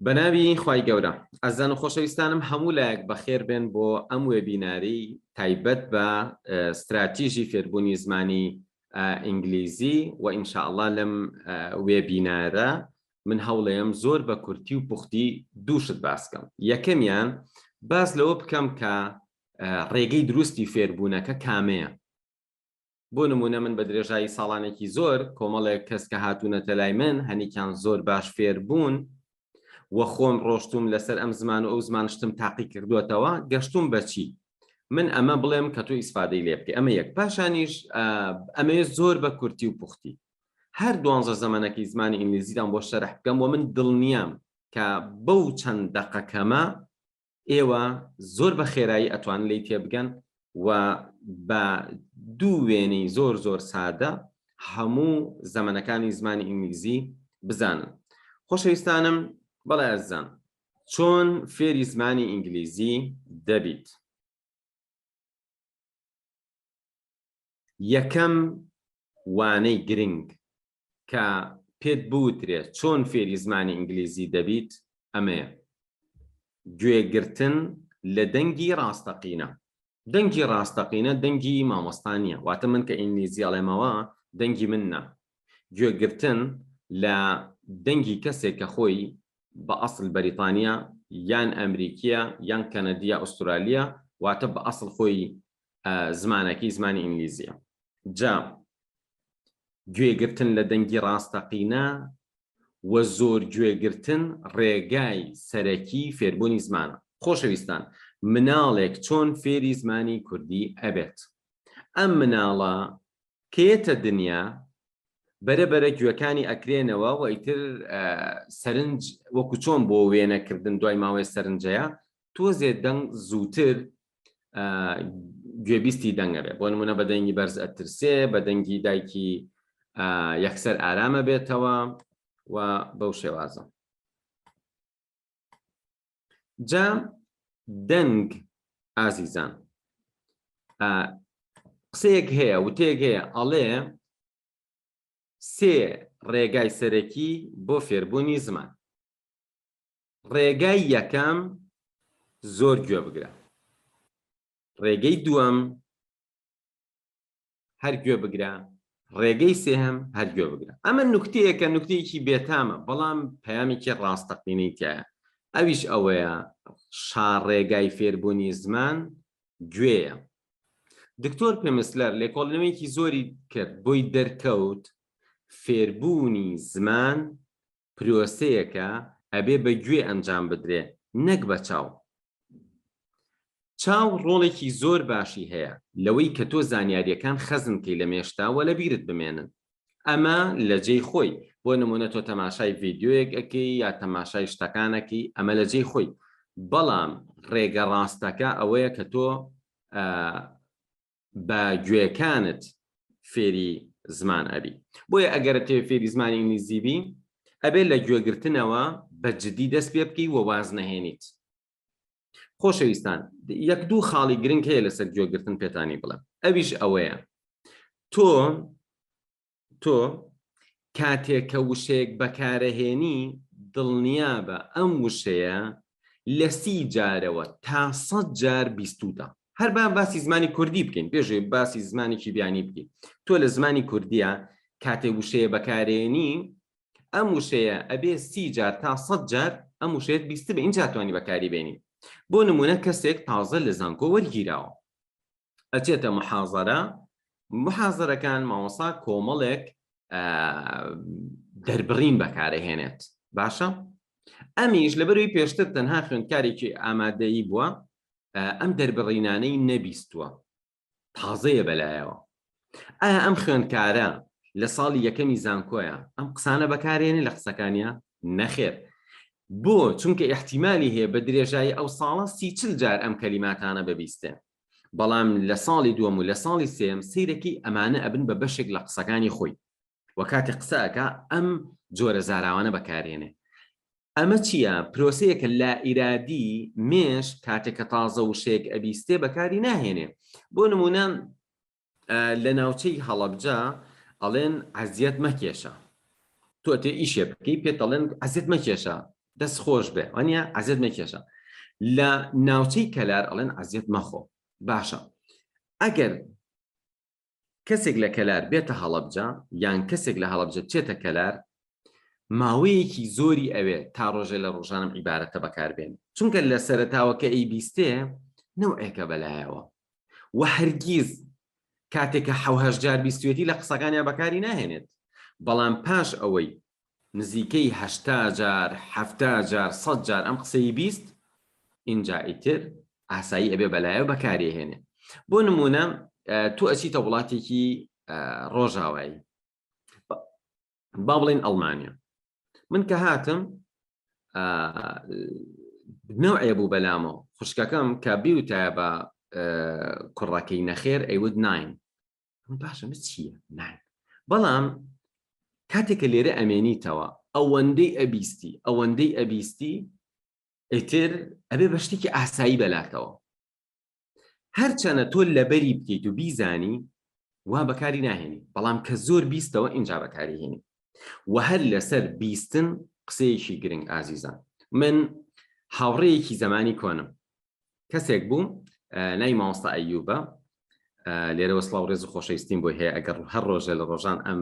بەناوی خوای گەورە ئەزان و خۆشەویستانم هەموو لایەک بەخێر بێن بۆ ئەم وێبیناری تایبەت بە استراتیژی فێربوونی زمانی ئینگلیزی و ئینشاءالله لەم وێبینارە من هەوڵەیەم زۆر بە کورتی و پوختی دووشت باسکەم. یەکەمیان باس لەوە بکەم کە ڕێگەی دروستی فێربوونەکە کامەیە. بۆ نمونە من بە درێژایی ساڵانێکی زۆر کۆمەڵێک کەس کە هاتوونەتە لای من هەنیکیان زۆر باش فێربوون و خۆم ڕۆشتوم لەسەر ئەم زمان و ئەو زمانشتم تاقی کردوێتەوە گەشتوم بەچی من ئەمە بڵێم کە تۆ ئیسفادەی لێ بکەی. ئەمە یەک. پاشانیش ئەمەیە زۆر بە کورتی و پوختی هەر 12 زەمانەکەی زمانی ئینگلیزیدان بۆ شەرح بکەم و من دڵنیام کە بەو چەند دەقەکەمە ئێوە زۆر بە خێرایی ئەتوان لی تێبگەن و بە دوو وێنەی زۆر زۆر سادە هەموو زەمانەکانی زمانی ئینگلیزی بزانن. خۆشەویستانم بەڵێ ئەزان چۆن فێری زمانی ئینگلیزی دەبیت؟ یەکەم وانەی گرنگ کە پێت بوترێت چۆن فێری زمانی ئینگلیزی دەبیت ئەمەیە: گوێگرتن لە دەنگی ڕاستەقینە. دەنگی ڕاستەقینە دەنگی مامۆستانیە، واتە من کە ئینگلیزی ئەڵێمەوە دەنگی منە. گوێگرتن لە دەنگی کەسێک کە خۆی بە ئەسڵ بەریتانیا یان ئەمریکیە یان کەنەدیا ئوسترالیا واتە بە ئەسڵ خۆی زمانەکەی زمانی ئینگلیزیە. جا گوێگرتن لە دەنگی ڕاستەقینە و زۆر گوێگرتن ڕێگای سەرەکی فێربوونی زمانە. خۆشەویستان، مناڵێک چۆن فێری زمانی کوردی ئەبێت؟ ئەم مناڵە کێتە دنیا بەرەبەرە گوێەکانی ئەکرێنەوە و ئیتر سەرنج وەکو چۆن بۆ وێنەکردن دوای ماوەی سەرنجەیە تۆزێ دەنگ زووتر گوێبیستی دەنگە بێ. بۆ نمونە بە دەنگی بەرز ئەترسێ، بە دەنگی دایکی یەکسەر ئارامە بێتەوە و بەو شێوازە. جا دەنگ ئازیزان قسەیەک هەیە وتەیەک هەیە ئەڵێ سێ ڕێگای سەرەکی بۆ فێربوونی زمان. ڕێگای یەکەم زۆر گوێ بگرە. ڕێگەی دووەم هەر گوێ بگرە. ڕێگەی سێهەم هەر گوێ بگرە. ئەمە نوکتەیەکە، نوکتەیەکی بێتامە، بەڵام پەیامێکی ڕاستەقینەی تایە. ئەویش ئەوەیە ڕێگای فێربوونی زمان گوێیە. دکتۆر پێمسلەر لێکۆڵینەوەیەکی زۆری کرد بۆی دەرکەوت فێربوونی زمان پرۆسەیەکە ئەبێ بە گوێ ئەنجام بدرێ نەک بە چاو. چاو ڕۆڵێکی زۆر باشی هەیە لەوەی کە تۆ زانیاریەکان خەزمکەی لە مێشتاوە لە بیرت بمێنن. ئەمە لە جێی خۆی. بۆ نمونە تۆ تەماشای ڤیدیۆیەک ئەکەی یا تەماشای شتەکانەکەی، ئەمە لە جێی خۆی. بەڵام ڕێگە ڕاستەکە ئەوەیە کە تۆ بە گوێکانت فێری زمان ئەبی. بۆیە ئەگەر تێ فێری زمانی ئینگلیزی بی ئەبێت لە گوێگرتنەوە بە جددی دەست پێ بکەی و واز نەهێنیت. خۆشەویستان، یەک دوو خاڵی گرنگ هەیە لەسەر گوێگرتن پێتانی بڵێم. ئەویش ئەوەیە تۆ کاتێک کە وشەیەک بەکارەهێنی دڵنیا بە ئەم وشەیە لە 30 جارەوە تا 100 جار بیستوتە. هەر باسی زمانی کوردی بکەین پێشێ باسی زمانێکی بیانی بکەین. تۆ لە زمانی کوردیە کاتێ وشەیە بەکارێنی ئەم وشەیە ئەبێ 30 جار تا 100 جار ئەم وشەیەت بیستە بە اینجا توانی بەکاری بێنی. بۆ نمونە کەسێک تازە لە زانکۆ وەرگیراوە ئەچێتە محازەرەکان مامۆستا کۆمەڵێک دەربڕین بەکارەهێنێت. باشە؟ ئەمیش لەبەروی پێشتر تەنها خوێندکارێکی ئامادەیی بووە ئەم دەربڕینانەی نەبیستووە، تازەیە بەلایەوە. ئایا ئەم خوێندکارە لە ساڵی یەکەمی زانکۆیە ئەم قسانە بەکارێنێ لە قسەکانیە؟ نەخێر. بۆ چونکە احتیمالی هەیە بە درێژایی ئەو ساڵە 30-40 جار ئەم کەلیماتانە ببیستێ. بەڵام لە ساڵی دووەم و لە ساڵی سێم سەیرەکی ئەمانە ئەبن بە بەشێک لە قسەکانی خۆی و کاتی قسەکە ئەم جۆرە زاراوانە بەکارێنێ. ئەمە چییە؟ پرۆسەیەکە لا ئیرادی مێش کاتێککە تازە وشەیەک ئەبیستێ بەکاری ناهێنێ. بۆ نمونە لە ناوچەی هەڵەبجە ئەڵێن عەزیەت مەکێشە. تۆ تێ ئیشێ بکەی پێت دەڵێن عەزیەت مەکێشە، دەست خۆش بێ وانە عزیێت مەکێشە لە ناوچەی کەلار ئەڵێن عزیێت مەخۆ باشە ئەگەر کەسێک لە کەلار بێتە هەڵەبجە یان کەسێک لە هەڵەبجە چێتە کەلار ماوەیەکی زۆری ئەوێ تا ڕۆژێ لە ڕۆژانم عیبارەتە بەکاربێن چونکە لە سەرەتاوەکە ئەی بیستێ نەوعێکە بەلایەوە و هەرگیز کاتێکە حەوهەش جار بیستوێتی لە قسەکانیان بەکاری ناهێنێت بەڵام پاش ئەوەی نزیکەی 80 جار 70 جار 100 جار ئەم قسەی بیست اینجا ئیتر ئاسایی ئەبێ بەلایە بەکارێهێنێ بۆ نمونە تو ئەچیتە وڵاتێکی ڕۆژاوایی با بڵێن ئەڵمانیا من کە هاتم نەوعێ بوو بەلامەوە خوشکەکەم کە بیوتایە بە کوڕەکەی نەخێر ئەیوت ناین باشە من چییە ناین بەڵام کاتێکە لێرە ئەمێنیتەوە ئەوەندەی ئەبیستی ئیتر ئەبێ بە شتێکی ئاسایی بەلاتەوە هەرچەنە تۆ لەبەری بکەیت و بیزانی وا بەکاری ناهێنی بەڵام کە زۆر بیستەوە اینجا بەکاری هێنی و هەر لەسەر بیستن قسەیەکی گرنگ ئازیزان من هاوڕێیەکی زمانی کۆنم کەسێک بوو نای مامۆستا ئەیوبە لێرەوە سڵاو ڕێز و خۆشەویستیم بۆی هەیە ئەگەر هەر ڕۆژە لە ڕۆژان ئەم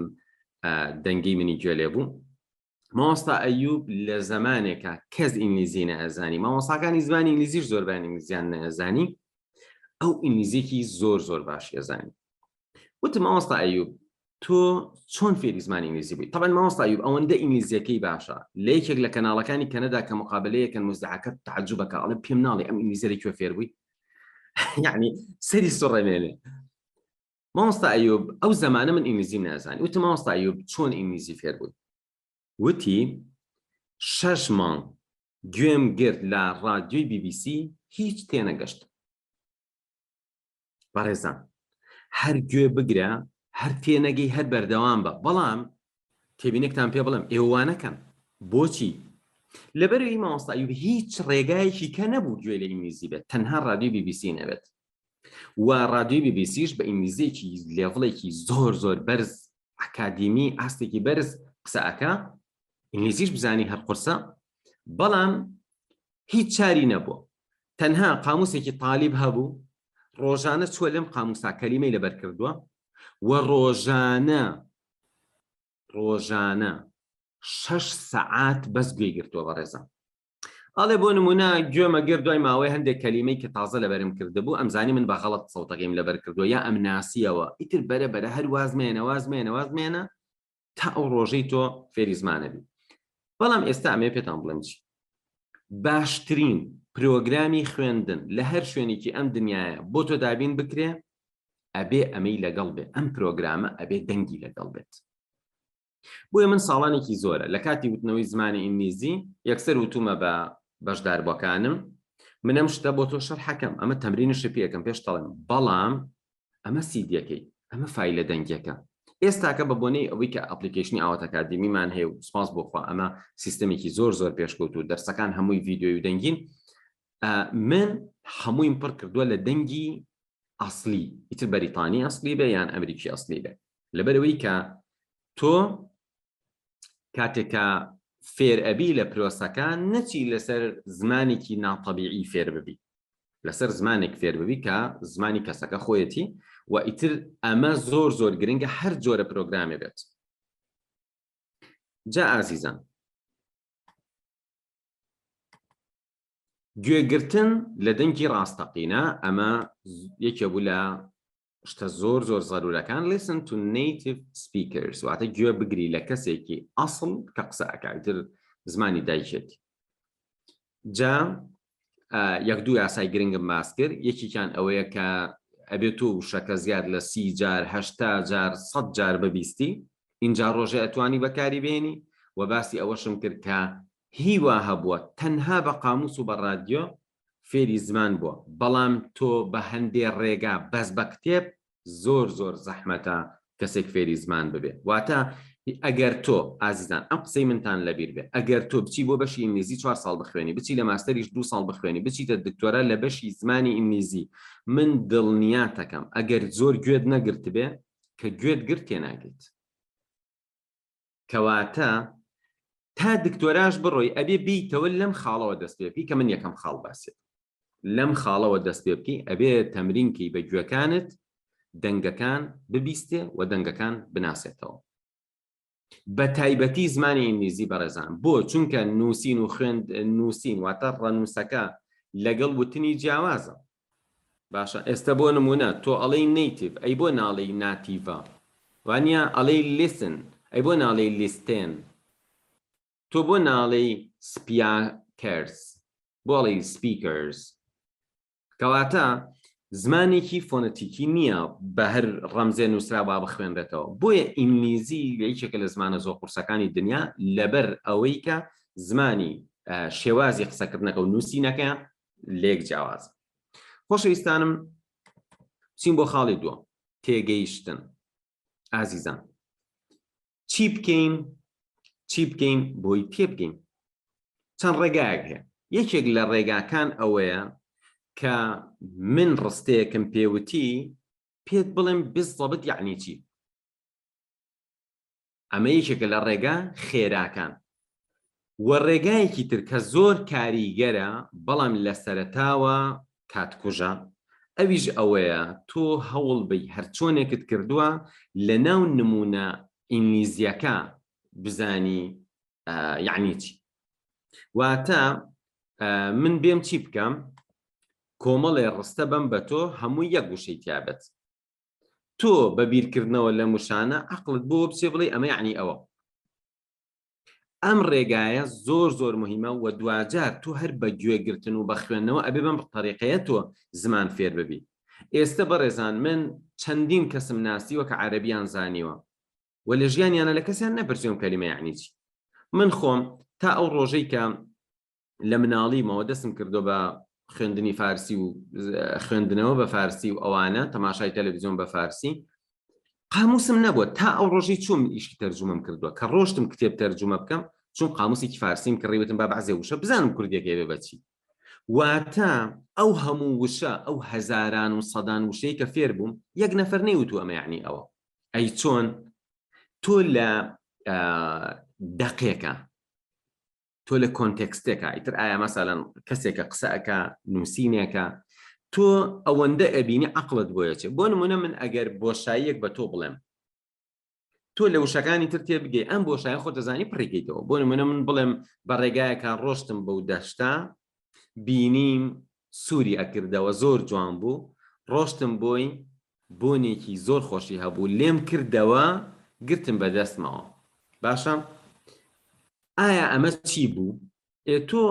دەنگی منی گوێ لێ بوو مامۆستا ئەیوب لە زمانێکە کەس ئینگلیزی نەئەزانی مامۆستاکانی زمانی ئینگلیزیش زۆربیان ئینگلیزیان نەئەزانی ئەو ئینگلیزیێکی زۆر باشی ئەزانی وتم مامۆستا ئەیوب تۆ چۆن فێری زمانی ئینگلیزی بووی طبعا مامۆستا ئەیوب ئەوەندە ئینگلیزیەکەی باشە لە یەکێک لە کەناڵەکانی کەنەدا کە مقابلەیەکەن مزدعەکەت تعجبەکە ئەڵێ پێم ناڵێ ئەم ئینگلیزیە لەکوێ فێر بووی یعنی سەری سوڕەمێنێ مامۆستا ئەیوب ئەو زمانە من ئینگلیزیم نازانی وتم مامۆستا ئەیوب چۆن ئینگلیزی فێر بووی وتی 6 مانگ گوێم گرت لە ڕادیۆی BBC هیچ تێنەگەشت بەڕێزان هەر گوێ بگرە هەر تێنەگەی هەر بەردەوام بە بەڵام تێبینێکتان پێ بڵێم ئێوانەکەن بۆچی لەبەرەوەی مامۆستا ئەیوب هیچ ڕێگایەکی کە نەبوو گوێ لە ئینگلیزی بێت تەنها ڕادیۆی BBC نەبێت و ڕادیۆی BBCش بە ئینگلیزیێکی لێڤڵێکی زۆر بەرز ئەکادیمی ئاستێکی بەرز قسەکە ئینگلیزیش بزانی هەر قورسە بەڵام هیچ چاری نەبووە تەنها قاموسێکی تالیب هەبوو ڕۆژانە چوە لەم قاموسا کەلیمەی لەبەر کردووە و ڕۆژانە 6 سەعات بەس گوێی گرتووە بەڕێزە ئاڵێ بۆ نمونە گوێمە گرت دوای ماوەی هەندێک کەلیمەی کە تازە لەبەرم کردبوو ئەمزانی من بە غەڵەت سەوتەکەیم لەبەر کردووە یا ئەم ناسیەوە ئیتر بەرە هەر وازمێنە تا ئەو ڕۆژەی تۆ فێری زمانەبی بەڵام ئێستا ئەمێ پێتان بڵێم چی باشترین پرۆگرامی خوێندن لە هەر شوێنێکی ئەم دنیاە بۆ تۆ دابین بکرێ ئەبێ ئەمەی لەگەڵ بێ ئەم پرۆگرامە ئەبێ دەنگی لەگەڵ بێت بۆیە من ساڵانێکی زۆرە لە کاتی وتنەوەی زمانی ئینگلیزی یەکسەر وتومە بە بەشداربووەکانم من ئەم شتە بۆ تۆ شەرحەکەم ئەمە تەمرینشی پێکەم پێش دەڵێم بەڵام ئەمە سیدیەکەی ئەمە فایلە دەنگیەکە ئێستاکە بە بۆنەی ئەوەی کە ئەپلیکیشنی ئاوات ئەکادیمیمان هەیە و سپاس بۆخوا ئەمە سیستەمێکی زۆر پێشکەوت و دەرسەکان هەمووی ڤیدیۆی و دەنگین من هەموویم پڕ کردووە لە دەنگی ئەسلی ئیتر بەریتانی ئەسلی بێ یان ئەمریکی ئەسلی بێ لەبەرەوەی کە تۆ کاتێکە فێر ئەبی لە پرۆسەکان نەچی لەسەر زمانێکی ناتەبیعی فێر ببی لەسەر زمانێک فێر ببی کە زمانی کەسەکە خۆیەتی و ئیتر ئەمە زۆر گرنگە هەر جۆرە پرۆگرامێ بێت جا ئازیزان گوێگرتن لە دەنگی ڕاستەقینە ئەمە یەکێ بوو لە شتە زۆر زەرورەکان listen to native speakers واتە گوێ بگری لە کەسێکی ئەسڵ کە قسە ئەکاتر زمانی دایکێتی جا یەک دوو یاسای گرنگم باس کرد یەکیان ئەوەیە کە ئەبێت و شەکە زیاد لە 30 جار 80 جار 100 جار ببیستی اینجا ڕۆژێ ئەتوانی بەکاری بێنی و باسی ئەوەشم کرد کە هیوا هەبووە تەنها بە قاموس و بە ڕادیۆ فێری زمان بووە بەڵام تۆ بە هەندێ ڕێگا بەس بە کتێب زۆر زەحمەتە کەسێک فێری زمان ببێ واتە ئەگەر تۆ ئازیزان ئەم قسەی منتان لەبیر بێ ئەگەر تۆ بچی بۆ بەشی ئینگلیزی 4 ساڵ بخوێنی بچی لە ماستەریش 2 ساڵ بخوێنی بچیتە دکتۆرە لە بەشی زمانی ئینگلیزی من دڵنیاتەکەم ئەگەر زۆر گوێت نەگرت بێ کە گوێت گرت تێناگریت کەواتە تا دکتۆراش بڕۆی ئەبێ بیتەوە لەم خاڵەوە دەست پێ بکەی کە من یەکەم خاڵ باسێت لەم خاڵەوە دەست پێ بکەی ئەبێ تەمرینکەی بە گوێکانت دەنگەکان ببیستێ و دەنگەکان بناسێتەوە بە تایبەتی زمانی ئینگلیزی بەڕێزان بۆ چونکە نووسین و خوێند نووسین واتە ڕەنووسەکە لەگەڵ وتنی جیاوازە باشە ئێستا بۆ نمونە تۆ ئەڵەی نیتیڤ ئەی بۆ ناڵەی ناتیڤە وانە ئەڵەی لیسن ئەی بۆ ناڵەی لیستێن تۆ بۆ ناڵەی سپیاکەرز بۆ ئەڵەی سپیکەرز کەواتە زمانێکی فۆنەتیکی نییە بە هەر ڕەمزێ نووسرا با بخوێنرێتەوە بۆیە ئینگلیزی یەکێکە لە زمانە زۆر قورسەکانی دنیا لەبەر ئەوەی کە زمانی شێوازی قسەکردنەکە و نووسینەکە لێک جیاواز خۆشەویستانم چین بۆ خاڵی دووە تێگەیشتن ئازیزان چی بکەین بۆی تێ بگەین چەند ڕێگایەک هەیە یەکێک لە ڕێگاکان ئەوەیە کە من ڕستەیەکم پێوتی پێت بڵێم بزەبت یعنی چی ئەمە یەکێکە لە ڕێگا خێراکان وە ڕێگایەکی تر کە زۆر کاریگەرە بەڵام لە سەرەتاوە کاتکوژە ئەویش ئەوەیە تۆ هەوڵ بی هەر چۆنێکت کردووە لە ناو نمونە ئینگلیزیەکە بزانی یعنی چی واتە من بێم چی بکەم کۆمەڵێ ڕستە بەم بە تۆ هەموو یەک گوشەی تیابێت تۆ بە بیرکردنەوە لە موشانە عەقڵت بۆ بچێ بڵێ ئەمە یعنی ئەوە ئەم ڕێگایە زۆر مهمە و دوجار تۆ هەر بە گوێگرتن و بە خوێندنەوە ئەبێ بەم طریقەیە تۆ زمان فێر ببی ئێستا بەڕێزان من چەندین کەسم ناسیوە کە عەرەبیان زانیوە و لە ژیانیانە لە کەسیان نەپرسیوم کەلیمە یعنی چی من خۆم تا ئەو ڕۆژەی کە لە مناڵیمەوە دەستم کردو بە خوێندنی فارسی و خوێندنەوە بە فارسی و ئەوانە تەماشای تەلەڤیزیۆن بە فارسی قاموسم نەبووە تا ئەو ڕۆژەی چوم ئیشکی تەرجومەم کردووە کە ڕۆشتم کتێب تەرجومە بکەم چون قاموسێکی فارسیم کڕیوتم با بەعزێ وشە بزانم کوردیەکە بێ بەچی واتە ئەو هەموو وشە ئەو هەزاران و سەدان وشەی کە فێر بووم یەک نەفەر نەیوتووە ئەمە یعنی ئەوە ئەی چۆن تۆ لە دەقێکە تۆ لە کۆنتێکستێکە ئیتر ئایا مەسەلەن کەسێکە قسەکە نووسینێکە تۆ ئەوەندە ئەبینی عەقڵت بۆیەچێ بۆ نمونە من ئەگەر بۆشاییەک بە تۆ بڵێم تۆ لە وشەکانی تر تێ بگەی ئەم بۆشایە خۆ دەزانی پڕێکیتەوە بۆ نمونە من بڵێم بە ڕێگایەکە ڕۆشتم بەو دەشتا بینیم سووری ئەکردەوە زۆر جوان بوو ڕۆشتم بۆی بۆنێکی زۆر خۆشی هەبوو لێم کردەوە گرتم بە دەستمەوە باشە ئایا ئەمە چی بوو تۆ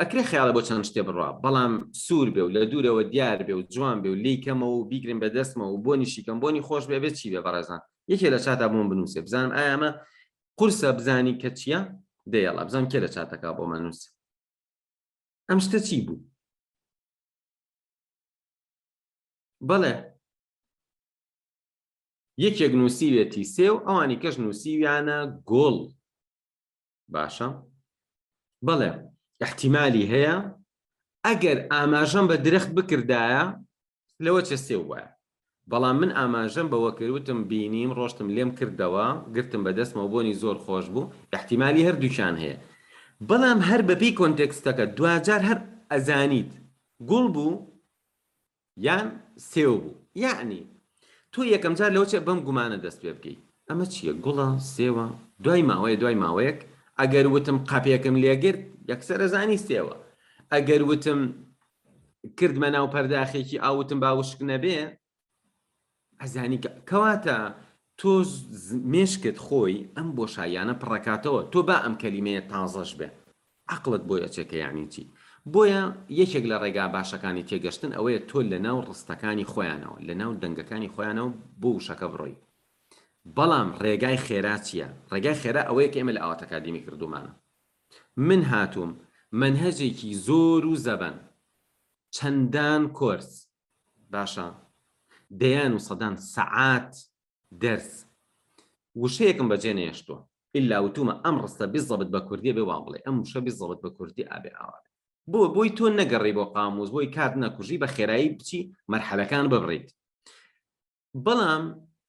ئەکرێ خەیاڵە بۆ چەند شتێ بڕوا بەڵام سوور بێ و لە دوورەوە دیار بێ و جوان بێ و لیکەمەوە و بیگرم بە دەستمەوە و بۆنی شیکەم بۆنی خۆش بێ بێت چی بێ بەڕێزان یەکێ لە چاتا بۆم بنووسێ بزانم ئایا ئەمە قورسە بزانی کە چییە دەیەڵە بزانم کێ لە چاتەکە بۆمە نووسێ ئەم شتە چی بوو بەڵێ یەکێک نووسیوێتی سێ و ئەوانی کەش نووسیویانە گۆڵ باشە بەڵێ احتیمالی هەیە ئەگەر ئاماژەم بە درەخت بکردایە لەوە چە سێ وایە بەڵام من ئاماژەم بەوە کردوتم بینیم ڕۆشتم لێم کردەوە گرتم بە دەستمەوە بۆنی زۆر خۆش بوو احتیمالی هەردووشان هەیە بەڵام هەر بەپی کۆنتێکستەکە دوجار هەر ئەزانیت گوڵ بوو یان سێو بوو یعنی تۆ یەکەم جار لەوە چێ بەم گومانە دەست پێ بکەیت ئەمە چییە گوڵە سێوە دوای ماوەیەک ئەگەر وتم قاپێکم لێگرت یەکسەر ئەزانی سێوە ئەگەر وتم کردمە ناو پەرداخێکی ئاوتم باوشک نەبێ ئەزانی کەواتە تۆ مێشکت خۆی ئەم بۆشاییانە پڕەکاتەوە تۆ با ئەم کەلیمەیە تازەش بێ عەقڵت بۆیە چێکە یعنی چی بۆیە یەکێک لە ڕێگا باشەکانی تێگەشتن ئەوەیە تۆ لە ناو ڕستەکانی خۆیانەوە لە ناو دەنگەکانی خۆیانەوە بۆ وشەکە بڕۆی بەڵام ڕێگای خێرا چییە ڕێگای خێرا ئەوەیە کە ئێمە لە ئاوات ئەکادیمی کردومانە من هاتووم منهەجێکی زۆر و زەبەن چەندان کۆرس باشە دەیان و سەدان سەعات دەرس وشەیەکم بەجێ نێشتووە ئللا وتومە ئەم ڕستە بزەبت بە کوردی بێ وان بڵێ ئەم وشە بزەبت بە کوردی ئابێ ئاوات بۆی تۆ نەگەڕی بۆ قاموس بۆی کات نەکوژی بە خێرایی بچی مەرحەلەکان ببڕیت بەڵام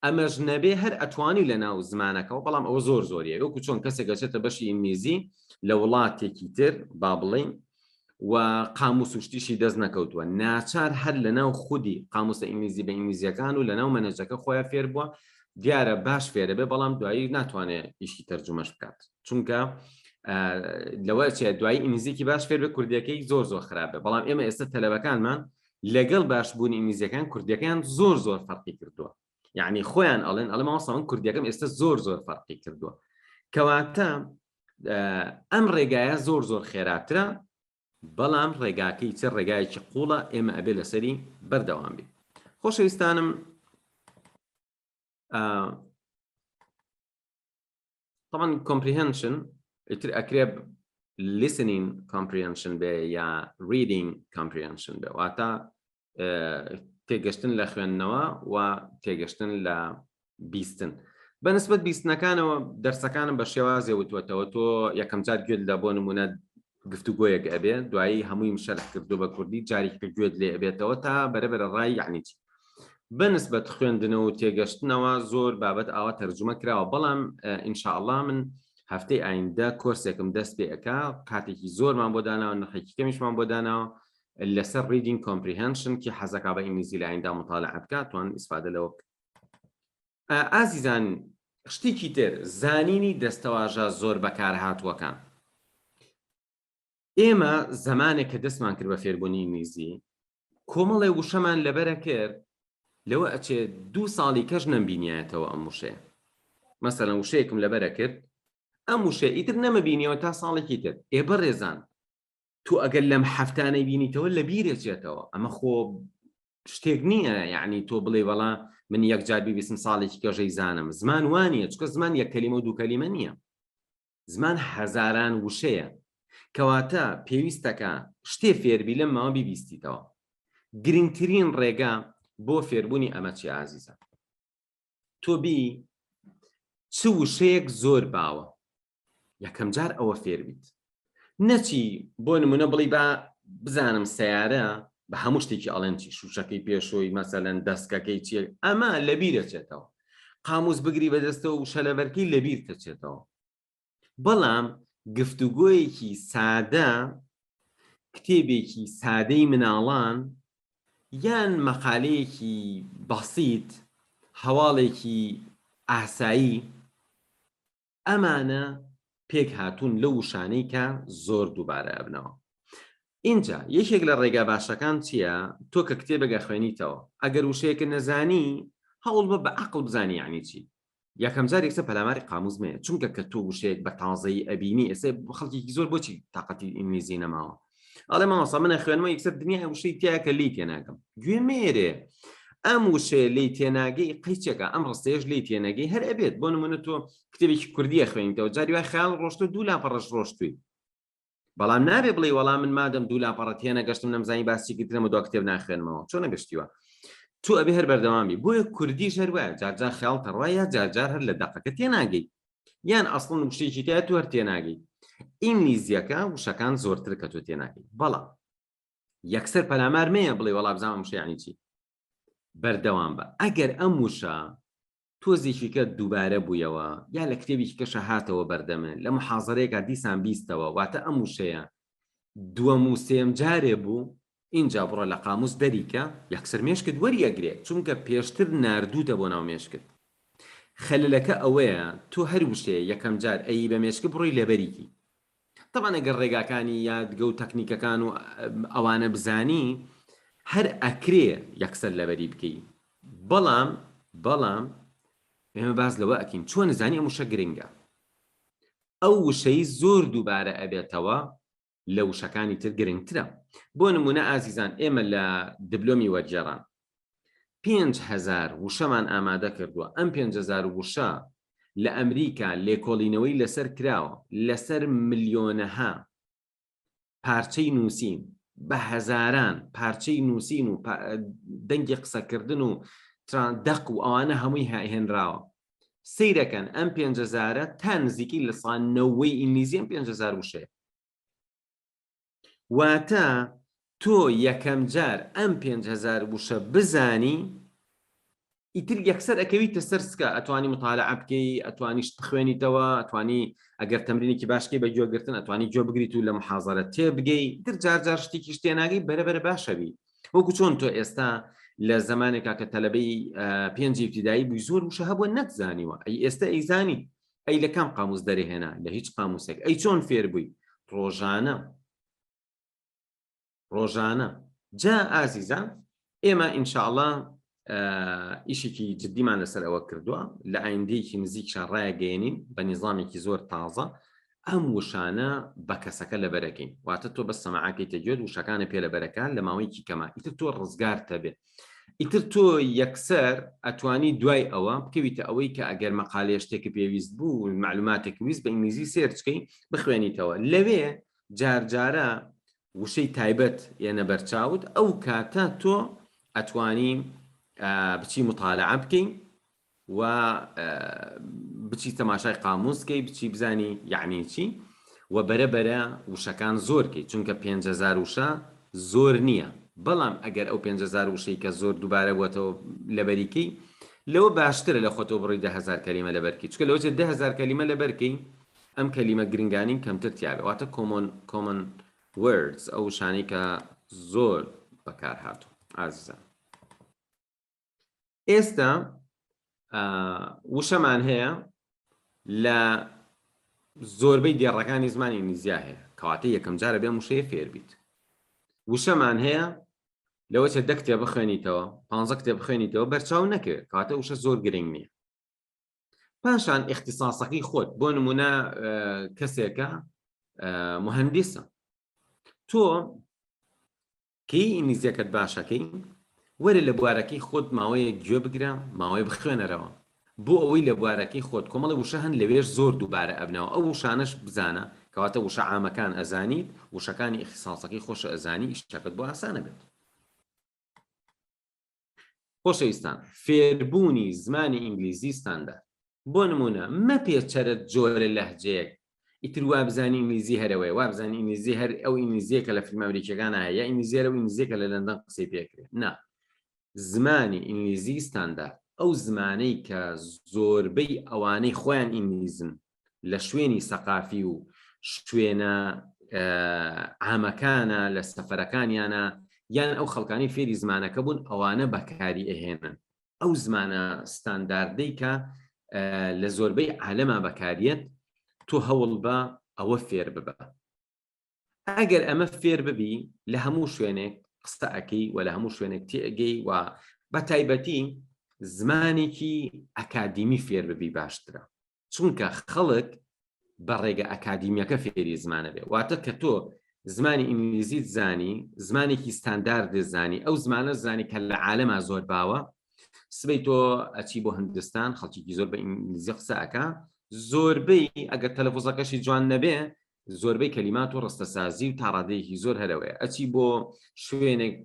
ئەمەش نەبێ هەر ئەتوانی لە ناو زمانەکەەوە بەڵام ئەوە زۆر زۆریە وەکو چۆن کەسێک گەچێتە بەشی ئینگلیزی لە وڵاتێکی تر با بڵێن و قاموس و شتیشی دەست نەکەوتووە ناچار هەر لە ناو خودی قاموسە ئینگلیزی بە ئینگلیزیەکان و لە ناو مەنهجەکە خۆیان فێر بووە دیارە باش فێرە بێ بەڵام دوایی ناتوانێت ئیشی تەرجمەش بکات چونکە لەوە چێ دوایی ئینگلیزیکی باش فێر بێ کوردیەکەی زۆر زۆر خراپە بەڵام ئێمە ئێستا تەلەبەکانمان لەگەڵ باشبوونی ئینگلیزیەکان کوردیەکان زۆر زۆر فەرقی کردووە یعنی خۆیان ئەڵێن ئەڵێمەوەسەوەن کوردیەکەم ئێستا زۆر زۆر فەرقی کردووە کەواتە ئەم ڕێگایە زۆر زۆر خێراترە بەڵام ڕێگاکەی چ ڕێگایەکی قوڵە ئێمە ئەبێ لەسەری بەردەوام بێت خۆشەویستانم طبعا comprehension ئیتر ئەکرێ listening comprehension بێ یا reading comprehension بێ واتە تێگەشتن لە خوێندنەوە و تێگەشتن لە بیستن بەنسبەت بیستنەکانەوە دەرسەکانم بە شێوازێ وتوەتەوە تۆ یەکەم جار گوێت لە بۆ نمونە گفتوگۆیەک ئەبێت دوایی هەمووی شەرح کردو بە کوردی جارێککە گوێت لێ ئەبێتەوە تا بەرەبەرە ڕای یعنی چی بەنسبەت خوێندنەوە و تێگەشتنەوە زۆر بابەت ئاوا تەرجمە کراوە بەڵام ئینشاءالله من هەفتەی ئایندە کۆرسێکم دەست پێ ئەکا کاتێکی زۆرمان بۆ داناوە نرخێکی کەمیشمان بۆ داناوە لەسەر reading comprehension کی حەزەکا بە ئینگلیزی لە ئایندە مطالعە بکات توان ئیسفادە لەوە ئازیزان شتێکی تر زانینی دەستەواژە زۆر بەکار هاتووەکان ئێمە زمانێک کە دەستمان کرد بە فێربوونی ئینگلیزی کۆمەڵێ وشەمان لەبەرە کرد لەوە ئەچێ 2 ساڵی کەش نەمبینایەتەوە ئەم وشەیە مەسەلەن وشەیەکم لەبەرە کرد ئەم وشە ئیتر نەمەبینیەوە تا ساڵێکی تر ئێبە ڕێزان تو ئەگەر لەم هەفتانەی بینیتەوە لە بیرێکێتەوە ئەمە خۆ شتێک نییە یعنی تۆ بڵێ وەڵا من یەکجار بیبیستم ساڵێکی کەژەی زانم زمان وانە چکە زمان یەک کەلیمە و 2 کەلیمە نییە زمان هەزاران وشەیە کەواتە پێویستەکە شتێ فێربی لەم ماوە بیبیستیتەوە گرنگترین ڕێگا بۆ فێربوونی ئەمە چی ئازیزە تۆ بی چ وشەیەک زۆر باوە یەکەم جار ئەوە فێربیت نەچی بۆ نمونە بڵی با بزانم سیارە بە هەموو شتێکی ئەڵێن چی شوشەکەی پێشۆی مەسەلەن دەستکەکەی چیە ئەمە لە بیرەچێتەوە قاموس بگری بەدەستەوە و شەلەبەرکەی لە بیر دەچێتەوە بەڵام گفتوگۆیەکی سادە کتێبێکی سادەی مناڵان یان مەقالەیەکی بەسیط هەواڵێکی ئاسایی ئەمانە پێک هاتوون لە وشانەی کە زۆر دووبارە ئەبنەوە اینجا یەکێک لە ڕێگا باشەکان چییە تۆ کە کتێبەگە خوێنیتەوە ئەگەر وشەیەکە نەزانی هەوڵ بە عەقڵ بزانی یعنی چی یەکەم جار یەکسە پەلاماری قاموس مەیە چونکە کە تۆ وشەیەک بە تازەی ئەبینی ئێستا خەڵکێکی زۆر بۆچی تاقەتی ئینگلیزی نەماوە ئەڵێ مامۆستا منە خوێنمە یەکسەر دنیای وشەی تایە کە لی تێناکەم گوێ مێرێ ئەم وشەیە لی تێناگەی قەیچێکە ئەم ڕستەیەش لی تێنەگەی هەر ئەبێت بۆ نمونە تۆ کتێبێکی کوردیە خوێنیتەوە جاری وای خەیاڵ ڕۆشتۆ 2 لاپەڕەش ڕۆشتووی بەڵام نابێ بڵێ وەڵام من مادەم 2 لاپەڕە تێنەگەشتم نەمزانی باسی کردنەوە دو کتێب ناخوێنمەوە چۆن نەگەشتیوە تۆ ئەبێ هەر بەردەوامی بۆیە کوردیش هەر وایە جارجار خەیاڵ تەڕوایە جارجار هەر لە دەقەکە تێناگەی یان ئەسڵن وشتێکی تایە تۆ هەر تێناگەی ئینگلیزیەکە وشەکان زۆرتر کە تۆ تێناگەی بەڵام یەکسەر پەلامار مەیە بڵێ وەڵام بزانم وشە یعنی چی بەردەوام بە ئەگەر ئەم وشە تۆزێکیکە دووبارە بوویەوە یا لە کتێبێکی کەشە هاتەوە بەردەمە لە محاضەرەیەکە دیسان بیستەوە واتە ئەم وشەیە دووەم و سێم جارێ بوو اینجا بڕۆ لە قاموس دەریکە یەکسەر مێشکت وەریەگرێت چونکە پێشتر ناردووتە بۆ ناو مێشکت خەلەلەکە ئەوەیە تۆ هەر وشەیە یەکەم جار ئەی بە مێشکە بڕۆی لەبەریکی طبعا ئەگەر ڕێگاکانی یادگە و تەکنیکەکان و ئەوانە بزانی هەر ئەکرێ یەکسەر لەبەری بکەی بەڵام ئێمە باز لەوە ئەکەین چۆن نزانی ئەم وشە گرنگە ئەو وشەی زۆر دووبارە ئەبێتەوە لە وشەکانی تر گرنگترە بۆ نمونە ئازیزان ئێمە لە دبلۆمی وەرگێڕان 5,000 وشەمان ئامادە کردووە ئەم 5,000 وشە لە ئەمریکا لێکۆڵینەوەی لەسەر کراوە لەسەر ملیۆنەها پارچەی نووسین بە هەزاران پارچەی نووسین و دەنگی قسەکردن و دەق و ئەوانە هەمووی هێنراوە سەیرەکەن ئەم 5,000 تا نزیکی لە ساڵ 90 ئینگلیزی ئەم 5,000 وشەیە واتە تۆ یەکەم جار ئەم 5,000 وشە بزانی ئیتر یەکسەر ئەکەویتە سەر سکە، ئەتوانی مطالعە بکەی، ئەتوانی شت بخوێنیتەوە، ئەتوانی ئەگەر تەمرینێکی باشکەی بە گوێگرتن ئەتوانی گوێ بگریت و لە محازەرە تێبگەی، تر جار شتێکی شتێناگەی بەرەبەرە باشەوی. وەکو چۆن تۆ ئێستا لە زمانێکا کە تەلەبەی پێنجی ابتیدایی بووی زۆر وشە هەبووە نەتزانیوە، ئەی ئێستا ئەیزانی، ئەی لە کام قاموس دەرێهێنا؟ لە هیچ قاموسێک. ئەی چۆن فێر بووی؟ ڕۆژانە. جا ئازیزان، ئێمە ئینشاءڵڵا ئیشێکی جددیمان لەسەر ئەوە کردووە، لە ئایندەیەکی نزیکشان ڕایەگەیەنین بە نیزامێکی زۆر تازە ئەم وشانە بە کەسەکە لەبەرەکەین. واتە تۆ بە سەماعەکەیتە گوێت وشەکانە پێ لەبەرەکان لە ماوەیەکی کەما، ئیتر تۆ ڕزگارتە بێت. ئیتر تۆ یەکسەر ئەتوانی دوای ئەوە بکەویتە ئەوەی کە ئەگەر مەقالێ شتێکی پێویست بوو معلوماتێک ویست بە ئینگلیزی سێرچکەی بخوێنیتەوە. لەوێ جارجارە وشەی تایبەت یەنە بەرچاوت، ئەو کاتە تۆ ئەتوانی بچی مطالعە بکەین و بچی تەماشای قاموسکەی، بچی بزانی یعنی چی، و بەرەبەرە وشەکان زۆرکەی، چونکە 5,000 وشە زۆر نییە. بەڵام ئەگەر ئەو 5,000 وشەی کە زۆر دووبارە بووەتەوە لەبەریکەی، لەوە باشترە لە خۆتەوە بڕی 10,000 کەلیمە لەبەرکەی، چونکە لەوەجێ 10,000 کەلیمە لەبەرکەی ئەم کەلیمە گرنگانین کەمتر تیاوێ، واتە common words، ئەو شانەی کە زۆر بەکار هاتوو. ئازیزان، ئێستا وشەمان هەیە لە زۆربەی دێڕەکانی زمانی ئینگلیزیا هەیە، کەواتە یەکەم جارە بێ وشەیە فێر بیت. وشەمان هەیە لەوەچە 10 کتێب بخوێنیتەوە، 15 کتێب بخوێنیتەوە بەرچاو نەکرد، کەواتە وشە زۆر گرنگ نییە. پاشان اختصاسەکەی خۆت، بۆ نمونە کەسێکە مهندسە، تۆ کەی ئینگلیزیەکەت باشەکەی، وەرە لە بوارەکەی خۆت ماوەیە گوێ بگرە، ماوەی بخوێنەرەوە، بۆ ئەوەی لە بوارەکەی خۆت کۆمەڵی وشە هەن لەوێش زۆر دووبارە ئەبنەوە، ئەو وشانەش بزانە، کەواتە وشە عامەکان ئەزانیت، وشەکانی اختصاسەکەی خۆشە ئەزانی، ئیشەکەت بۆ ئاسانە بێت. خۆشەویستان، فێربوونی زمانی ئینگلیزی ستاندارد. بۆ نمونە مەپێچەرە جۆرە لەهجەیەک ئیتر وا بزانی ئینگلیزی هەرەوەی، وا بزانی ئینگلیزی هەر ئەو ئینگلیزیەکە لە فیلم ئەمریکیەکانە هەیە، ئینگلیزیە لەو ئینگلیزیەکە لە لەندەن قسەی پێکرێت. نا، زمانی ئینگلیزی ستاندارد ئەو زمانەی کە زۆربەی ئەوانەی خۆیان ئینگلیزن لە شوێنی سەقافی و شوێنە عامەکانە لە سەفەرەکانیانە، یان ئەو خەڵکانی فێری زمانەکە بوون، ئەوانە بەکاری ئەهێنن. ئەو زمانە ستانداردەی کە لە زۆربەی عالەما بەکاریەت، تۆ هەوڵ بە ئەوە فێر ببە. ئەگەر ئەمە فێر ببی لە هەموو شوێنێک قسە ئەکەی و لە هەموو شوێنێک تێگەی، و بە تایبەتی زمانێکی ئەکادیمی فێر ببی باشترە، چونکە خەڵک بە ڕێگە ئەکادیمیەکە فێری زمانە بێ. واتە کە تۆ زمانی ئینگلیزیت زانی، زمانێکی ستاندارد زانی، ئەو زمانە زانی کە لە عالەما زۆر باوە، سبەی تۆ ئەچی بۆ هەندستان، خەڵکیی زۆر بە ئینگلیزی قسە ئەکا، زۆربەی ئەگەر تەلەفۆزەکەشی جوان نەبێ، زۆربەی کەلیمات و ڕستەسازی و تا ڕادەیەکی زۆر هەرەوەیە. ئەچی بۆ شوێنێک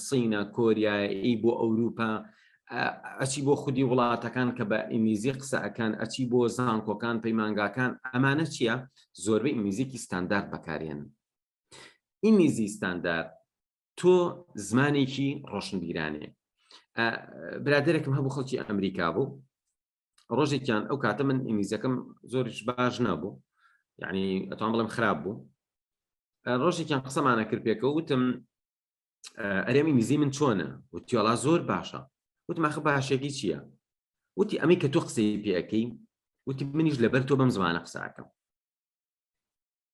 سینە، کۆریایی، بۆ ئەوروپا، ئەچی بۆ خودی وڵاتەکان کە بە ئینگلیزی قسە ئەکەن، ئەچی بۆ زانکۆکان، پەیمانگاکان، ئەمانە چییە؟ زۆربەی ئینگلیزیکی ستاندارد بەکارێنن. ئینگلیزی ستاندارد تۆ زمانێکی ڕۆشنبیرانەیە. برادێرێکم هەبوو خەڵکی ئەمریکا بوو، ڕۆژێکیان ئەو کاتە من ئینگلیزیەکەم زۆریش باش نەبوو، یعنی ئەتوان بڵێم خراپ بوو. ڕۆژێکیان قسەمانە کرد پێکەوە، وتم ئەرێم ئینگلیزی من چۆنە؟ وتی وەڵا زۆر باشە. وتم ئاخە باشێکی چییە؟ وتی ئەمەی کە تۆ قسەی پێ ئەەکەی، وتی منیش لەبەر تۆ بەم زمانە قسە ئەکەم.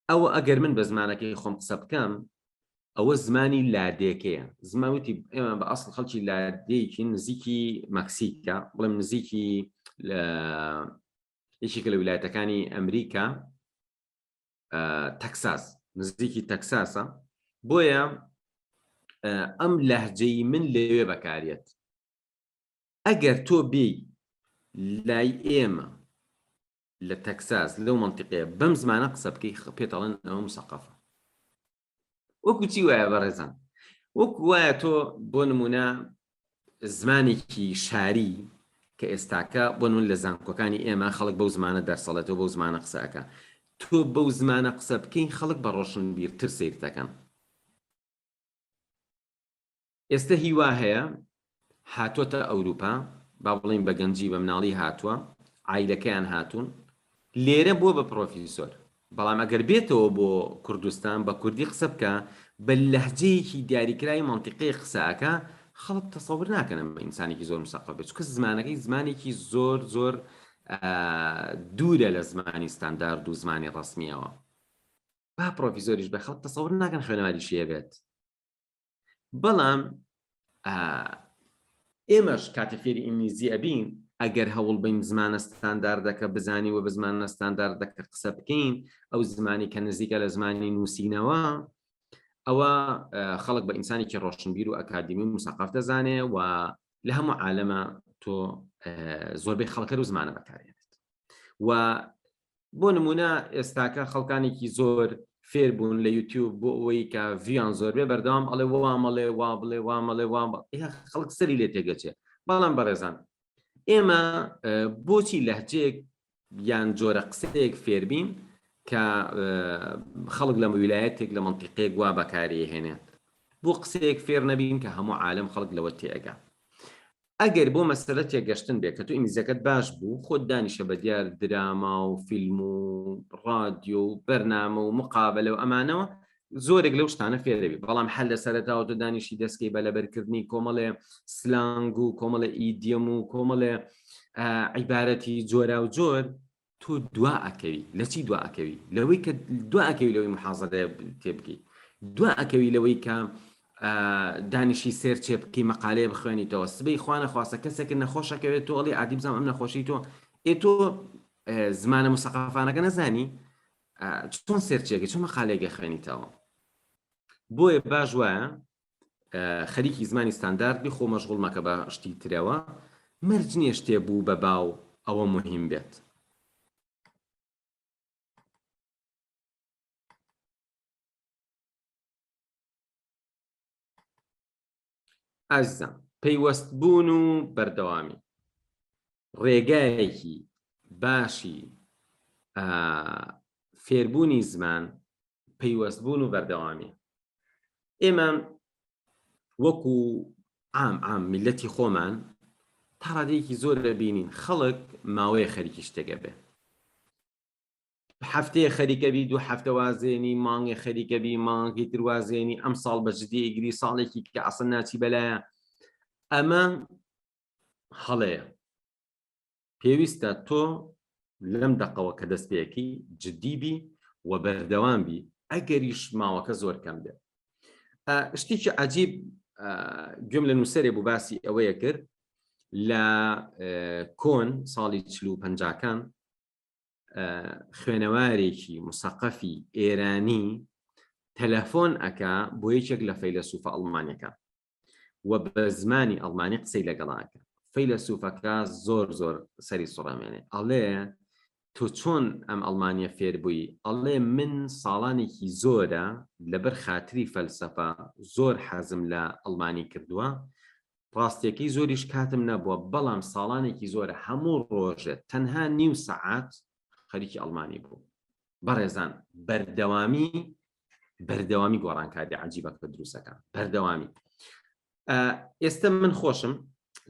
ئەوە ئەگەر من بە زمانەکەی خۆم قسە بکەم، ئەوە زمانی لادێکەیە. زمانوتی ئێمە بە ئەسڵ خەڵکی لادێکی نزیکی مەکسیکە، بڵێم نزیکی یەکێکە لە ویلایەتەکانی ئەمریکا، تەکساس، نزیکی تەکساسە، بۆیە ئەم لەهجەی من لەوێ بەکارێت. ئەگەر تۆ بێی لای ئێمە لە تەکساس لەو منتیقەیە بەم زمانە قسە بکەی، پێتەڵێن ئەوە مسەقەفە. وەکو چی وایە بەڕێزان؟ وەکو وایە تۆ بۆ نمونە زمانێکی شاری کە ئێستاکە بۆ نمونە لە زانکۆکانی ئێمە خەڵک بەو زمانە دەرسەڵێتەوە، بەو زمانە قسەکە، تۆ بەو زمانە قسە بکەین، خەڵک بە ڕۆشنبیرتر سیر دەکەن. ئێستا هیوا هەیە هاتوۆتە ئەوروپا، با بڵین بە گەنجی بە مناڵی هاتووە عایلەکەیان هاتوون لێرە بووە بە پرۆفیسۆر بەڵام ئەگەر بێتەوە بۆ کوردستان بە کوردی قسە بکە بە لەهجەیەکی دیاریکرای منطقی قسەکە خەڵک تەسەور ناکەن ئەمە ئینسانێکی زۆر مسەقف بێت چونکە زمانەکەی زمانێکی زۆر زۆر دوورە لە زمانی ستاندارد و زمانی ڕسمیەوە با پرۆفیسۆریش بە خەڵک تەسەور ناکەن خوێنەوەریشیە بێت بەڵام ئێمەش کاتە فێری ئینگلیزی ئەبین ئەگەر هەوڵ بین زمانە ستانداردەکە بزانی و بە زمانە ستانداردەکە قسە بکەین ئەو زمانی کە نزیکە لە زمانی نووسینەوە ئەوە خەڵک بە ئینسانێکی ڕۆشنبیر و ئەکادمی و مسەقف دەزانێ و لە هەموو عالەمە تۆ زۆربەی خەڵکە و زمانە بەکارێنێت و بۆ نمونە ئێستاکە خەڵکانێکی زۆر فێر بوون لە یوتیوب بۆ ئەوەی کە ڤیان زۆربێ بەردەوام ئەڵێ وامەڵێ وا بڵێ وامەڵێ خەڵک سەری لێ تێگەچێ بەڵام بەڕێزان ئێمە بۆچی لەهجەیەک یان جۆرە قسەیەک فێربین کە خەڵک لە ویلایەتێک لە منطقەیەک وا بەکاری هێنێت بۆ قسەیەک فێر نەبین کە هەموو عالەم خەڵک لەوە تێگا ئەگەر بۆ مەسەلە تێگەشتن بێت کە تو ئینگلیزیەکەت باش بوو خۆت دانیشە بە دیار دراما و فیلم و ڕادیۆ و بەرنامە و مقابلە و ئەمانەوە زۆرێک لەو شتانە فێر دەبێت بەڵام هەر لە سەرەتاوە تۆ دانیشی دەستکەی بە لەبەرکردنی کۆمەڵێ سلانگ و کۆمەڵە ئیدیەم و کۆمەڵێ عیبارەتی جۆرا و جۆر تۆ دوا ئەکەوی لە چی دوا ئەکەوی لەوەی کە دوا ئەکەوی لەوەی محازەدە تێبگەی دوا ئەکەوی لەوەی کە دانیشی سێر چێ بکەی مەقالەیە بخوێنیتەوە سبەی خوانە خواستە کەسێک نەخۆشەکەوێت تۆ ئەڵێ عادی بزانم ئەم نەخۆشی تۆ تۆ زمانە موسەقافانەکە نەزانی چۆن سێرچێکی چۆن مەقالەیەکە خوێنیتەوە بۆیە باش وایە خەریکی زمانی ستانداردی خۆ مەشغوڵ مەکە بە شتی ترەوە مەرج نییە شتێ بوو بە باو ئەوە مهم بێت ئازیزان پەیوەستبوون و بەردەوامی ڕێگایەکی باشی فێربوونی زمان پەیوەستبوون و بەردەوامی ئێمە وەکو عام میلەتی خۆمان تا ڕادەیەکی زۆر دەبینین خەڵک ماوەیە خەریکی شتێکە بێ هەفتەیە خەریکەبی دوو هەفتە وازێنی مانگی خەریکەبی مانگی تر وازێنی ئەم ساڵ بە جددی ئیگری ساڵێکی کە ئەسڵ ناچی بەلایە ئەمە هەڵەیە پێویستە تۆ لەم دەقەوە کە دەست پێیەکی جددی بی و بەردەوام بی ئەگەریش ماوەکە زۆر کەم بێت شتێکی عەجیب گوێم لە نووسەرێ بوو باسی ئەوەیە کرد لە کۆن ساڵی 40-50کان خوێنەوارێکی مسەقفی ئێرانی تەلەفۆن ئەکا بۆ یەکێک لە فەیلسوفە ئەڵمانیەکە و بە زمانی ئەڵمانی قسەی لەگەڵاکە فەیلسوفەکە زۆر زۆر سەری سوڕەمێنێ ئەڵێ تۆ چۆن ئەم ئەڵمانیە فێر بووی ئەڵێ من ساڵانێکی زۆرە لەبەر خاتری فەلسەفە زۆر حەزم لە ئەڵمانی کردووە ڕاستیەکەی زۆریش کاتم نەبووە بەڵام ساڵانێکی زۆرە هەموو ڕۆژێت تەنها نیو سەعات خەریکی ئەڵمانی بوو بەڕێزان بەردەوامی گۆڕانکاری عەجیبەکە دروستەکە بەردەوامی ئێستا من خۆشم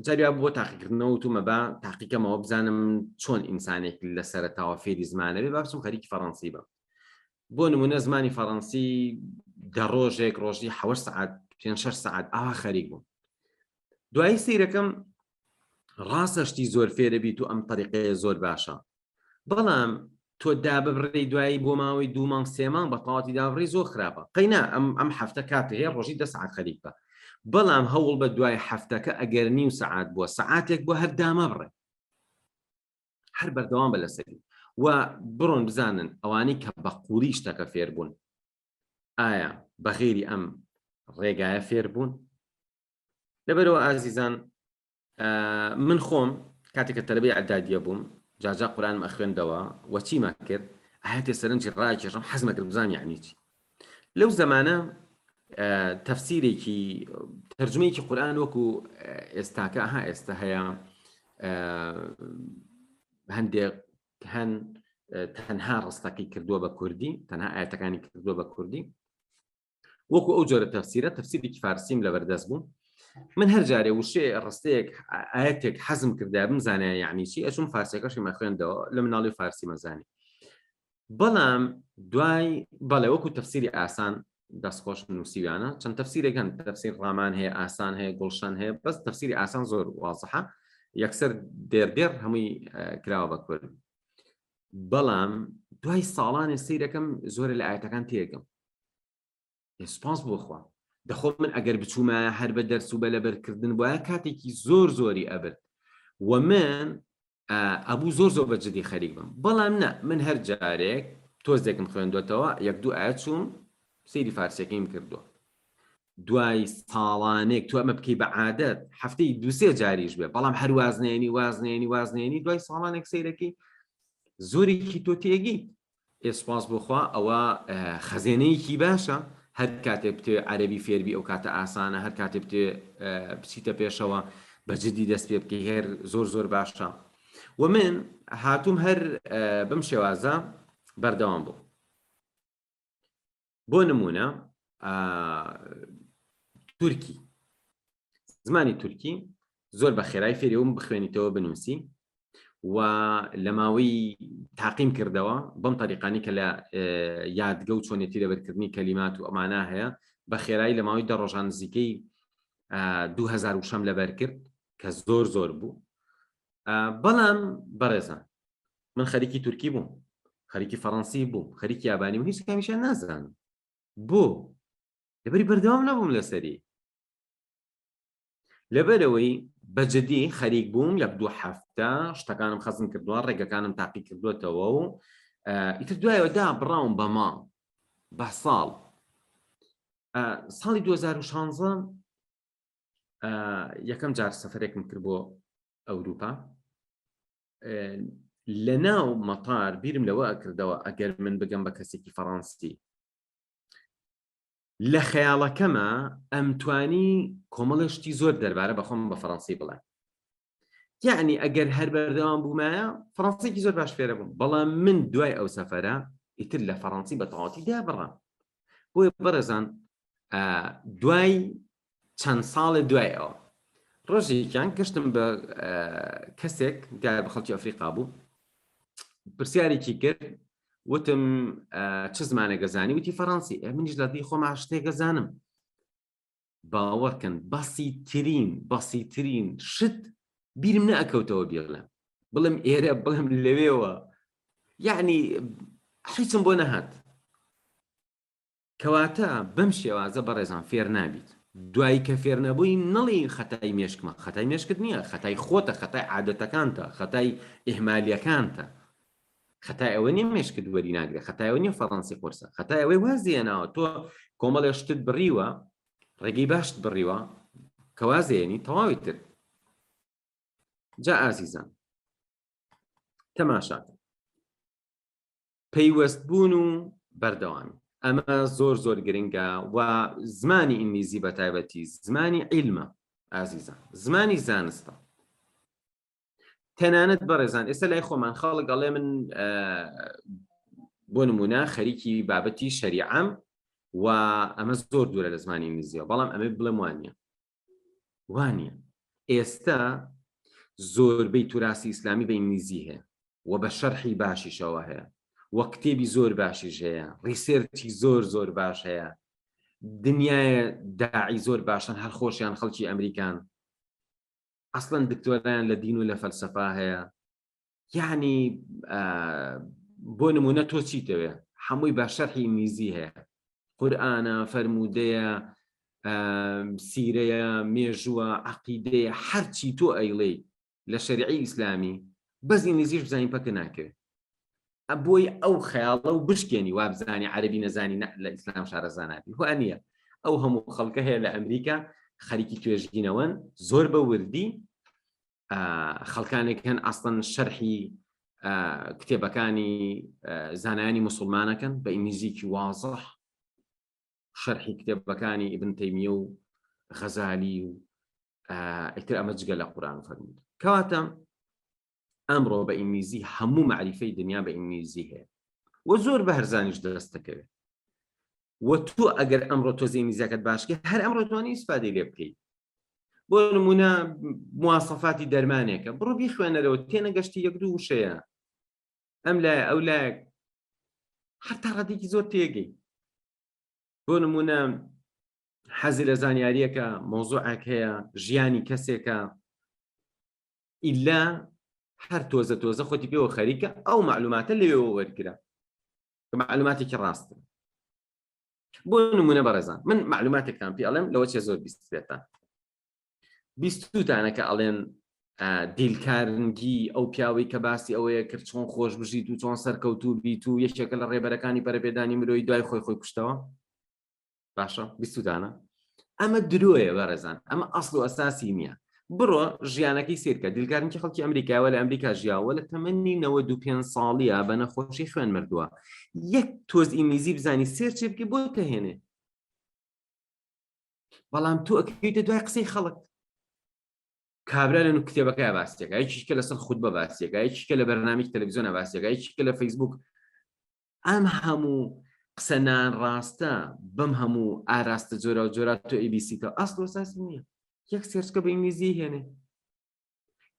جاریا بۆ تاقیکردنەوە وتومە بە تاقیکەمەوە بزانم چۆن ئینسانێک لە سەرەتاوە فێری زمانە بێ با بچم خەریکی فەڕەنسی بە بۆ نمونە زمانی فەڕەنسی دە ڕۆژێک ڕۆژی 7 سەعات 5-6 سەعات ئاوا خەریک بووم دوایی سەیرەکەم ڕاستە شتی زۆر فێرە بیت و ئەم طریقەیە زۆر باشە بەڵام تۆ داببڕی دوایی بۆ ماوەی 2 مانگ 3 مانگ بە تەواوەتی دابڕی زۆر خراپە قەینا ئەم هەفتە کاتە هەیە ڕۆژی 10 سەعات خەریک بە بەڵام هەوڵ بە دوای هەفتەکە ئەگەر نیو سەعات بووە سەعاتێک بۆ هەر دامە بڕێ هەر بەردەوام بە لەسەری و بڕۆن بزانن ئەوانەی کە بە قوڵی شتەکە فێر بوون ئایا بەغێری ئەم ڕێگایە فێر بوون لەبەرەوە ئازیزان من خۆم کاتێککە تەلەبەی ئەعدادیە بووم جاجا قورئانم ئەخوێندەوە و چیمە کرد ئاهاتێ سەرنجی ڕاکێشم حەزمە کرد بزانم یعنی چی لەو زەمانە تەفسیرێکی تەرجمەیەکی قورئان وەکو ئێستاکە ئێستا هەیە هەندێک تەنها ڕستەکەی کردووە بە کوردی تەنها ئاەتەکانی کردووە بە کوردی وەکو ئەو جۆرە تەفسیرە تەفسیرێکی فارسیم لەبەردەست بوو من هەر جارێ وشێ ڕستەیەک ئاەتێک حەزم کردا بمزانە یعنی چی ئەچوم فارسیەکەشی مەخوێندەوە لە مناڵی فارسی مەزانی بەڵام دوای بەڵێ وەکو تەفسیری ئاسان دەستخۆش نووسیوانە چەند تەفسیرێک هەن تەفسیر ڕامان هەیە ئاسان هەیە گوڵشان هەیە بەس تەفسیری ئاسان زۆر وازەحە یەکسەر دێر هەمووی کراوە بە کورد بەڵام دوای ساڵانێ سەیرەکەم زۆرە لە ئاەتەکان تێکم سوپاس بۆخوا دەخۆ من ئەگەر بچوومە هەر بە دەرس و بە لەبەرکردن وایە کاتێکی زۆری ئەبرد و من ئەبوو زۆر بە جدی خەریک بم بەڵام نە من هەر جارێک تۆزێکم خوێندوێتەوە یەک دوو ئاەت چووم سەیری فارسیەکەیم کردووە دوای ساڵانێک تو ئەمە بکەی بە عادەت هەفتەی دووسێ جاریش بێ بەڵام هەر وازنێنی دوای ساڵانێک سەیرەکەی زۆرێکی تۆ تێگی ئێسپاس بخوا ئەوە خەزێنەیەکی باشە هەر کاتێ بتێ عەرەبی فێربی ئەو کاتە ئاسانە هەر کاتێ بتێ بچیتە پێشەوە بەجددی دەست پێ بکەی هەر زۆر باشە و من هاتووم هەر بم شێوازە بەردەوام بوو بۆ نمونە تورکی زمانی تورکی زۆر بە خێرای فێریەوەم بخوێنیتەوە بنووسی و لە ماوەی تاقیم کردەوە بەم طریقانی کە لە یادگە و چۆنێتی لەبەرکردنی کەلیمات و ئەمانە هەیە بە خێرایی لە ماوەی 10 ڕۆژان نزیکەی 2000 لەبەر کرد کە زۆر بوو بەڵام بەڕێزان من خەریکی تورکی بووم خەریکی فەڕەنسی بووم خەریکی یابانی بووم هیچ کامیشیان نازانم بۆ لەبەری بەردەوام نەبووم لەسەری لەبەرەوەی بەجددی خەریک بووم یەک دوو هەفتە شتەکانم خەزم کردووە ڕێگەکانم تاقی کردوێتەوە و ئیتر دوایەوە بڕاوم بە ماڵ بە ساڵی 2016 یەکەم جار سەفەرێکم کرد بۆ ئەوروپا لە ناو مەتار بیرم لەوە ئەکردەوە ئەگەر من بگەم بە کەسێکی فەڕەنسی لە خەیاڵەکەمە ئەمتوانی کۆمەڵشتی زۆر دەربارە بەخۆم بە فەڕەنسی بڵێن یعنی ئەگەر هەر بەردەوام بوومایە فەڕەنسیێکی زۆر باش فێرە بووم بەڵام من دوای ئەو سەفەرە ئیتر لە فەڕەنسی بە تەواوەتی دابڕام بۆیە بەڕێزان دوای چەند ساڵە دوای ئەوە ڕۆژێکیان گەشتم بە کەسێک دیار بە خەڵکی ئەفریقا بوو پرسیارێکی کرد وتم چ زمانێک گەزانی وتی فەڕەنسی منیش لە دڵی خۆم شتێک گەزانم باوەڕکەن بەسیترین شت بیرم نەئەکەوتەوە بڵێم ئێرە بڵێم لەوێوە یعنی حیچم بۆ نەهات کەواتە بەم شێوازە بەڕێزان فێر نابیت دوایی کە فێر نەبووی نەڵی خەتای مێشکمە خەتای مێشکت نییە خەتای خۆتە خەتای عادەتەکانتە خەتای ئیهمالیەکانتە خەتای ئەوە نیە مێشکت وەری ناگرێت خەتای ئەوە نیە فەڕەنسی قورسە خەتای ئەوەی وازیێناوە تۆ کۆمەڵێ شتت بڕیوە ڕێگەی باشت بڕیوە کە وازێنی تەواوی تر جا ئازیزان تەماشاکە پەیوەستبوون و بەردەوامی ئەمە زۆر گرنگە و زمانی ئینگلیزی بە تایبەتی زمانی عیلمە ئازیزان زمانی زانستە تەنانەت بەڕێزان ئێستا لای خۆمان خاڵک ئەڵێ من بۆ نمونە خەریکی بابەتی شەریعەم و ئەمە زۆر دوورە لە زمانی ئینگلیزیەوە بەڵام ئەمە بڵێم وانییە ئێستا زۆربەی توراسی ئیسلامی بە ئینگلیزی هەیە و بە شەرحی باشیشەوە هەیە و کتێبی زۆر باشیش هەیە ڕیسێرچی زۆر باش هەیە دنیای داعی زۆر باشن هەر خۆشیان خەڵکی ئەمریکان ئەسڵەن دکتۆرایان لە دین و لە فەلسەفا هەیە یعنی بۆ نمونە تۆ چیتەوێ هەمووی بە شەرحی ئینگلیزی هەیە قورئانە فەرمودەیە سیرەیە مێژووە عەقیدەیە هەرچی تۆ ئەیڵێ لە شەریعەی ئیسلامی بەس ئینگلیزیش بزانین پەکە ناکەوێت بۆی ئەو خەیاڵە و بشکێنی وا بزانی عەرەبی نەزانی لە ئیسلام شارەزانابی وانە ئەو هەموو خەڵکە هەیە لە ئەمریکا خەریکی توێژینەوەن زۆر بە وردی خەڵکانێک هەن ئەسڵەن شەرحی کتێبەکانی زانایانی موسڵمانەکەن بە ئینگلیزیکی وازەح شەرحی کتێبەکانی ئیبن تەیمیە و غەزالی و ئیتر ئەمە جگە لە قورئان فەرموود کەواتە ئەمڕۆ بە ئینگلیزی هەموو معریفەی دنیا بە ئینگلیزی هەیە و زۆر بە هەرزانیش دەست دەکەوێت و تۆ ئەگەر ئەمڕۆ تۆزی ئینگلیزیەکەت باشکە هەر ئەمڕۆ توانی ئیسفادەی لێ بکەیت بۆ نمونە مواسەفاتی دەرمانێکە بڕۆ بیخوێنەرەوە تێنەگەشتی یەک دوو وشەیە ئەم لایە ئەو لایەک هەر تا ڕادێکی زۆر تێگەی بۆ نمونە حەزی لە زانیاریەکە مۆزوعێک هەیە ژیانی کەسێکە ئیلا هەر تۆزە خۆتی پێوە خەریکە ئەو معلوماتە لەوێەوە وەرگرە کە معلوماتێکی ڕاستن بۆ نمونە بەڕێزان من معلوماتێکتان پێ ئەڵێم لەوە چێ زۆر بیستێتە بیستوتانە کە ئەڵێن دیلکارنگی ئەو پیاوەی کە باسی ئەوەیە کرد چۆن خۆش بژیت و چۆن سەرکەوتوو بیت و یەکێکە لە ڕێبەرەکانی پەرەپێدانی مرۆی دوای خۆی کوشتەوە باشە بیستوتانە ئەمە درۆیە بەڕێزان ئەمە ئەسڵ و ئەساسی نییە بڕۆ ژیانەکەی سیرکە دیلکارنگی خەڵکی ئەمریکاوە لە ئەمریکا ژیاوە لە تەمەنی 95 ساڵیە بە نەخۆشی خوێن مردووە یەک تۆز ئینگلیزی بزانی سێرچێ بکە بۆ تەهێنێ بەڵام تۆ ئەکەیتە دوای قسەی خەڵک کابرا لە کتێبەکەی باسیەکە یەکیشکە لەسەر خودبە باسیەکە یەکیشکە لە بەرنامەی تەلەڤیزیۆنە باسیەکە یەکیشکە لە فەیسبوک ئەم هەموو قسە نانڕاستە بەم هەموو ئاراستە جۆرە و جۆرە تۆ ئیبیسیتە ئەسڵ و ئەساسی نییە یەک سێرچکە بە ئینگلیزی هێنێ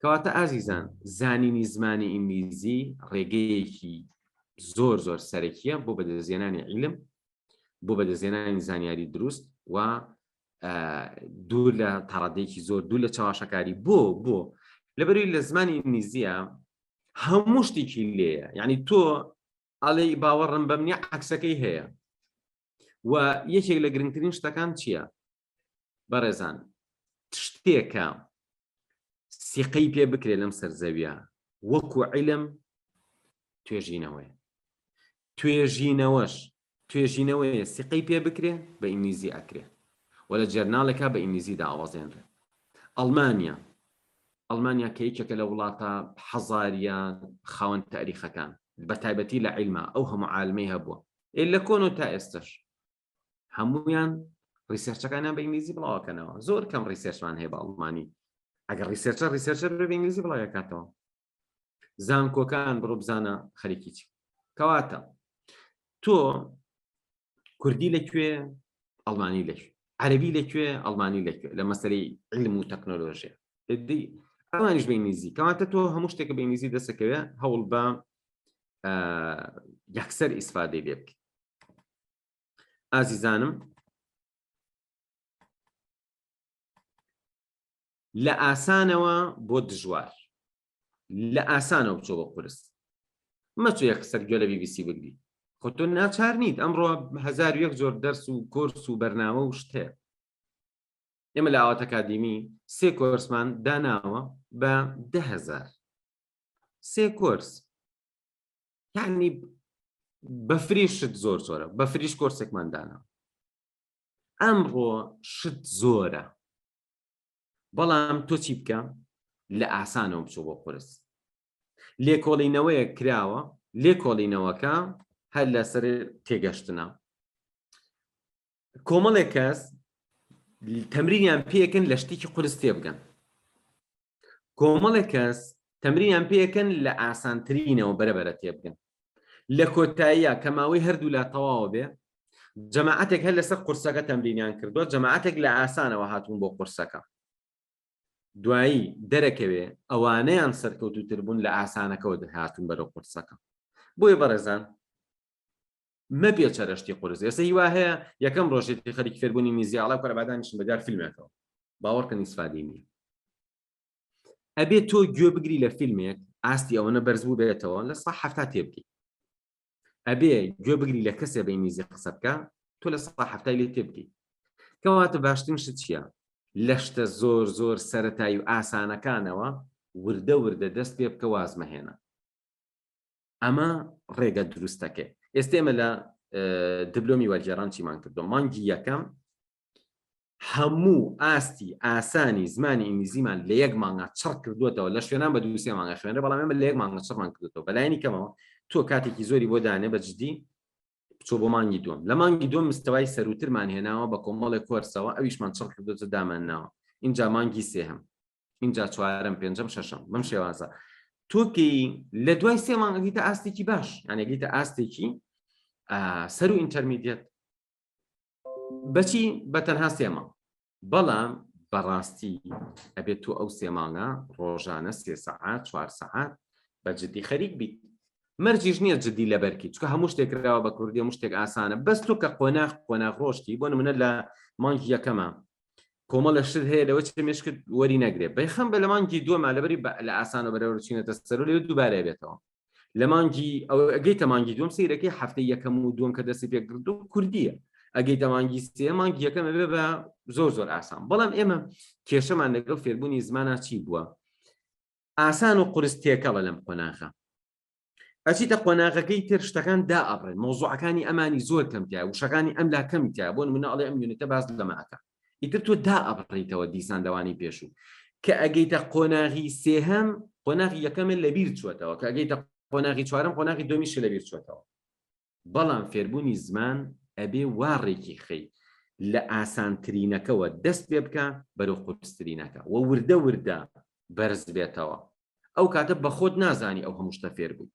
کەواتە ئازیزان زانینی زمانی ئینگلیزی ڕێگەیەکی زۆر سەرەکیە بۆ بەدەستهێنانی عیلم بۆ بەدەستهێنانی زانیاری دروست و دوور لە تەڕادێکی زۆر دوور لە چاواشەکاری بۆ لەبەروی لە زمانی ئینگلیزیە هەموو شتێکی لێیە یعنی تۆ ئەڵێ باوەڕم بەم نییە عەکسەکەی هەیە و یەکێک لە گرنگترین شتەکان چییە بەڕێزان شتێکە سیقەی پێ بکرێ لەم سەرزەویە وەکو عیلم توێژینەوەیە سیقەی پێ بکرێ بە ئینگلیزی ئەکرێ و لە جەرناڵێکە بە ئینگلیزی داوازێنرێ ئەڵمانیا کە یەکێکە لە وڵاتە حەزاریان خاوەن تاریخەکان بە تایبەتی لە عیلما ئەو هەموو عالمەی هەبووە لە کۆن و تا ئێستش هەموویان ریسێرچەکانیان بە ئینگلیزی بڵاوکەنەوە زۆر کەم ریسێرچمان هەیە بە ئەڵمانی ئەگەر ریسێرچەر بە ئینگلیزی بڵاوکاتەوە زانکۆکان بڕۆ بزانە خەریکی چی کەواتە تۆ کوردی لەکوێ ئەڵمانی لەکوێ عەرەبی لەکوێ ئەڵمانی لەکوێ لە مەسەلەی علم و تەکنۆلۆژیا ئەوانیش بە ئینگلیزی کەواتە تۆ هەموو شتێکە بە ئینگلیزی دەسەکەوێ هەوڵ بە یەکسەر ئیسفادەی لێ بکەیت ئازیزانم لە ئاسانەوە بۆ دژوار لە ئاسانەوە بچۆ بۆ قورس مەچۆ یەکسەر گوێ لە BBC بگری خۆ تۆ ناچار نیت ئەمڕۆ 1001 جۆر دەرس و کۆرس و بەرنامە و شتێ ئێمە لە ئاوات ئەکادیمی 3 کۆرسمان داناوە بە 10,000 3 کۆرس یعنی بە فری شت زۆرە بە فریش کۆرسێکمان داناوە ئەمڕۆ شت زۆرە بەڵام تۆ چی بکە لە ئاسانەوە بچۆ بۆ قورس لێکۆڵینەوەیە کراوە لێکۆڵینەوەکە هەر لەسەر تێگەشتنە کۆمەڵێک کەس تەمرینیان پێکەن لە شتێکی قورس تێبگەن کۆمەڵێک کەس تەمرینیان پێکەن لە ئاسانترینەوە بەرەبەرە تێبگەن لە کۆتاییە کە ماوەی هەردوو لا تەواوە بێ جەماعەتێک هەر لەسەر قورسەکە تەمرینیان کردووە جەماعەتێک لە ئاسانەوە هاتوون بۆ قورسەکە دوایی دەرەکەوێ ئەوانەیان سەرکەوتوتر بوون لە ئاسانەکەەوە هاتوون بەرەو قورسەکە بۆیە بەڕێزان مەبێ چەرەشتی قورس ئێستا هیوا هەیە یەکەم ڕۆژێتی خەریکی فێربوونی میزیاڵە کۆرەبادانیشن بەدار فیلمێکەوە باوەڕکەن ئیسفادەی نییە ئەبێ تۆ گوێ بگری لە فیلمێک ئاستی ئەوەنە بەرز بوو بێتەوە لە سەح هەفتا تێبگی ئەبێ گوێ بگری لە کەسێ بە ئینگلیزی قسە بکە تۆ لە سەح هەفتای لێ تێبگی کەواتە باشترین شت چییە لە شتە زۆر سەرەتایی و ئاسانەکانەوە وردە دەست پێ بکە وازمەهێنە ئەمە ڕێگە دروستەکە ئێستا ئێمە لە دیپلۆمی وەرگێڕان چیمان کردو مانگی یەکەم هەموو ئاستی ئاسانی زمانی ئینگلیزیمان لە 1 مانگە چڕ کردوێتەوە لە شوێنان بە 2-3 مانگە خوێنرە بەڵام ئێمە لە 1 مانگە چڕمان کردوێتەوە بەلایەنی کەمەوە تۆ کاتێکی زۆری بۆ دانێ بە جدی بچۆ بۆ مانگی دووەم لە مانگی دووەم مستەوای سەروترمان هێناوە بە کۆمەڵێک کۆرسەوە ئەویشمان چڕ کردوێتە دامانناوە اینجا مانگی سێهەم اینجا چوارەم پێنجەم شەشەم بەم شێوازە تۆکی لە دوای 3 مانگە گیتە ئاستێکی باش یعنی گیتە ئاستێکی سەر و ئینتەرمیدیەت بەچی بە تەنها 3 مانگ بەڵام بەڕاستی ئەبێت تو ئەو 3 مانگە ڕۆژانە 3 سەعات 4 سەعات بە جددی خەریک بیت. مەرجیش نییە جددی لەبەرکی، چکە هەموو شتێک کراوە بە کوردی، هەموو شتێک ئاسانە، بەس تۆ کە قۆناغ ڕۆشتی بۆ نمونە لە مانگی یەکەمە کۆمەڵە شت هەیە لەوە چ مێشکت وەری نەگرێت، بەیخەم بە لە مانگی دووەمە لەبەری لە ئاسانە بەرەوە چینەتە سەر و لێ دووبارە بێتەوە. لە مانگی ئەو ئەگەیتە مانگی دووەم سەیرەکەی هەفتەی یەکەم و دووەم کە دەستی پێکرد و کوردیە، ئەگەیتە مانگی سێ مانگی یەکەمە بێ بە زۆر ئاسان. بەڵام ئێمە کێشەمان لەگەڵ فێربوونی زمانە چی بووە؟ ئاسان و قورس تێکەڵە لەم قۆناغە. ئەچیتە قۆناغەکەی تر شتەکان دائەبڕێن، مۆزوعەکانی ئەمانی زۆر کەمتیایە، وشەکانی ئەم لا کەمتیایە، بۆ نمونە ئەڵێ ئەم یونیتە باس لەمەکە. ئیتر تۆ دائەبڕیتەوە دیسان دەوانی پێشوو. کە ئەگەیتە قۆناغی سێهەم، قۆناغی یەکەمە لەبیر چوەتەوە، کە ئەگەیتە قۆناغی چوارەم، قۆناغی دومیش لەبیر چوەتەوە. بەڵام فێربوونی زمان ئەبێ واڕێکی خەی لە ئاسانترینەکەوە دەست پێ بکە بەرەو قورسترینەکە و وردە بەرز بێتەوە. ئەو کاتە بە خۆت نازانی ئەو هەموو شتە فێر بووی.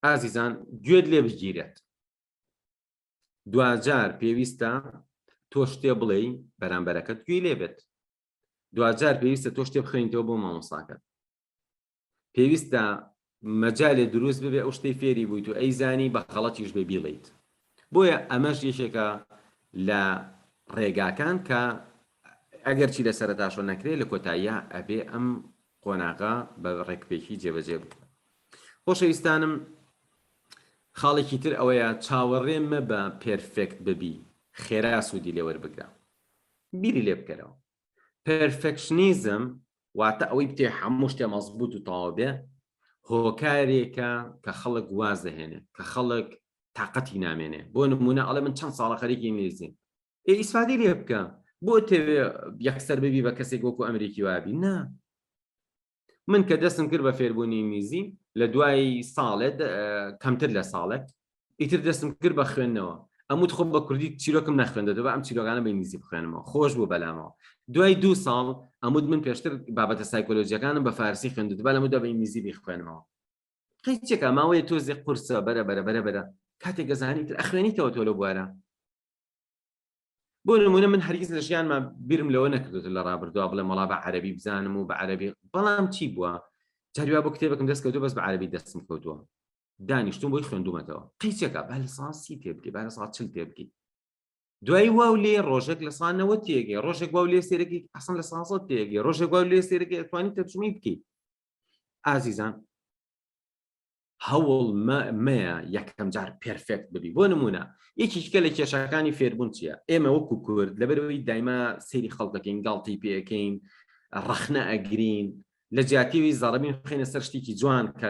ئازیزان گوێت لێ بگیرێت، دوجار پێویستە تۆ شتێ بڵێ بەرامبەرەکەت گوێ لێ بێت، دوجار پێویستە تۆ شتێ بخوێنیتەوە بۆ مامۆستاکەت، پێویستە مەجالێ دروست ببێ ئەو شتەی فێری بوویت و ئەیزانی بە غەڵەتیش بێ بیڵیت. بۆیە ئەمەش یەکێکە لە ڕێگاکان کە ئەگەر چی لە سەرەتاشۆ نەکرێت لە کۆتاییە ئەبێ ئەم قۆناغا بە ڕێکپێکی جێبەجێ بکە. خۆشەویستانم، خاڵێکی تر ئەوەیە چاوەڕێم مە بە پێرفێکت ببی، خێرا سوودی لێ وەربگرە، بیری لێ بکەرەوە. پێرفێکشنیزم واتە ئەوەی بتێ هەموو شتێ مەزبوط و تەواو بێ، هۆکارێکە کە خەڵک واز دەهێنێ، کە خەڵک تاقەتی نامێنێ. بۆ نمونە ئەڵێ من چەند ساڵە خەریکی ئینگلیزیم، ئیسفادەی لێ بکە، بۆ تەوێ یەکسەر ببی بە کەسێک وەکو ئەمریکی وابی. نا، من کە دەستم کرد بە فێربوونی ئینگلیزی لە دوای ساڵێت کەمتر لە ساڵێک، ئیتر دەستم کرد بە خوێندنەوە. ئەموت خۆ بە کوردی چیرۆکم نەخوێندەوە، ئەم چیرۆکانە بە ئینگلیزی بخوێنمەوە، خۆش بوو بەلامەوە. دوای 2 ساڵ ئەموت من پێشتر بابەتە سایکۆلۆجیەکانم بە فارسی خوێندووە، لەمەدا بە ئینگلیزی بیخوێنمەوە. قەیچێکە ماوەیە تۆزێک قورسە بەرە کاتێک گەزانی تر ئەخوێنیتەوە تۆ لە بوارە. بۆ نمونە من هەرگیز لە ژیانما بیرم لەوە نەکردوتە لە ڕابردووە بڵێ مەڵا بە عەرەبی بزانم و بە عەرەبی، بەڵام چی بووە؟ جاریوا بۆ کتێبێکم دەست کەوتووە بەس بە عەرەبی دەستم کەوتووە، دانیشتم بۆی خوێندوومەتەوە. قەیچێکە با لە ساڵ 30 تێ بکەی، با لە ساڵ 40 تێ بکەی، دوای واو لێ ڕۆژێک لە ساڵ 90 تێگەی، ڕۆژێک واو لێ سێرەکی ئەسڵ لە ساڵ 100 تێگەی، ڕۆژێک واو لێ سێرەکی ئەتوانی تەرجمەی بکەی. ئازیزان، هەوڵ مەیە یەکەم جار پێرفێکت ببی. بۆ نمونە یەکێکە لە کێشەکانی فێربوون چییە؟ ئێمە وەکو کورد لەبەرەوەی دایما سەیری خەڵکەکەین، گاڵتەی پێەکەین، ڕەخنە ئەگرین، لە جیاتیوی زەڕەبین خێنە سەر شتێکی جوان کە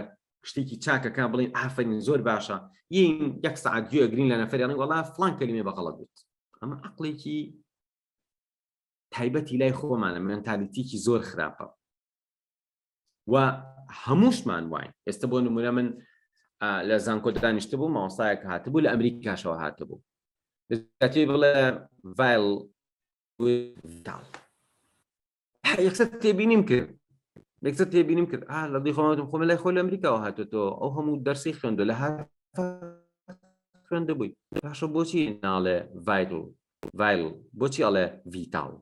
شتێکی چاکەکە بڵین ئافرین زۆر باشە، یین 1 سەعات گوێ ئەگرین لە نەفەریان وەڵا فڵان کەلیمە بەغەڵەت بووت. ئەمە عەقڵێکی تایبەتی لای خۆمانە، مێنتالیتیکی زۆر خراپە و هەمووشمان واین. ئێستا بۆ نمونە من لە زانکۆ دانیشتە بوو، مامۆستایەک هاتبوو لە ئەمریکاشەوە هاتبوو، دەتی بڵێ ڤایل ویتاڵ، یەکسەر تێبینیم کرد لە دی خۆمەتم خۆمە لای خۆ لە ئەمریکاوە هاتوێتەوە، ئەو هەموو دەرسی خوێندو لە هەر خوێندە بووی، باشە بۆچی ناڵێ ڤایل، بۆچی ئەڵێ ڤیتاڵ؟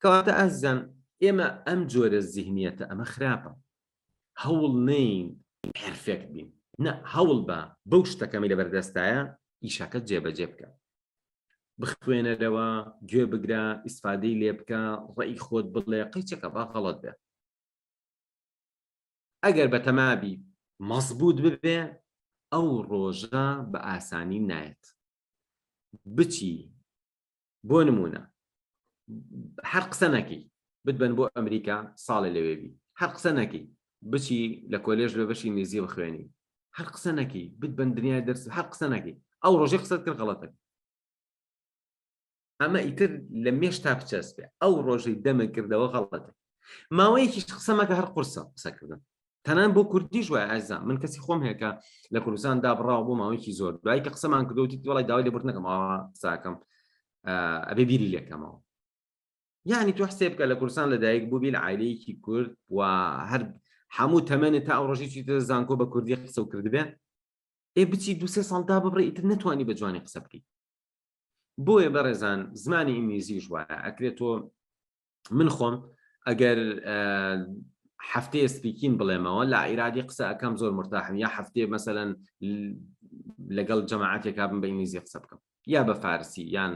کەواتە ئازیزان، ئێمە ئەم جۆرە زیهنیەتە ئەمە خراپە. هەوڵ نین پێرفێکت بین، نە، هەوڵ بە بەو شتەکەمی لە بەردەستایە ئیشەکەت جێبەجێ بکە، بخوێنەرەوە، گوێ بگرە، ئیسفادەی لێ بکە، ڕێی خۆت بڵێ، قەیچێکە با غەڵەت بێ. ئەگەر بە تەمابی مەزبوط ببێ، ئەو ڕۆژە بە ئاسانی نایەت. بچی بۆ نمونە هەر قسە نەکەی بتبەن بۆ ئەمریکا ساڵی لەوێبی، هەر قسە نەکەی بچی لە کۆلێژ لە بەشی ئینگلیزی بخوێنی، هەر قسە نەکەی بتبەن دنیای دەرس، هەر قسە نەکەی، ئەو ڕۆژێ قسەت کرد غەڵەتە. ئەمە ئیتر لە مێشتا بچەسبێ، ئەو ڕۆژەی دەمە کردەوە غەڵەتە. ماوەیەکیش قسە مەکە، هەر قورسە قسەکردن. تەنان بۆ کوردیش وایە ئازیزان، من کەسی خۆم هەیە کە لە کوردستان دابڕاوە بۆ ماوەیەکی زۆر، دوای کە قسەمان کردووتی وەڵی داوای لێبورد نەکەم، قساکەم ئەبێ بیری لێکەمەوە. یعنی تو حسێ بکە لە کوردستان لەدایک بووبی لە عایلەیەکی کورد و هەر هەموو تەمەنت تا ئەو ڕۆژی چیتە زانکۆ بە کوردی قسە و کردبێ، بچی 2-3 ساڵ دا ببڕێ، ئیتر نەتوانی بە جوانی قسە بکەیت. بۆیە بەڕێزان زمانی ئینگلیزی وایە ئەکرێتەوە من خۆم ئەگەر هەفتەیە سپیکین بڵێمەوە لە ئیرادی قسە ئەەکەم زۆر مرتاحم یا هەفتێ مەسەلەن لەگەڵ جەماعەتێکا بم بە ئینگلیزی قسە بکەم یا بە فارسی یان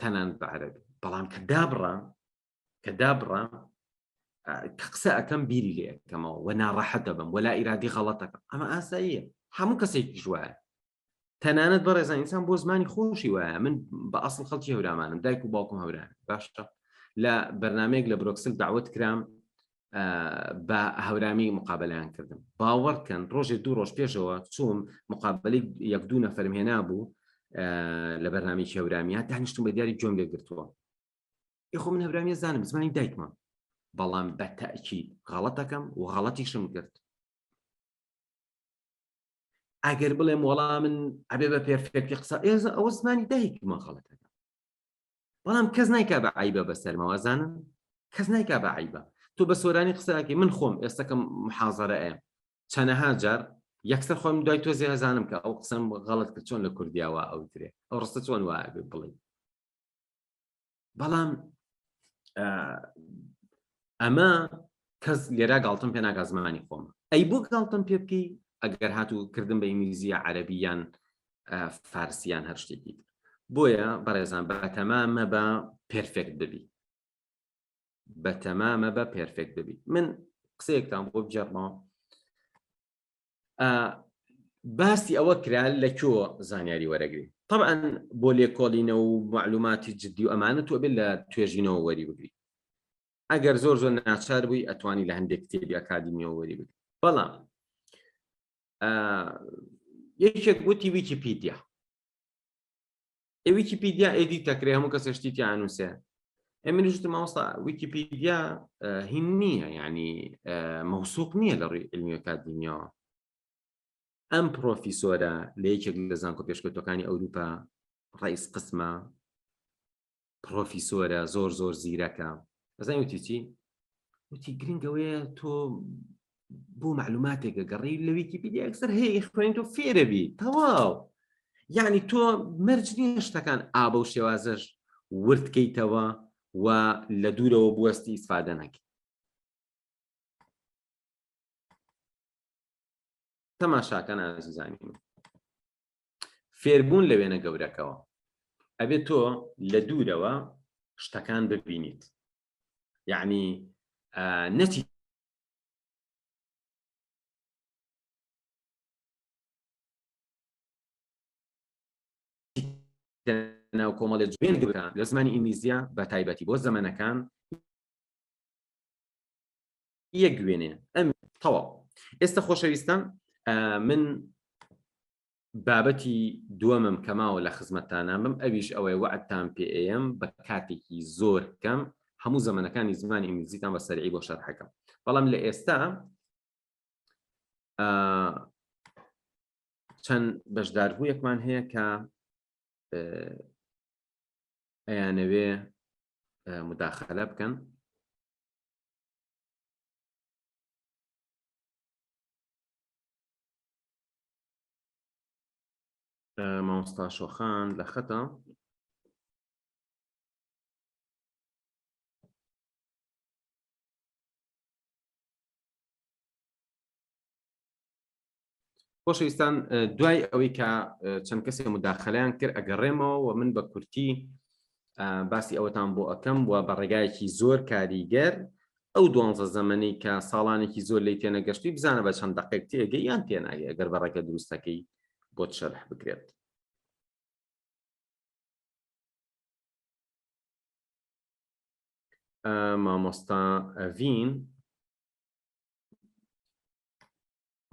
تەنانەت بە عەرەبی بەڵام کە دابڕام کە قسە ئەەکەم بیری لێ ئەەکەمەوە و ناڕەحەت دەبم وەلا ئیرادی غەڵەتەکەم ئەمە ئاساییە هەموو کەسێکیش وایە تەنانەت بەڕێزان ئینسان بۆ زمانی خۆشی وایە من بە ئەسڵ خەڵکی هەورامانم دایک و باوکم هەوران باشە لە بەرنامەیەک لە برۆکسل داوت کرام بە هەورامی مقابلەیان کردم باوەڕکەن ڕۆژێ 2 ڕۆژ پێشەوە چوم مقابلەی 1-2 نەفەرم هێنا بوو لە بەرنامەیەکی هەورامی دانیشتم بە دیاری گوێم لێ گرتووە خۆ من هەورامی زانم زمانی دایکمە بەڵام بە تەئکید غەڵەتەکەم و غەڵەتیشم کرد ئەگەر بڵێم وەڵام من ئەبێ بە پێرفێکتی قسە ئەوە زمانی دایکمە غەڵەتەکە بەڵام کەس نایکا بە عیبە بەسەرمەوە زانم کەس نایکا بە عیبە تۆ بە سۆرانی قسەکەی من خۆم ئێستاکەم محاضەرەیە چەندەها جار یەکسەر خۆم دوای تۆزی هەزانم کە ئەو قسەم غەڵەت کرد چۆن لە کوردیاوە ئەو درێ ئەو ڕستە چۆن وایە بڵێ بەڵام ئەمە کەس لێرا گاڵتم پێ ناکات زمانی خۆمە ئەی بۆ گاڵتم پێ بکەی ئەگەر هاتوو کردم بە ئینگلیزیە عەرەبیان فارسیان هەر شتێکی بۆیە بەڕێزان بە تەمامە بە پێرفێکت ببی بە تەمامە بە پێرفێکت ببی من قسەیەکتان بۆ بجێڕمەوە باسی ئەوە کرا لە کۆ زانیاری وەرەگری طبعا بۆ لێکۆڵینە و معلوماتی جددی و ئەمانە تۆ بێت لە توێژینەوە وەری بگری ئەگەر زۆر ناچار بووی ئەتوانی لە هەندێک کتێبی ئەکادیمیەوە وەری بگری بەڵام یەکێک گوتی ویکیپیدیا ویکیپیدیا ئێدی تەکرێ هەموو کەس شتیتی ئانووسێ ئەمە ژتە ماوەستا ویکیپیدیا هین نییە یعنی مەوسوق نییە لە ڕووی علمی ئەکادیمیەوە ئەم پرۆفیسۆرە لە یەکێک لە زانکۆ پێشکەوتوەکانی ئەوروپا ڕئیس قسمە پرۆفیسۆرە زۆر زیرەکە ئەزانانی وتی چی؟ وتی گرنگەوەیە تۆ بۆ معلوماتێکە گەڕی لە ویکیپیدیا ئەکسەر هەیە خوێن تۆ فێرە بی تەواو یعنی تۆ مەرج نییە شتەکان ئابە و شێوازەش وردکەیتەوە و لە دوورەوە بوەستی ئیسفادە نەکەی تەماشاکەن ئازیزانی من فێربوون لە وێنە گەورەکەوە ئەبێت تۆ لە دوورەوە شتەکان ببینیت یعنی نەچی ناو کۆمەڵێ جوێن گەورە لە زمانی ئینگلیزیە بە تایبەتی بۆ زەمانەکان یەک گوێنێ ئەم تەواو ئێستا خۆشەویستان من بابەتی دووەمم کەماوە لە خزمەتتانە بم ئەویش ئەوەی وعدتان پێ ئەم بە کاتێکی زۆر کەم هەموو زەمانەکانی زمانی ئینگلیزیتان بە سەرعی بۆ شەرحەکەم بەڵام لە ئێستا چەند بەشداربوویەکمان هەیە کە ئەیانەوێ مداخەلە بکەن مامۆستا شۆخان لە خەتە خۆشەویستان دوای ئەوەی کە چەند کەسێک مداخەلەیان کرد ئەگەڕێمەوە و من بە کورتی باسی ئەوەتان بۆ ئەەکەم و بە ڕێگایەکی زۆر کاریگەر ئەو 12 زەمەنەی کە ساڵانێکی زۆر لی تێنەگەشتی بزانە بە چەند دقیق تێگەی یان تێناگەی ئەگەر بە ڕێگە دروستەکەی بۆ شەرح بکرێت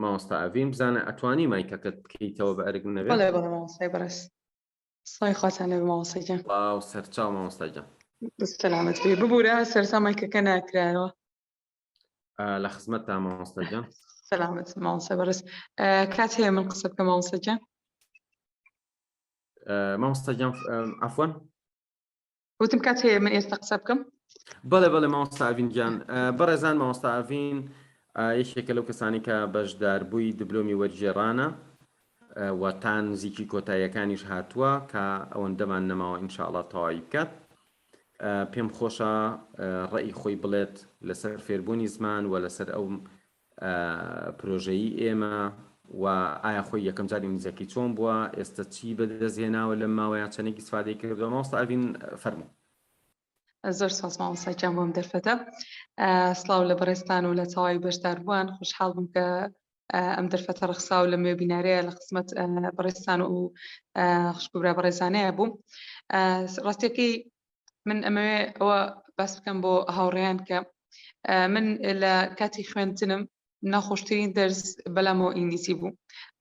مامۆستا ئەڤین بزانە ئەتوانی مایکەکەت بکەیتەوە بە ئەرگ نەبێت بەڵێ مامۆستای بەڕێز سڵی خواتانە بە مامۆستای جان واو سەرچاو مامۆستا جان سەلامەت بێ ببوورە سەرسا مایکەکە ناکرایەوە لە خزمەتتا مامۆستا جان سەلامەت مامۆستا بەڕێز کات هەیە من قسە بکەم مامۆستا جان مامۆستا جان عەفوان وتم کات هەیە من ئێستا قسە بکەم بەڵێ مامۆستا ئەڤین جان بەڕێزان مامۆستا ئەڤین یەکێکە لەو کەسانی کە بەشداربووی دیپلۆمی وەرگێڕانە وەتان نزیکی کۆتاییەکانیش هاتووە کە ئەوەندەمان نەماوە ئینشاءڵڵا تەواوی بکات. پێم خۆشە ڕێی خۆی بڵێت لەسەر فێربوونی زمان و لەسەر ئەو پرۆژەی ئێمە و ئایا خۆی یەکەم جاری نزیەکەی چۆن بووە، ئێستا چی بەدەستهێناوە لەم ماوەیە، چەندێکی استفادەی کردووە. مامۆستا ئەڤین فەرموو. زۆر سپاس مامۆستاگیان بۆم دەرفەتە. سڵاو لە بەڕێستان و لە تەواوی بەشدار بووان. خۆشحاڵ بووم کە ئەم دەرفەتە ڕخسا و لە وێبینارەیە لە خزمەت بەڕێستان و خوشکبرا بەڕێزانەیە بووم. ڕاستیەکەی من ئەمەوێ ئەوە باس بکەم بۆ هاوڕێیان کە من لە کاتی خوێندنم ناخۆشترین دەرس بەلامەوە ئینگلیزی بوو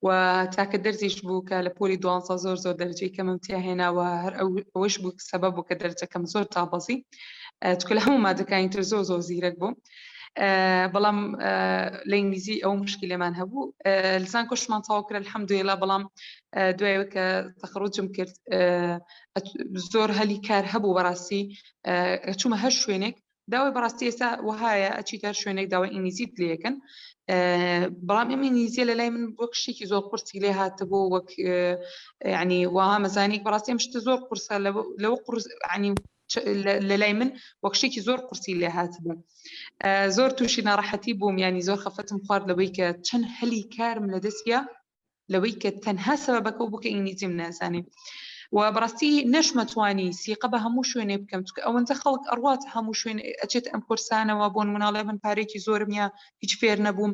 و تاکە دەرزیش بوو کە لە پۆلی 12 زۆر دەرجەی کەمم تیاهێناوە. هەر ئەوەش بوو سەبەب بوو کە دەرجەکەم زۆر تاپەزی، چکە لە هەموو مادەکانی تر زۆر زیرەک بووم. بەڵام لە ئینگلیزی ئەو مشکلێمان هەبوو. لسان کۆشمان تەواو کرد الحەمدولیلا، بەڵام دوایەوە کە تەخەڕوجم کرد زۆر هەلی کار هەبوو. بەڕاستی چوومە هەر شوێنێک داوای بەڕاستی ئێستا وهایە ئەچیت هەر شوێنێک داوای ئینگلیزیت لێکن، بەڵام ئەم ئینگلیزیە لە لای من وەک شتێکی زۆر قورسی لێ هاتبوو، وەک یعنی وها مەزانی بەڕاستی ئەم شتە زۆر قورسە لەوە قورس، ینی لە لای من وەک شتێکی زۆر قورسی لێ هاتبوو. زۆر تووشی ناڕەحەتی بووم، ینی زۆر خەفەتم خوارد لەوەی کە چەند هەلی کارم لە دەستیا لەوەی کە تەنها سەبەبەکە بوو کە ئینگلیزیم نازانێ. و بەڕاستی نەشمەتوانی سیقە بە هەموو شوێنێ بکەم، چکە ئەوەندە خەڵک ئەڕوات هەموو شوێن ئەچێت ئەم کورسانەوە بۆن مناڵێ من پارێکی زۆرم یا هیچ فێر نەبووم،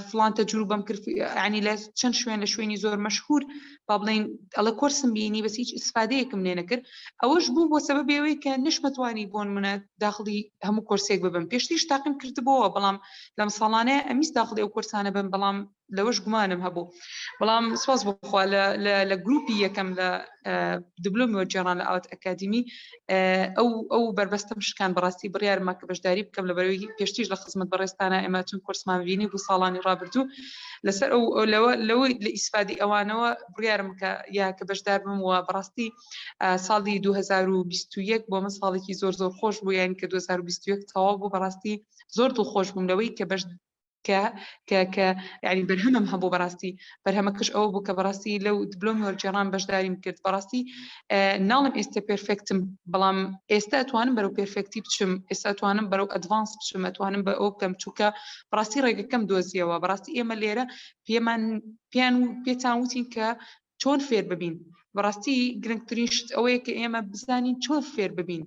فڵان تەجروبەم کرد، ینی لە چەند شوێن لە شوێنی زۆر مەشهور با بڵێن ئەڵە کورسم بینی بەس هیچ ئیسفادەیەکم لێ نەکرد. ئەوەش بوو بۆ سەبەبەوەی کە نەشمەتوانی بۆن منە داخڵی هەموو کورسێک ببم. پێشتیش تاقیم کردبەوە، بەڵام لەم ساڵانەیە ئەمیست داخڵی ئەو کورسانە بم، بەڵام لەوەش گومانم هەبوو. بەڵام سپاس بخوا لە گروپی یەکەم لە دیبلۆمی وەرجێڕان لە ئاوات ئەکادمی ئەو بربەستەم شکان بەڕاستی بڕیارمە کە بەشداری بکەم لەبەرەوەی پێشتیش لە خزمەت بەڕێستانە ئێمە چەند کورسمان بینی بۆ ساڵانی ڕابردوو لەسەر لەوەی لە ئیسفادی ئەوانەوە بڕیارم کە یا کە بەشدار بم. و بەڕاستی ساڵی 2021 بۆ من ساڵێکی زۆر خۆش بوو، یان کە 2021 تەواو بوو. بەڕاستی زۆر دڵخۆش بووم لەوەی کە بەش کە ینی بەرهەمم هەبوو. بەڕاستی بەرهەمەکەش ئەوە بوو کە بەڕاستی لەو دیبلۆمی وەرجێڕان بەشداریم کرد. بەڕاستی ناڵم ئێستا پێرفێکتم، بەڵام ئێستا ئەتوانم بەرەو پێرفێکتی بچم، ئێستا ئەتوانم بەرەو ئەدڤانس بچم، ئەتوانم بە ئەو بکەم، چووکە بەڕاستی ڕێگەکەم دۆزیەوە. بەڕاستی ئێمە لێرە پێتان وتین کە چۆن فێر ببین. بەڕاستی گرنگترین شت ئەوەیە کە ئێمە بزانین چۆن فێر ببین،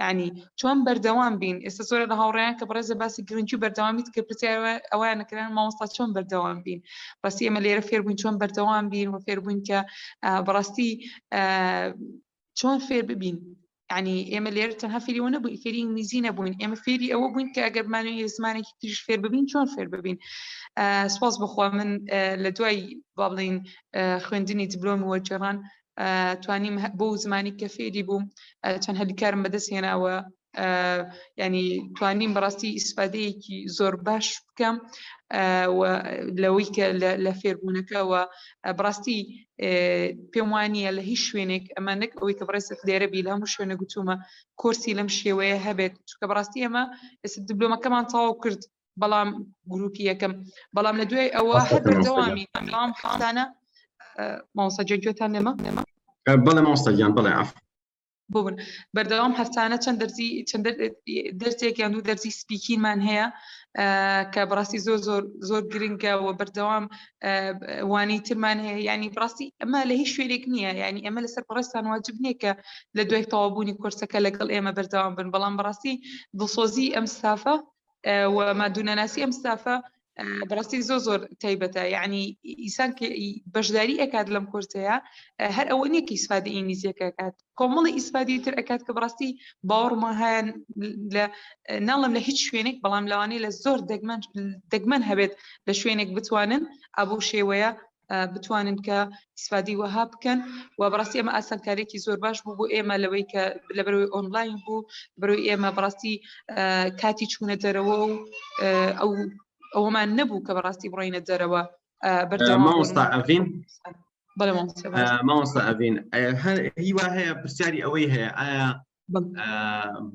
ینی چۆن بەردەوام بین. ئێستا زۆرە لە هاوڕێیان کە بەڕێزە باسی گرنگی و بەردەوامیت کە پرسیارە ئەویان نەکردن مامۆستا چۆن بەردەوام بین. بەڕاستی ئێمە لێرە فێر بووین چۆن بەردەوام بین و فێر بووین کە بەڕاستی چۆن فێر ببین. ینی ئێمە لێرە تەنها فێریەوە نەبووین، فێری ئینگلیزی نەبووین، ئێمە فێری ئەوە بووین کە ئەگەر بمانوێت زمانێکی تریش فێر ببین چۆن فێر ببین. سپاس بخوا من لە دوای با بڵین خوێندنی دیبلۆمی وەرجێڕان توانیم بۆ زمانی کە فێری بووم چەند هەلیکارم بەدەست هێناوە، ینی توانیم بەڕاستی ئیسفادەیەکی زۆر باش بکەم لەوەی کە لە فێربوونەکەەوە. بەڕاستی پێم وانییە لە هیچ شوێنێک ئەمە نەک ئەوەی کە بەڕێست لێرە بی لە هەموو شوێنە گوتومە کۆرسی لەم شێوەیە هەبێت، چونکە بەڕاستی ئەمە ئێستا دیبلۆمەکەمان تەواو کرد، بەڵام گروپی یەکەم، بەڵام لە دوای ئەوە هەر بەردەوامی بەڵام حەفتانە مامۆستا جێگوێتان لێمە بەڵێ مامۆستا گیان بڵێ عەفو بوون بەردەوام هەفتانە چەند دەرسێکیان دوو دەرسی سپیکینمان هەیە کە بەڕاستی زۆر گرنگە و بەردەوام وانی ترمان هەیە. ینی بڕاستی ئەمە لە هیچ شوێنێک نییە، ینی ئەمە لەسەر بەڕێستان واجب نییە کە لە دوای تەوابوونی کورسەکە لەگەڵ ئێمە بەردەوام بن، بەڵام بەڕاستی دڵسۆزی ئەم ستافە و مادوونەناسی ئەم ستافە بەڕاستی زۆر تایبەتە. یعنی ئیسان کە بەشداری ئەکات لەم کورسەیە هەر ئەوە نییە کە ئیسفادە ئینگلیزیەکە ئەکات، کۆمەڵی ئیسفادی تر ئەکات کە بەڕاستی باوەڕمە هەیە ناڵم لە هیچ شوێنێک، بەڵام لەوانەیە لە زۆر دەگمەن هەبێت لە شوێنێک بتوانن ئەبوو شێوەیە بتوانن کە ئیسفادی وەها بکەن. و بەڕاستی ئەمە ئاسانکارێکی زۆر باش بوو بۆ ئێمە لەوەی کە لەبەرەوەی ئۆنلاین بوو، بەرەوەی ئێمە بەڕاستی کاتی چوونە دەرەوە و ئەوەمان نەبوو کە بەڕاستی بڕۆینە دەرەوە مامۆستا ئەڤین. بەڵێ مامۆستا ئەڤین هیوا هەیە پرسیاری ئەوەی هەیە ئایا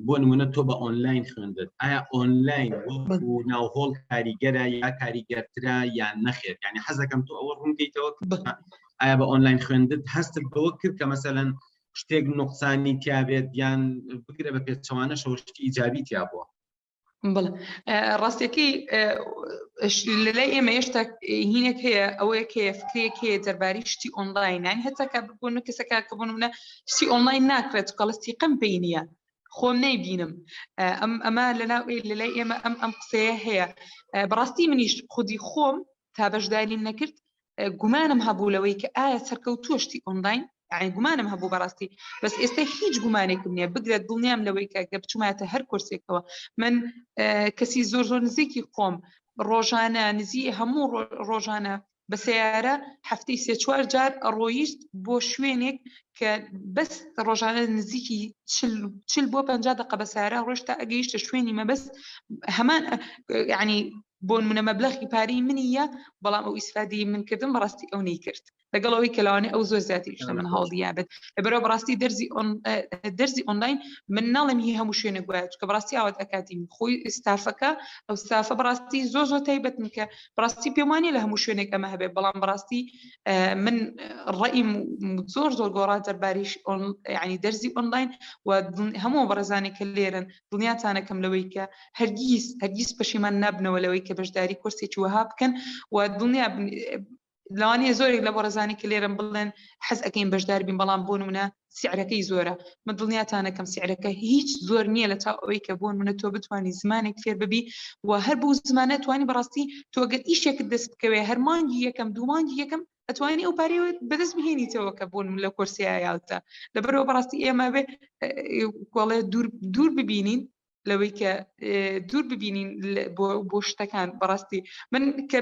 بۆ نمونە تۆ بە ئۆنلاین خوێندت ئایا ئۆنلاین وەکو ناوهۆڵ کاریگەرە یا کاریگەرترا یان نەخێت یعنی حەزەکەم تۆ ئەوە ڕوونکەیتەوە ئایا بە ئۆنلاین خوێندت هەستت بەوە کرد کە مەسەلەن شتێک نوقسانی تیابێت یان بگرە بە پێچەوانە شەوشتی ئیجابی تیا بووە بڵێ ڕاستیەکەی لەلای ئێمە هێشتا هینێک هەیە ئەوەیە هەیە فکرێک هەیە دەربارەی شتی ئۆنلاینان هەتا کە ببوون کەسەکە کە بوون منە شتی ئۆنلاین ناکرێت کەڵستی پێی نییە خۆم نەیبینم ئەمە لەلای ئێمە ئەم قسەیە هەیە بەڕاستی منیش خودی خۆم تا بەشداری نەکرد گومانم هەبوو لەوەی کە ئایا سەرکەوتووە شتی ئۆنلاین يعني گومانم هەبوو بەڕاستی بەس ئێستا هیچ گومانێکم نییە بگرێت دڵنیام لەوەی کە بچماتە هەر کورسێکەوە من کەسی زۆر نزیکی خۆم ڕۆژانە نزی هەموو ڕۆژانە بە سیارە هەفتەی 3-4 جار ڕۆیشت بۆ شوێنێک کە بەس ڕۆژانە نزیکی 40 بۆ 50 دقە بە سیارە ڕۆشتا ئەگەیشتە شوێنی مەبەست هەمان یعنی بۆ نمونە مەبلەغی پارەی منیە بەڵام ئەو ئیسفادەی من کردم بەڕاستی ئەو نەیکرد لەگەڵەوەی کە لەوانەیە ئەو زۆر زیاتر شتە من هەڵدیا بێت لەبەرەوە بەڕاستی دەرزی ئۆنلاین من ناڵێم هی هەموو شوێنە گوایە چونکە بەڕاستی ئاوات ئەکاتیم خۆی ستافەکە ئەو ستافە بەڕاستی زۆر تایبەتن کە بەڕاستی پێم وانیە لە هەموو شوێنێک ئەمە هەبێت بەڵام بەڕاستی من ڕەئیم زۆر گۆڕا دەرباریش یعنی دەرزی ئۆنلاین و هەموو بەڕێزانێک کە لێرن دڵنیاتانەکەم لەوەی کە هەرگیز پەشیمان نابنەوە لەوەی کە بەشداری کورسێکی وەها بکەن و دڵنیا لەوانەیە زۆرێک لە بەڕێزانی کە لێرن بڵێن حەز ئەەکەین بەشدار بین بەڵام بۆ نمونە سیعرەکەی زۆرە من دڵنیاتانەکەم سیعرەکە هیچ زۆر نییە لە تا ئەوەی کە بۆ نمونە تۆ بتوانانی زمانێک فێر ببی و هەر بۆ زمانە توانی بەڕاستی تۆ گەر ئیشێکت دەست بکەوێ هەر مانگی یەکەم دوو مانگی یەکەم ئەتوانی ئەو پارەیەوە بەدەست بهێنیتەوە کە بۆ لە کورسیایاوتە لەبەرەوە بەڕاستی ئێمە بێ کۆڵێ دوور ببینین لەوەی کە دوور ببینین بۆ شتەکان بەڕاستی من کە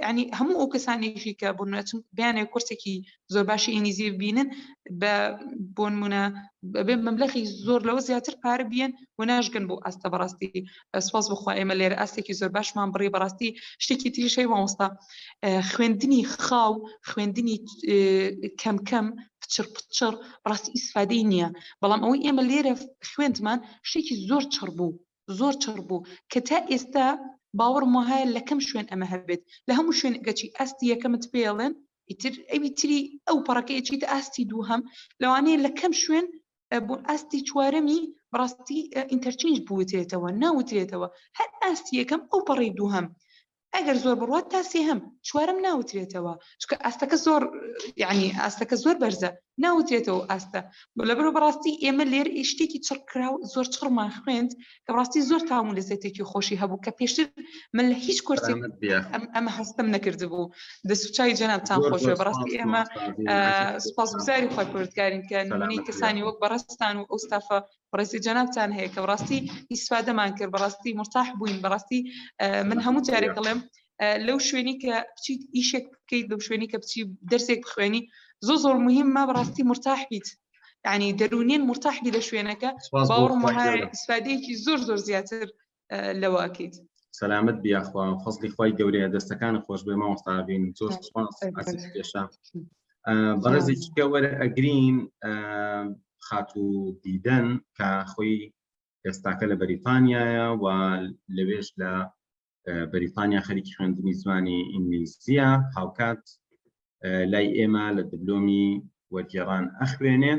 ینی هەموو ئەو کەسانێکی کە بۆ نچون بیانێ کورسێکی زۆر باشی ئینگلیزی ببینن بۆ نمونە بێ مەبلەغی زۆر لەوە زیاتر پارە بیان و ناشگەن بۆ ئاستە بەڕاستی سپاس بخوا ئێمە لێرە ئاستێکی زۆر باشمان بڕی بەڕاستی شتێکی تریشەی مامۆستا خوێندنی خاو خوێندنی کەم پچر بەڕاستی ئیسفادەی نییە بەڵام ئەوەی ئێمە لێرە خوێندمان شتێکی زۆر چڕ بوو کە تا ئێستا باوەڕم وایە لە کەم شوێن ئەمە هەبێت لە هەموو شوێنگەچی ئاستی یەکەمت پێڵێن ئەوی تری ئەو پەڕەکەیەکیت ئاستی دووهەم لەوانەیە لە کەم شوێن بۆ ئاستی چوارەمی بەڕاستی ئینتەرچینج بوترێتەوە ناوترێتەوە هەر ئاستی یەکەم ئەو پەڕی دووهەم ئەگەر زۆر بڕوات تا سێهەم چوارەم ناوترێتەوە چکە ئاستەکە زۆر یعنی ئاستەکە زۆر بەرزە ناوترێتەوە ئاستە لەبەرەوە بەڕاستی ئێمە لێر شتێکی چڕکراو زۆر چڕمان خوێند کە بەڕاستی زۆر تاوان لە زێتێکی خۆشی هەبوو کە پێشتر من لە هیچ کورسێک ئەمە هەستم نەکردبوو دەسوچای جەنابتان خۆشوە بەڕاستی ئێمە سپاسگوزاری خۆی پروردگارین کە نمونەی کەسانی وەک بەڕستان و ئەو ستافە بەڕاستی جەنابتان هەیە کە بەڕاستی ئیسفادەمان کرد بەڕاستی مرتاح بووین بەڕاستی من هەموو جارێک دەڵێم لەو شوێنی کە بچیت ئیشێک بکەیت لەو شوێنی کە بچی دەرسێک بخوێنی زۆر مهمە بەڕاستی مرتاح بیت یعنی دەرونین مرتاح بی لە شوێنەکە باوەڕم وایە ئیسفادەیەکی زۆر زیاتر لەوە ئەکەیت سەلامت بیاخوا فەزلی خۆی گەورەیە دەستەکان خۆش بێ مامۆستا بین زۆر سپاس پێشە بەڕێزێکی وەرە ئەگرین خاتو دیدەن کە خۆی ئێستاکە لە بەریتانیایە و لەوێش لە بەریتانیا خەریکی خوێندنی زمانی ئینگلیزیە هاوکات لای ئێمە لە دیپلۆمی وەرگێڕان ئەخوێنێ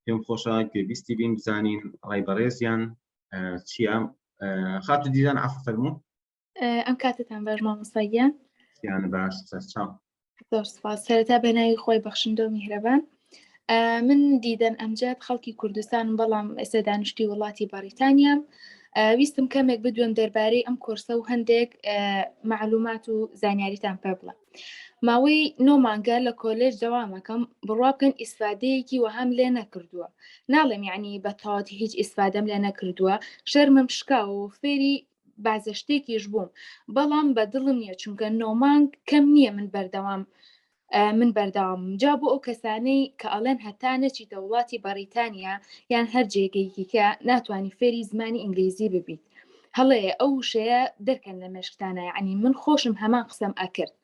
پێم خۆشە گوێبیستی بین بزانین ڕای بەڕێزیان چییە خاتو دیدەن عەفو فەرموو ئەم کاتتان باش مامۆستاگیان یان باش سەرچاو زۆر سپاس سەرەتا بەناوی خۆی بەخشندە و میهرەبان من دیدەن ئەمجاد خەڵکی کوردستان بەڵام ئێستا دانیشتی وڵاتی بەریتانیام ویستم کەمێک بدوێم دەربارەی ئەم کورسە و هەندێک معلومات و زانیاریتان پێ بڵێم ماوەی 9 مانگە لە کۆلێژ دەوامەکەم بڕوا بکەن ئیسفادەیەکی وەهام لێ نەکردووە ناڵێم یعنی بە تەواوەتی هیچ ئیسفادەم لێ نەکردووە شەرمم شکاوە و فێری بازە شتێکیش بووم بەڵام بە دڵم نییە چونکە 9 مانگ کەم نییە من بەردەوام جا بۆ ئەو کەسانەی کە ئەڵێن هەتا نەچیتە وڵاتی بەریتانیا یان هەر جێگەیەکی کە ناتوانانی فێری زمانی ئینگلیزی ببیت هەڵەیە ئەو شەیە دەرکەن لە مێشکتانە یعنی من خۆشم هەمان قسەم ئەکرد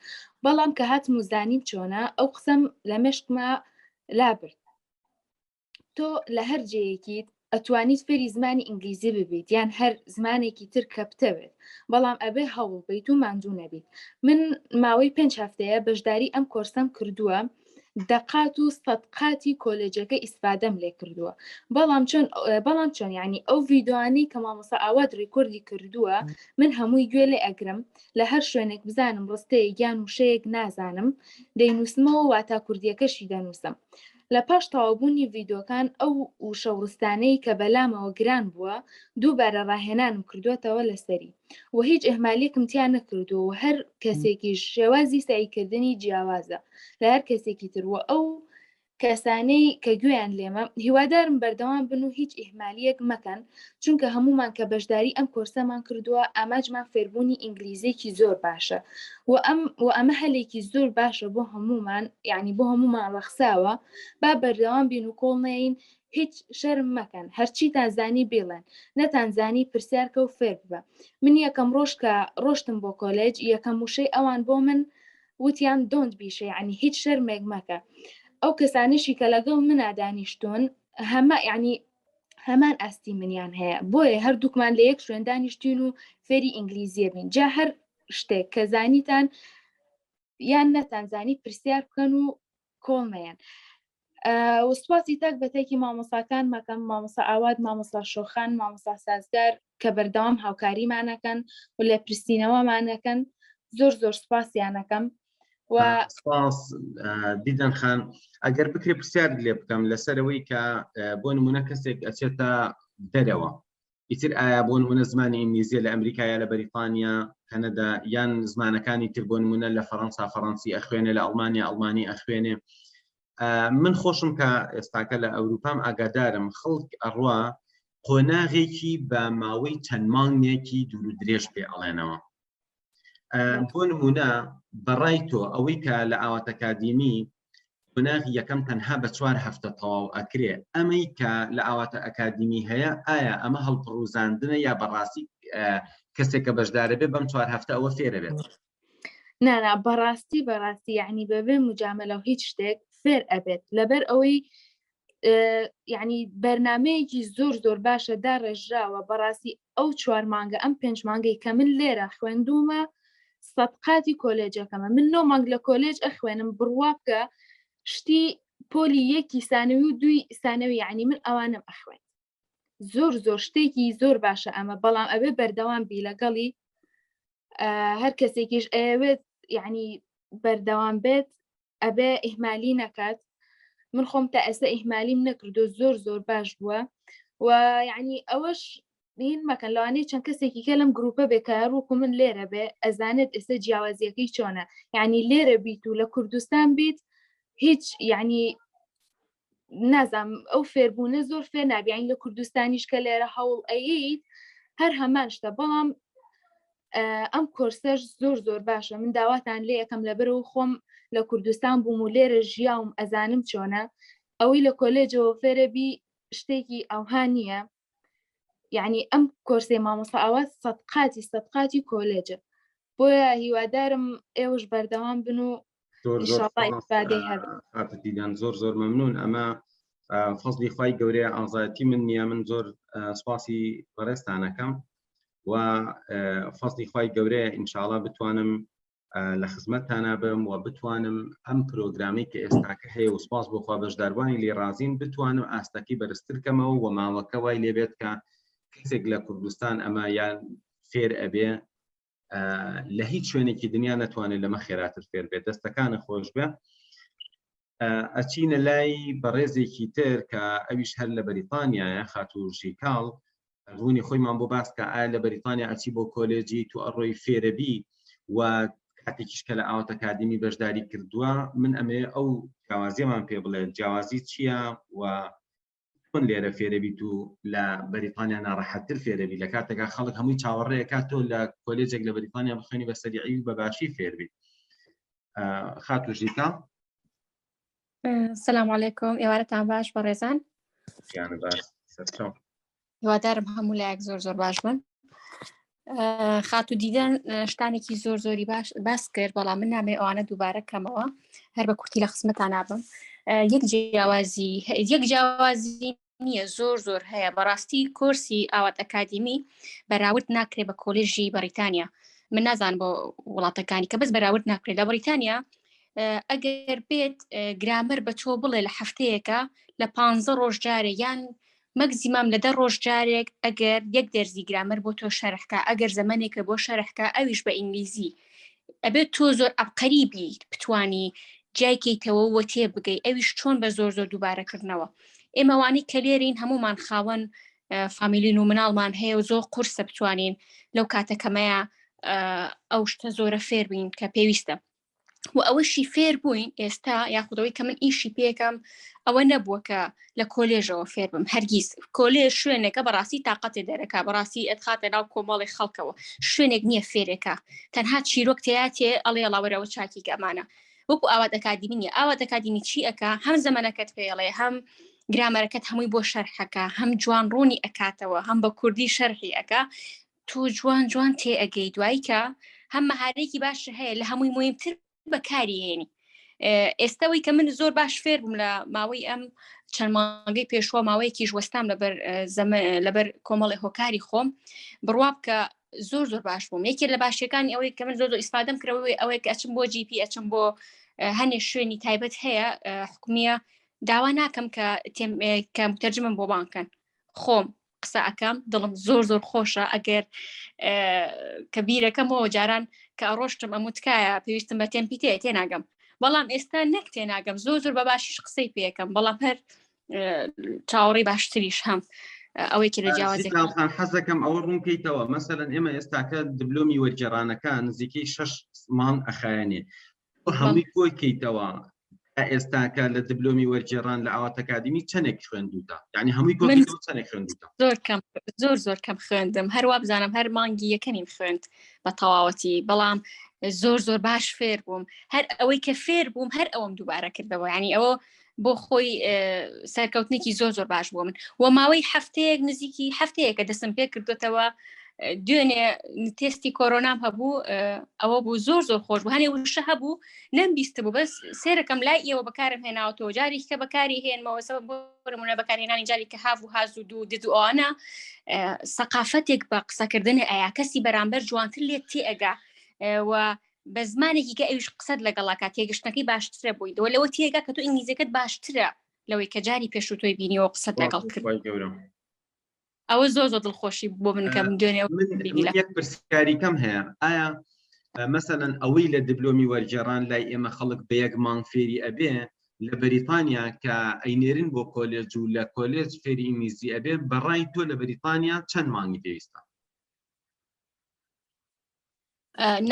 بەڵام کە هاتم و زانیم چۆنە ئەو قسەم لە مێشکما لابرد تۆ لە هەر جێیەکیت ئەتوانیت فێری زمانی ئینگلیزی ببیت یان هەر زمانێکی تر کە بتەوێت بەڵام ئەبێ هەوڵ بیت و ماندوو نەبیت. من ماوەی 5 هەفتەیە بەشداری ئەم کۆرسەم کردووە، دەقات و سەدقاتی کۆلێجەکە ئیسفادەم لێ کردووە. بەڵام چۆن یعنی ئەو ڤیدۆانەی کە مامۆستا ئاوات ڕیکۆردی کردووە من هەمووی گوێ لێ ئەگرم، لە هەر شوێنێک بزانم ڕستەیەک یان وشەیەک نازانم دەینووسمەوە واتا کوردیەکەشی دەنووسم. لە پاش تەواوبوونی ڤیدۆکان ئەو وشەوڕستانەی کە بەلامەوە گران بووە دووبارە ڕاهێنانم کردوێتەوە لەسەری و هیچ ئێهمالیەکم تیان نەکردووە و هەر کەسێکی شێوازی ساییکردنی جیاوازە لە هەر کەسێکی تروە. ئەو کەسانەی کە گوێیان لێمە هیوادارم بەردەوام بن و هیچ ئیهمالیەک مەکەن چونکە هەمومان کە بەشداری ئەم کۆرسەمان کردووە ئاماجمان فێربوونی ئینگلیزیێکی زۆر باشە و ئەمە هەلێکی زۆر باشە بۆ هەمومان یعنی بۆ هەمومان ڕەخساوە با بەردەوام بین و کۆڵ نەین هیچ شەرم مەکەن هەرچیتان زانی بێڵێن نەتانزانی پرسیارکە و فێر ببە. من یەکەم ڕۆژ کە ڕۆشتم بۆ کۆلێج یەکەم وشەی ئەوان بۆ من وتیان دۆنت بیشە یعنی هیچ شەرمێک مەکە. ئەو کەسانشی کە لەگەڵ منە دانیشتون هەمان ئاستی منیان هەیە بۆیە هەردووکمان لە یەک شوێن دانیشتین و فێری ئینگلیزیە بین جا هەر شتێک کە زانیتان یان نەتانزانی پرسیار بکەن و کۆڵمەیان. وسپاسی تاک بەتێکی مامۆساکان مەکەم مامۆسا ئاوات مامۆسا شۆخان مامۆسا سازگار کە بەردەوام هاوکاریمانەکەن و لە پرسیینەوەمانەکەن زۆر سپاسیانەکەم. سپاس دیدەن خان ئەگەر بکرێ پرسیار لێ بکەم لەسەرەوەی کە بۆ نمونە کەسێک ئەچێتە دەرەوە ئیتر ئایا بۆ نمونە زمانی ئینگلیزیە لە ئەمریکا یا لە بەریتانیا کەنەدا یان زمانەکانی تر بۆ نمونە لە فەڕەنسا فەڕەنسی ئەخوێنێ لە ئەڵمانیا ئەڵمانی ئەخوێنێ. من خۆشم کە ئێستاکە لە ئەوروپام ئاگادارم خەڵک ئەڕوا قۆناغێکی بە ماوەی چەند مانگێکی دوور و درێژ پێ ئەڵێنەوە. بۆ نمونە بەڕای تۆ ئەوەی کە لە ئاوات ئەکادیمی قۆناغی یەکەم تەنها بە 4 هەفتە تەواو ئەکرێ ئەمەی کە لە ئاواتە ئەکادیمی هەیە ئایا ئەمە هەڵپڕوزاندنە یا بەڕاستی کەسێک کە بەشدارە بێ بەم 4 هەفتە ئەوە فێرە بێت؟ نانا بەڕاستی یعنی بەبێ مجاملە و هیچ شتێک فێر ئەبێت لەبەر ئەوەی یعنی بەرنامەیەکی زۆر باشە داڕێژراوە بەڕاستی ئەو 4 مانگە ئەم 5 مانگەی کە من لێرە خوێندومە سەدقاتی کۆلێجەکەمە. من 9 مانگ لە کۆلێج ئەخوێنم بڕوا بکە شتی پۆلی 1 ثانوی و 2 ثانوی یعنی من ئەوانم ئەخوێن زۆر شتێکی زۆر باشە ئەمە بەڵام ئەبێ بەردەوام بی لەگەڵی هەر کەسێکیش ئەوێت یعنی بەردەوام بێت ئەبێ ئیهمالی نەکات. من خۆم تا ئێستا ئیهمالیم نەکردو زۆر باش بووە و یعنی ئەوەش بین مەکەن لەوانەیە چەند کەسێکی کە لەم گروپە بێکار وەکو من لێرە بێ ئەزانێت ئێستا جیاوازیەکەی چۆنە یعنی لێرە بیت و لە کوردستان بیت هیچ یعنی نازام ئەو فێربوونە زۆر فێر نابیین لە کوردستانیش کە لێرە هەوڵ ئەیت هەر هەمان شتە بەڵام ئەم کۆرسەش زۆر باشە. من داواتان لێ یەکەم لەبەرەوە خۆم لە کوردستان بووم و لێرە ژیاوم ئەزانم چۆنە ئەوەی لە کۆلێجەوە فێرەبی شتێکی ئەوها نییە یعنی ئەم کۆرسێ مامۆستا ئاوات سەدقاتی کۆلێجە بۆیە هیوادارم ئێوەش بەردەوام بن و دیدان زۆر مەمنون. ئەمە فەزلی خوای گەورەیە ئازایەتی من نییە من زۆر سپاسی بەڕێستانەکەم و فەزلی خوای گەورەیە ئینشاءڵڵا بتوانم لە خزمەتتانە بم و بتوانم ئەم پرۆگرامی کە ئێستاکە هەیە و سپاس بۆخوا بەشداروانی لێڕازین بتوانم ئاستەکەی بەرزترکەمەوە و ماوەکە وای لێبێت کە کەسێک لە کوردستان ئەمە یان فێر ئەبێ لە هیچ شوێنێکی دنیا نەتوانێت لەمە خێراتر فێر بێت دەستەکانە خۆش بێ. ئەچینە لای بەڕێزێکی تر کە ئەویش هەر لە بەریتانیایە خاتوژی کاڵ ڕوونی خۆیمان بۆ باس کە ئایا لە بەریتانیا ئەچی بۆ کۆلێجی تو ئەڕۆی فێرەبی و کاتێکیش کە لە ئاوات ئەکادیمی بەشداری کردووە من ئەمێ ئەو جیاوازیەمان پێ بڵێت جیاوازی چییە و چۆن لێرە فێرەبیت و لە بەریتانیا ناڕەحەتتر فێرەبی لە کاتێکا خەڵک هەمووی چاوەڕێیەکات تۆ لە کۆلێجێک لە بەریتانیا بخوێنی بە سەریعی و بەباشی فێربیت. خاتوژیکا سلام علیکم ئێوارەتان باش بەڕێزان باش سەرچۆن هیوادارم هەموو لایەک زۆر باش بن. خاتو دیدەن شتانێکی زۆری باس کرد بەڵام من نامێ ئەوانە دووبارە کەمەوە هەر بە کورتی لە خزمەتان نابم. یەک جیاوازی نییە زۆر هەیە بەڕاستی کۆرسی ئاوات ئەکادیمی بەراورد ناکرێت بە کۆلێژی بەریتانیا من نازان بۆ وڵاتەکانی کە بەس بەراورد ناکرێت لە بەریتانیا ئەگەر بێت گرامەر بە تۆ بڵێ لە هەفتەیەکە لە 15 ڕۆژ جارێ یان مەگزیمام لە 10 ڕۆژ جارێک ئەگەر یەک دەرزی گرامەر بۆ تۆ شەرحکە ئەگەر زەمانێکە بۆ شەرحکە ئەویش بە ئینگلیزی ئەبێت تۆ زۆر ئەبقەریبی بتوانی جایکەیتەوە وە تێ بگەی ئەویش چۆن بە زۆر دووبارەکردنەوە ئێمەوانی کە لێرین هەمومان خاوەن فامیلین و مناڵمان هەیە و زۆر قورسە بتوانین لەو کاتەکەمەیە ئەو شتە زۆرە فێر بین کە پێویستە و ئەوەشی فێر بووین ئێستا یاخودەوەی کە من ئیشی پێکەم ئەوە نەبووە کە لە کۆلێژەوە فێر بم هەرگیز کۆلێژ شوێنێکە بەڕاستی تااقەتێ دەرەکە بەڕاستی ئەتخاتە ناو کۆمەڵی خەڵکەوە شوێنێک نییە فێرێکە تەنها چیرۆک تێاتێ ئەڵێ ئەڵاوەرەوە چاکی ئەمانە وەکو ئاوات ئەکادیمی نیە ئاوات ئەکادیمی چی ئەکا هەم زەمانەکەت پێڵێ هەم گرامەرەکەت هەمووی بۆ شەرحەکە هەم جوان ڕوونی ئەکاتەوە هەم بە کوردی شەرحی ئەکا تۆ جوان تێ ئەگەی دوایی کە هەم مەهارەیەکی باش هەیە لە هەمووی مهمتر بەکاری هێنی ئێستاوی کە من زۆر باش فێر بووم لە ماوەی ئەم چەند مانگەی پێشوە ماوەیەکیش وەستام لەبەر کۆمەڵی هۆکاری خۆم بڕواب کە زۆر باش بووم یەکێ لە باشیەکانی ئەوەی کە من زۆر ئیسپادەم کردەوەی ئەوەی کە ئەچم بۆ GP ئەچم بۆ هەنێ شوێنی تایبەت هەیە حکومیە داوا ناکەم کە متەرجمم بۆ بانکەن خۆم قسە ئەەکەم دڵم زۆر خۆشە ئەگەر کە بیرەکەمەوە جاران کە ئەڕۆشتم ئەموتکایە پێویستم بە تێمپیتێ تێناگەم بەڵام ئێستا نەک تێناگەم زۆر بە باشیش قسەی پێەکەم بەڵام هەر چاوەڕی باشتریش هەم ئەوەی کە لە جیاوازەکان حەزەکەم ئەوە ڕوونکەیتەوە مەسەلەن ئێمە ئێستاکە دبلۆمی وەرگێڕانەکان نزیکەی 6 مانگ ئەخایەنێ هەمووی کۆیکەیتەوە ئێستاکە لە دبلۆمی وەرگێڕان لە ئاوات ئەکادیمی چەندێک خوێندوتە یعنی هەمووی چەندێک خوێندوتە زۆر کەم خوێندم هەروە بزانم هەر مانگی یەکەنیم خوێند بە تەواوەتی بەڵام زۆر باش فێر بووم هەر ئەوەی کە فێر بووم هەر ئەوم دووبارە کردەوە ینی ئەوە بۆ خۆی سەرکەوتنێکی زۆر باش بوو من و ماوەی هەفتەیەک نزیکی هەفتەیەکە دەستم پێ کردوتەوە دوێنێ تێستی کۆرۆنام هەبوو ئەوە بوو زۆر خۆش بوو هەنێ وشە هەبوو نەمبیستە بوو بەس سێرەکەم لای ئێوە بەکارم هێناوەوە جارێک کە بەکاری هێنمەوە سەبەب بۆ بەکارهێنانی جاری کە هاو و هاز و دوو دد و ئەوانە سەقافەتێک بە قسەکردنی ئایا کەسی بەرامبەر جوانتر لێت تێ ئەگا و بە زمانێکی کە ئەویش قسەت لەگەڵاکە تێگەشتەکەی باشترە بووی دەوە لەوە تێگا کە تۆ ئینگلیزیەکەت باشترە لەوەی کە جاری پێش و تۆی بینیەوە قسەت لەگەڵ کرد ئەوە زۆر دڵخۆشی بۆ من کەم دوێنێ یەک پرسیاریکەم هەیە ئایا مەسەلەن ئەوەی لە دبلۆمی وەرگێڕان لای ئێمە خەڵک بە یەک مانگ فێری ئەبێ لە بەریتانیا کە ئەینێرن بۆ کۆلێج و لە کۆلێج فێری ئینگلیزی ئەبێ بەڕای تۆ لە بەریتانیا چەند مانگی پێویستە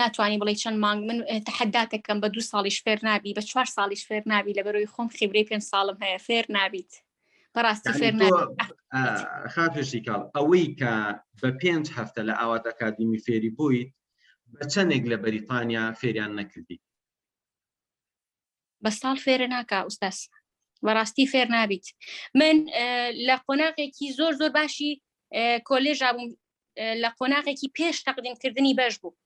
ناتوانانی بڵێ چەند مانگ من تەحەداتەکەم بە 2 ساڵیش فێر نابی بە 4 ساڵیش فێر نابی لە بەرۆی خۆم خیبرەی 5 ساڵم هەیە فێر نابیت بەڕاستی فێر خاتوشی کاڵ ئەوەی کە بە 5 هەفتە لە ئاوات ئەکادیمی فێری بوویت بە چەندێک لە بەریتانیا فێریان نەکردی بە ساڵ فێرە ناکا ئوستاس بەڕاستی فێر نابیت من لە قۆناغێکی زۆر باشی کۆلێژا بووم لە قۆناغێکی پێش تەقدیمکردنی بەش بوو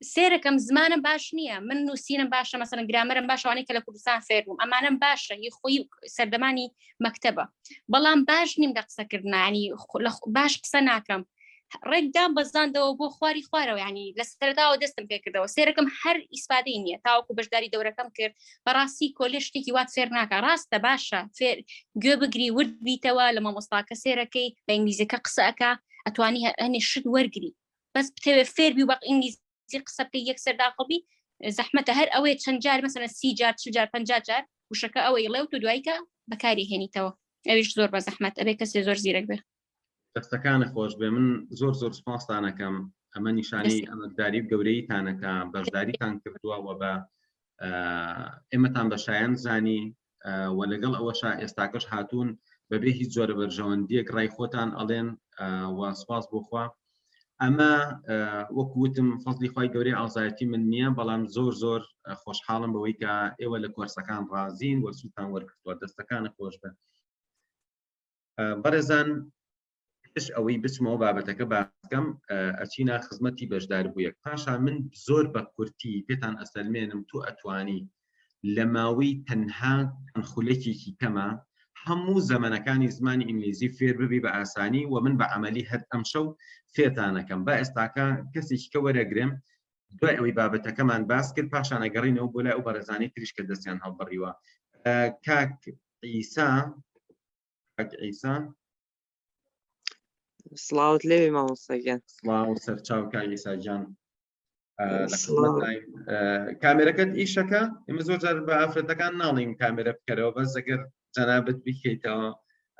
سێرەکەم زمانم باش نییە من نووسینم باشە مەسەلەن گرامەرم باشەوانەی کە لە کوردستان فێر بووم ئەمانم باشە هی خۆی سەردەمانی مەکتەبە بەڵام باش نیم لە قسەکردنانی باش قسە ناکەم ڕێکدام بەزاندەوە بۆ خواری خوارەوە ینی لە سەرتاوە دەستم پێکردەوە سێرەکەم هەر ئیسپادەی نییە تاوەکو بەشداری دەورەکەم کرد بەڕاستی کۆلێژ شتێکی وات فێر ناکە ڕاستە باشە فێر گوێ بگری ورد بیتەوە لە مامۆستاکە سێرەکەی بە ئینگلیزیەکە قسەکە ئەتوانی هەنێ شت وەرگری بەس بتەوێ فێر بی و بە ئینگلیزی قسە بکەی یەکسەر داخڵبی زەحمەتە هەر ئەوەیە چەند جار مەسەلەن 30 جار 40 جار 50 جار وشەکە ئەوەی لەو تو دوایکە بەکاری هێنیتەوە ئەویش زۆر بە زەحمەت ئەبێ کەسێ زۆر زیرەک بێ دەستەکانە خۆش بێ من زۆر سوپاسدانەکەم ئەمە نیشانی ئەمەداری گەورەیتانەکە بەشداریتان کردووە و بە ئێمەتان بە شایان زانی و لەگەڵ ئەوەشا ئێستاکەش هاتوون بەبێ هیچ جۆرە بەرژەوەندیەک ڕای خۆتان ئەڵێن و سوپاس بۆخوا ئەمە وەکوتم فەزلی خوای گەورەی ئازایەتی من نییە بەڵام زۆر خۆشحاڵم بەوەی کە ئێوە لە کۆرسەکان ڕازین وەرسوتان وەرگرتووە دەستەکانە خۆش بن بەڕێزان پێش ئەوەی بچمەوە بابەتەکە باسکەم ئەچینە خزمەتی بەشدار بوویەک پاشا من زۆر بە کورتی پێتان ئەسەلمێنم تو ئەتوانی لە ماوەی تەنها خولێکێکی کەمە هەموو زەمانەکانی زمانی ئینگلیزی فێر ببی بە ئاسانی و من بە عملی هەر ئەم شەو فێتانەکەم با ئێستاکە کەسێکی کە وەرەگرێم دوای ئەوەی بابەتەکەمان باس کرد پاشان ئەگەڕینەوە بۆ لای ئەو بەڕێزانەی تریش کە دەستیان هەڵبڕیوە. کاک ئیسا سڵاوت لێوێ مامۆستاگیان. سڵاو سەرچاو کاک ئیساجان کامێرەکەت ئیشەکە ئێمە زۆر جار بە ئافرەتەکان ناڵین کامێرە بکەرەوە بەس ئەگەر جەنابەت بکەیتەوە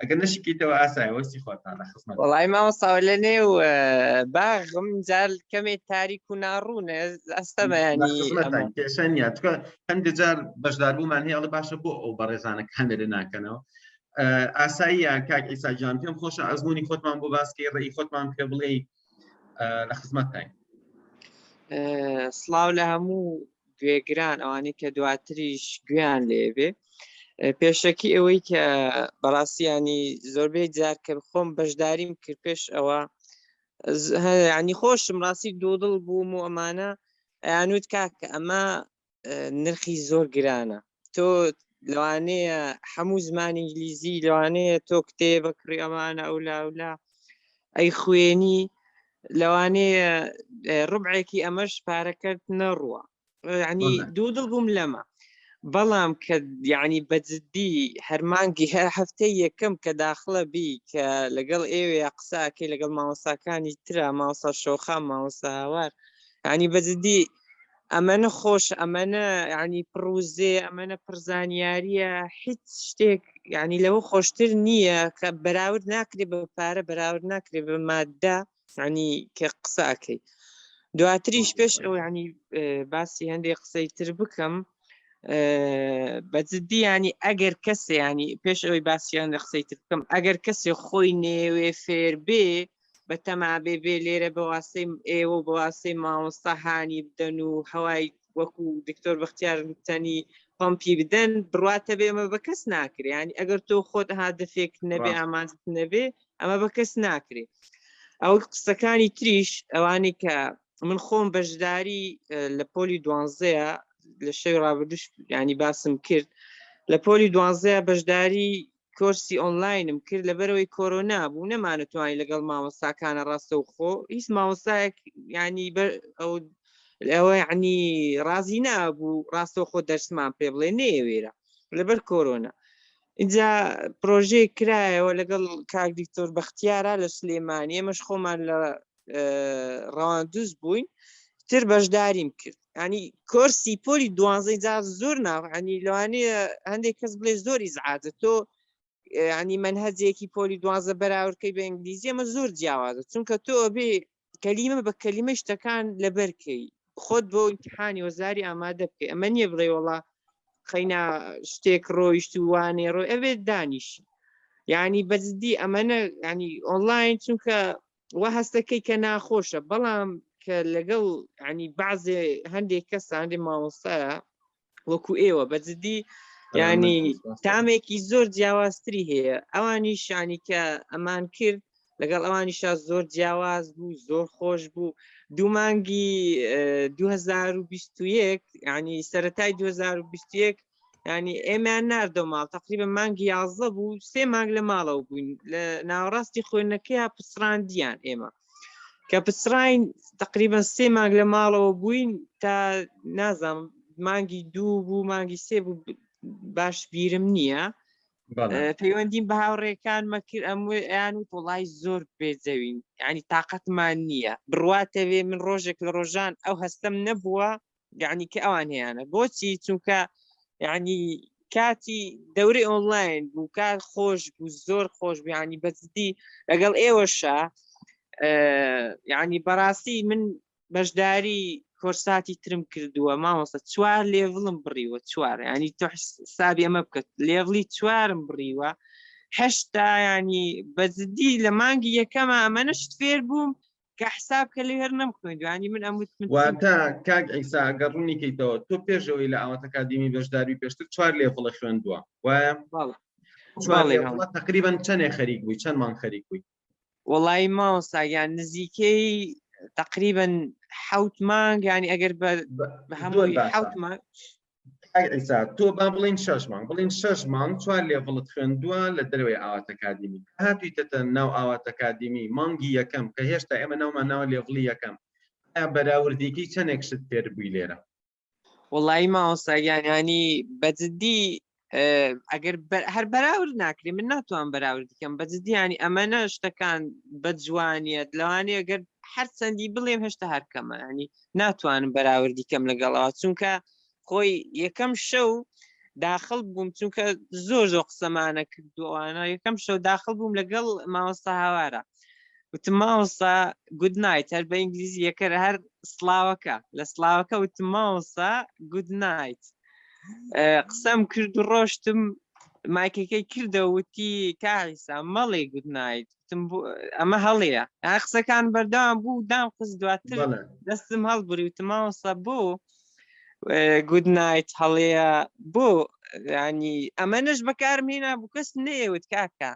ئەگەر نەشیکەیتەوە ئاسایە وەستی خۆتانە خزمەت. وەڵای مامۆستا لە نێو باغم جار کەمێ تاریک و ناڕوونە ئەستە بەیانی کێشە نیە چکە هەندێک جار بەشداربوومان هەیە ئەڵێ باشە بۆ ئەو بەڕێزانە کامێرە ناکەنەوە ئاساییە کاک ئیساجان پێم خۆشە ئەزمموی خۆتمان بۆ باسکەی ڕێی خۆتمان پێ بڵێ لە خزمەتتان. سڵاو لە هەموو گوێگران ئەوانەی کە دواتریش گویان لێبێ. پێشەکی ئەوەی کە بەڕاستیانی زۆربەی جار کە خۆم بەشداریم کرد پێش ئەوە ینی خۆشم ڕاستی دۆدڵ بووم و ئەمانە ئەیانوت کاکە ئەمە نرخی زۆر گرانە تۆ لەوانەیە هەموو زمانی ئینگلیزی لەوانەیە تۆ کتێبە کڕی ئەمانە ئەولا ئەی خوێنی لەوانەیە ڕبعێکی ئەمەش پارەکەت نەڕوە ینی دوودڵ بووم لەمە. بەڵام کە یعنی بەجددی هەرمانگی هەر هەفتەی یەکەم کە داخڵە بی کە لەگەڵ ئێوێ قساکەی لەگەڵ مامۆستاکانی ترا مامۆستا شۆخان مامۆستا هاوار ینی بەجددی ئەمەنە خۆش ئەمەنە ینی پرۆزێ ئەمەنە پرزانیاریە هیچ شتێک ینی لەوە خۆشتر نییە کە بەراورد ناکرێت بە پارە بەراورد ناکرێت بە مادە ینی کە قساکەی دواتریش پێش ئەو ینی باسی هەندێک قسەی تر بکەم بەجددی ینی ئەگەر کەسێ ینی پێش ئەوەی باسییان لە قسەی تر بکەم ئەگەر کەسێ خۆی نێوێ فێر بێ بە تەمابێ بێ لێرە بە واستەی ئێوە بە واستەی مامۆستا هانی بدەن و هەوای وەکو دکتۆر بەختیار گوتنی پۆمپی بدەن بڕاتە بێ ئەمە بە کەس ناکرێ ینی ئەگەر تۆ خۆت هادفێک نەبێ ئامانجت نەبێ ئەمە بە کەس ناکرێ. ئەو قسەکانی تریش ئەوانەی کە من خۆم بەشداری لە پۆلی 12 لە شەوی ڕابردوش ینی باسم کرد لە پۆلی 12 بەشداری کۆرسی ئۆنلاینم کرد لەبەرەوەی کۆرۆنا بوو نەمانەتوانی لەگەڵ مامۆستاکانە ڕاستە و خۆ هیچ مامۆستایەک ینی ئەوە ینی ڕازی نابوو ڕاستە خۆ دەرسمان پێ بڵێ نێوێرە لەبەر کۆرۆنا. اینجا پرۆژەی کرایەوە لەگەڵ کاک دکتۆر بەختیارە لە سلێمانی ئێمەش خۆمان لە ڕەواندوز بووین تر بەشداریم کرد ینی کۆرسی پۆلی 12 جار زۆر ینی لەوانەیە هەندێک کەس بڵێ زۆر ئیزعاجە تۆ ینی منهەجێکی پۆلی 12 بەراوردکەی بە ئینگلیزی ئەمە زۆر جیاوازە چونکە تۆ بێ کەلیمە بە کەلیمە شتەکان لەبەرکەی خۆت بۆ ئیمتیحانی وەزاری ئامادە بکەی ئەمە نییە بڵێ وەڵا خەینا شتێک ڕۆیشت و وانێ ڕۆی ئەوێت دانیشی ینی بەجددی ئەمەنە ینی ئۆنلاین چونکە وە هەستەکەی کە ناخۆشە بەڵام کە لەگەڵ ینی بەعزێ هەندێک کەس هەندێک مامۆستایە وەکو ئێوە بەجددی ینی تامێکی زۆر جیاوازتری هەیە ئەوانیش ینی کە ئەمان کرد لەگەڵ ئەوانیشا زۆر جیاواز بوو زۆر خۆش بوو. دوو مانگی 2021 ینی سەرەتای 2021 ینی ئێمان ناردە ماڵ تقریبا مانگی 11 بوو 3 مانگ لە ماڵەوە بووین لە ناوەڕاستی خوێندنەکەی پسڕاندیان ئێمە کە پسڕین تقریبا 3 مانگ لە ماڵەوە بووین تا نازانم مانگی 2 بوو مانگی 3 بوو باش بیرم نییە پەیوەندیم بە هاوڕێکانمە کرد ئەمویان و وڵای زۆر بێجەوین ینی تااقەتمان نییە بڕواتەوێ من ڕۆژێک لە ڕۆژان ئەو هەستم نەبووە یعنی کە ئەوان هەیەە بۆچی چونکە یعنی کاتی دەورەی ئۆنلاین بوو کات خۆش بوو زۆر خۆش بوو ینی بەجددی لەگەڵ ئێوەشە یعنی بەڕاستی من بەشداری کۆرساتی ترم کردووە مامۆستا 4 لێڤڵم بڕیوە 4 ینی تۆ حسابی ئەمە بکەت لێڤڵی 4م بڕیوە هەشتا ینی بەجددی لە مانگی یەکەمە ئەمەنەشت فێر بووم کە حساب کە لێ هەر نەمخوێند ینی من واتە کاک ئەیسا ئەگەر ڕوونی کەیتەوە تۆ پێشەوەی لە ئاوات ئەکادیمی بەشداری پێشتر 4 لێڤڵە خوێندووە وایە تقریبا چەندێک خەریک بووی چەند مانگ خەریک بووی؟ وەڵی مامۆستا یان نزیکەی تقریبا 7 مانگ ینی ئەگەر بە هەمووی 7 مانگ ئیسا تۆ با بڵین 6 مانگ بڵین 6 مانگ 4 لێڤڵت خوێندووە لە دەروێ ئاوات ئەکادیمی هاتوویتە ناو ئاوات ئەکادیمی مانگی یەکەم کە هێشتا ئێمە ناومان ناوە لێڤڵی یەکەم ئایا بەراوردێکی چەندێک شت پێر بووی لێرە وڵی ماوەساگیان ینی بەجددی ئەگەر هەر بەراورد ناکرێ من ناتوان بەراورد بکەم بەجددی ینی ئەمەنە شتەکان بە جوانیت لەوانێ ئەگەر هەر چەندی بڵێم هێشتا هەرکەمە ینی ناتوانم بەراوردی کەم لەگەڵەوە چونکە خۆی یەکەم شەو داخل بووم چونکە زۆر قسەمانە کردووانە یەکەم شەو داخل بووم لەگەڵ ماوەستا هاوارە وتم ماوەستا گود نایت هەر بە ئینگلیزی یەکەر هەر سلااوەکە لە سلااوەکە وتم ماوەستا گود نایت قسەم کرد و ڕۆشتم مایکەکەی کردە وتی کاعیسا مەڵێ گود نایت ئەمە هەڵەیە قسەکان بەردەوام بوو دام قس دواتر دەستم هەڵبوری وتم ماوەستا بۆ گود نایت هەڵەیە بۆ ینی ئەمەنەش بەکارم هێنا بوو کەس نەیەوت کاکە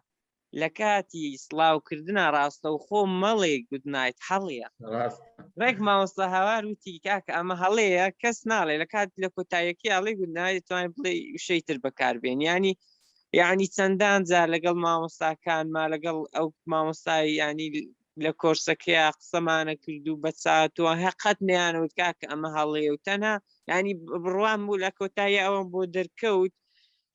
لە کاتی سڵاوکردنە ڕاستە و خۆ مەڵێ گود نایت هەڵەیە ڕێک ماوەستا هاوار وتی کاکە ئەمە هەڵەیە کەس ناڵێ لە کات لە کۆتاییەکی هەڵێ گود نایت توانین بڵێ شەیتر بەکاربێن ینی چەندان جار لەگەڵ مامۆستاکانما لەگەڵ ئەو مامۆستای ینی لە کۆرسەکەیە قسەمانە کرد و بەچاتەوە هەقەت نەیانەوت کاکە ئەمە هەڵەیە و تەنها ینی بڕوان بوو لە کۆتایی ئەوم بۆ دەرکەوت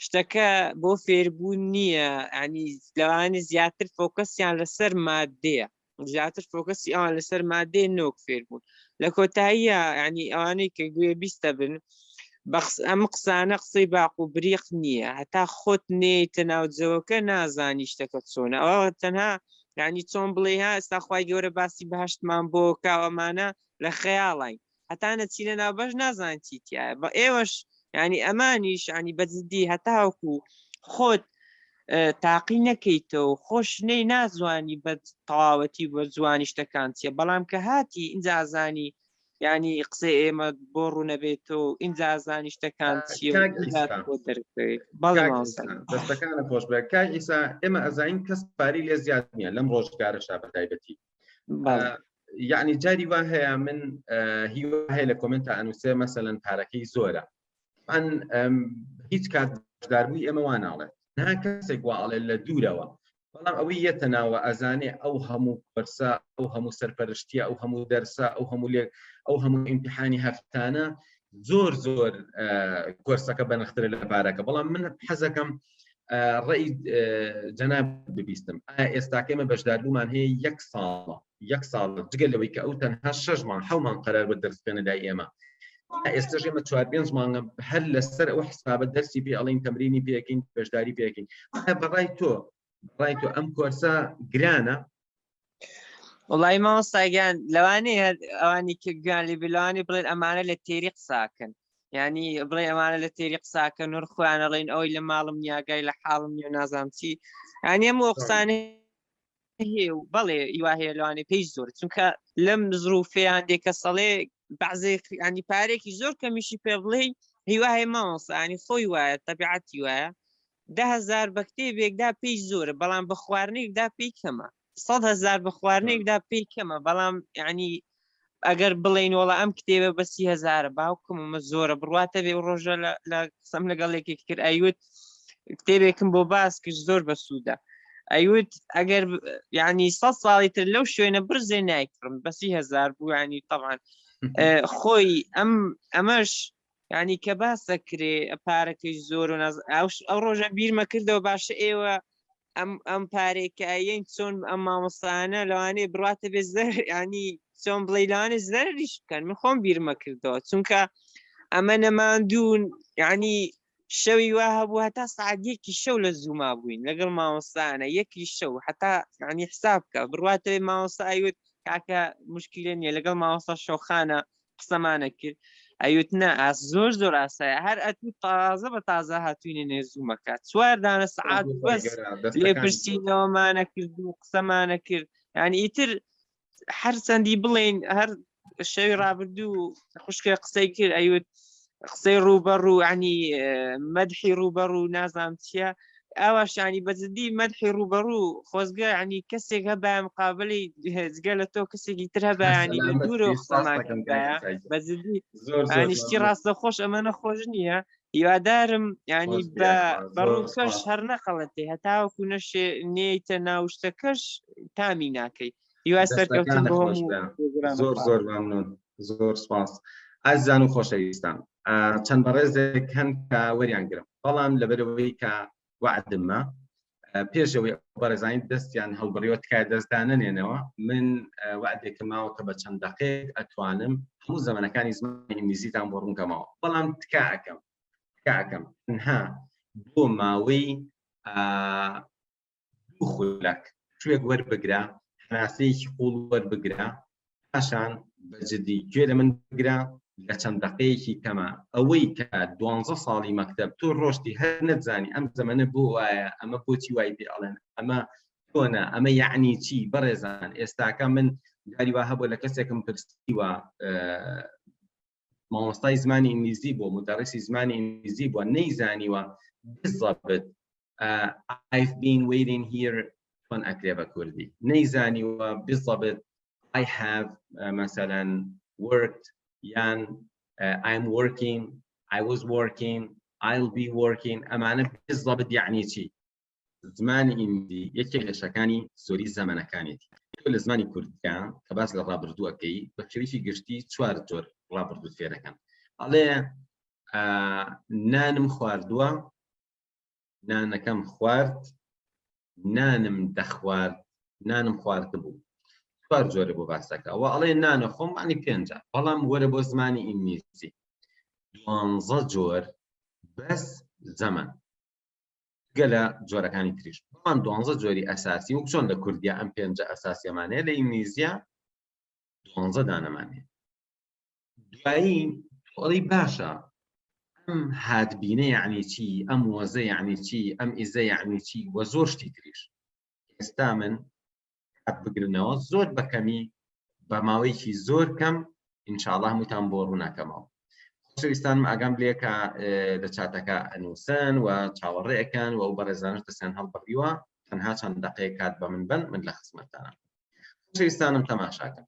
شتەکە بۆ فێربوون نییە ینی لەوانێ زیاتر فۆکەسیان لەسەر مادەیە زیاتر فۆکەسی ئەوان لەسەر مادێ نۆک فێربوون لە کۆتاییە ینی ئەوانەی کە گوێ بیستە بن ئەم قسانە قسەی باق و بریق نییە هەتا خۆت نێتە ناوجەوەکە نازانی شتەکە چۆنە ئەوە تەنها ینی چۆن بڵێ ها ئێستا خوای گەورە باسی بەهەشتمان بۆ کاوەمانە لە خەیاڵین هەتا نەچینە ناوبەش نازان چیتیایە بە ئێوەش ینی ئەمانیش ینی بەجددی هەتاوەکو خۆت تاقی نەکەیتەوە خۆشنەی نازوانی بە تەواوەتی بە جوانی شتەکان چیە بەڵام کە هاتی اینجا زانی ینی قسەی ئێمە بۆ ڕوونەبێتەوە اینجا زانی شتەکان چیە دەستەکانە خۆش بێ کاک ئیسا ئێمە ئەزانین کەس پاری لێ زیاد نییە لەم ڕۆژگارەشا بەتایبەتی یعنی جاری وا هەیە من هیوا هەیە لە کۆمنتە ئەنووسێ مەسەلەن پارەکەی زۆرە من هیچ کاتداربووی ئێمە واناڵێت نها کەسێک واڵێ لە دوورەوە بەڵام ئەوەی یەتە ناوە ئەزانێ ئەو هەموو پرسە ئەو هەموو سەرپەرشتیە ئەو هەموو دەرسە ئەو هەموو ئیمتحانی هەفتانە زۆر کۆرسەکە بەنرخترە لە پارەکە بەڵام من حەزەکەم ڕێی جەناب ببیستم ئێستاکە ئێمە بەشداربوومان هەیە یەک ساڵ جگەل لەوەی کە ئەو تەنها 6 مانگ 7 مانگ قەرار بە دەرسکەنە لای ئێمە ئێستاش ئێمە 4-5 مانگە هەر لەسەر ئەو حسابە دەرسی پێ ئەڵین تەمرینی پێکەین بەشداری پێکەین بەڕای تۆ ئەم کۆرسە گرانە وڵی مامۆستاگیان لەوانەیە ئەوانی کە گویان لێ بلوانی بڵێن ئەمانە لە تێری قساکەن ینی بڵێ ئەمانە لە تێری قساکەن و خوانەڵێن ئەوی لە ماڵم نیاگای لە حاڵم نیە نازام چی ینی ئەم قسانە هەیە و بەڵێ هیوا هەیە لەوانێ پێی زۆر چونکە لەم زروفەیان دێکە سەڵێ بەعزێک ینی پارێکی زۆر کەمیشی پێ بڵێ هیوا هەیە مامۆستا ینی خۆی وایە تەبیعەتی وایە 10,000 بە کتێبێکدا پێی زۆرە بەڵام بە خواردنێکدا پێی کەمە 100,000 بە خواردنێکدا پێی کەمە بەڵام ینی ئەگەر بڵێن وڵا ئەم کتێبە بە 30,000 باوکم ئەمە زۆرە بڕواتە بێ ڕۆژە لە قسەم لەگەڵێکی کرد ئەیوت کتێبێکم بۆ باس کرد زۆر بە سوودە ئەیوت ئەگەر ینی 100 ساڵی تر لەو شوێنە برزێ نایکڕم بە 30,000 بوو ینی طبعاً خۆی ئەمەش ینی کە باسە کرێ پارەکەی زۆر و ئەو ڕۆژە بیرمە کردەوە باشە ئێوە ئەم پارێکایەن چۆن ئەم مامۆستانە لەوانەیە بڕاتە بێ زەر ینی چۆن بڵێ لەوانێ زەریش بکەن من خۆم بیرمە کردەوە چونکە ئەمە نەماندوون ینی شەوی وا هەبوو هەتا سعادیەکی شەو لە زووما بووین لەگەڵ مامۆستانە یەکی شەو هەتا ینی حساب بکە بڕاتە بێ مامۆستا ئەیوت کاکە مشکلە نییە لەگەڵ مامۆستا شەوخانە قسەمانە کرد ئەیوت نە ئاس زۆر ئاسایە هەر ئەتوی تازە بە تازە هاتوینە نێ زوومەکە 4 دانە سعات بەس لێپرسینەوەمانە کرد و قسەمانە کرد ینی ئیتر هەر چەندی بڵێن هەر شەوی ڕابردوو خوشکە قسەی کرد ئەیوت قسەی ڕوبەڕوو ینی مەدحی ڕوبەڕوو نازام چییە ئەوەشانی بەجددی مەدحی ڕوبەڕوو خۆزگە ینی کەسێک هەبە مقابلی هێزگە لە تۆ کەسێکی تر هەبە ینی لە دوورە قسەمان بەجددی ینیشتی ڕاستە خۆش ئەمە نەخۆش نییە هیوادارم ینی زۆر بە ڕووکەش سپاس. هەر نەقەڵەتێ هەتاوەکو نەشێ نێیتە ناوشتەکەش تامی ناکەی هیوا سەرکەوتن بە هەموو زۆر مەمنون زۆر سپاس. ئازیزان و خۆشەویستان چەند بەڕێزێک هەن کە وەریان گرم بەڵام لەبەرەوەی کە وعدممە پێشەوەی بەڕێزانی دەستیان هەڵبڕیوە تکای دەستدان نێنەوە من وعدێکم ماوە کە بە چەند دقیق ئەتوانم هەموو زەمانەکانی زمانی ئینگلیزیتان بۆ ڕوونکەمەوە بەڵام تکاکەم تەنها بۆ ماوەی 2 خولەک شوێک وەربگرە هەناسەیەکی قوڵ وەربگرە پاشان بەجددی گوێ لە من بگرە لە چەند دقەیەکی کەمە ئەوەی کە 12 ساڵی مەکتەب تۆ ڕۆشتی هەر نەتزانی ئەم زەمانە بۆ وایە ئەمە بۆچی وای پێ ئەڵێن ئەمە تۆنە ئەمە یعنی چی بەڕێزان ئێستاکە من داری وا هەبوو لە کەسێکم پرسیوە مامۆستای زمانی ئینگلیزی بۆ مدەڕیسی زمانی ئینگلیزی بووە نەیزانیوە بالضبط I've been waiting here چۆن ئەکرێ بە کوردی نەیزانیوە بالضبط I have مثلا worked یان I'm working I was working I'll be working ئەمانە بالضبط یعنی چی زمانی ئینگلیزی یەکێک لە شەکانی زۆری زەمانەکانێتی تۆ لە زمانی کوردەکان کە باس لە ڕابردووەکەی بە شێوەیەکی گشتی 4 جۆر ڕابردوو فێرەکەن ئەڵێ نانم خواردووە نانەکەم خوارد نانم دەخوارد نانم خواردبوو 4 جۆرە بۆ باسەکە ئەوە ئەڵێ نانە خۆم ئەنی 5 بەڵام وەرە بۆ زمانی ئینگلیزی 12 جۆر بەس زەمان گەلە جۆرەکانی تریش بەڵام 12 جۆری ئەساسی و چۆن لە کوردیا ئەم 5 ئەساسیەمانەیە لە ئینگلیزیە 12 دانەمانەیە دوایی ئەڵی باشە ئەم هاتبینە یعنی چی ئەم وەزە یعنی چی ئەم ئیزە یعنی چی وە زۆر شتی تریش ئێستا من هات بگرنەوە زۆر بەکەمی بە ماوەیەکی زۆر کەم ئینشاءڵڵا هەمووتان بۆ ڕووناکەمەوە خۆشەویستانم ئاگام لێ کە لە چاتەکە ئەنووسن و چاوەڕێەکەن و ئەو بەڕێزانش دەستیان هەڵبڕیوە تەنها چەند دقەیە کات بە من بن من لە خزمەتتانە خۆشەویستانم تەماشاکەن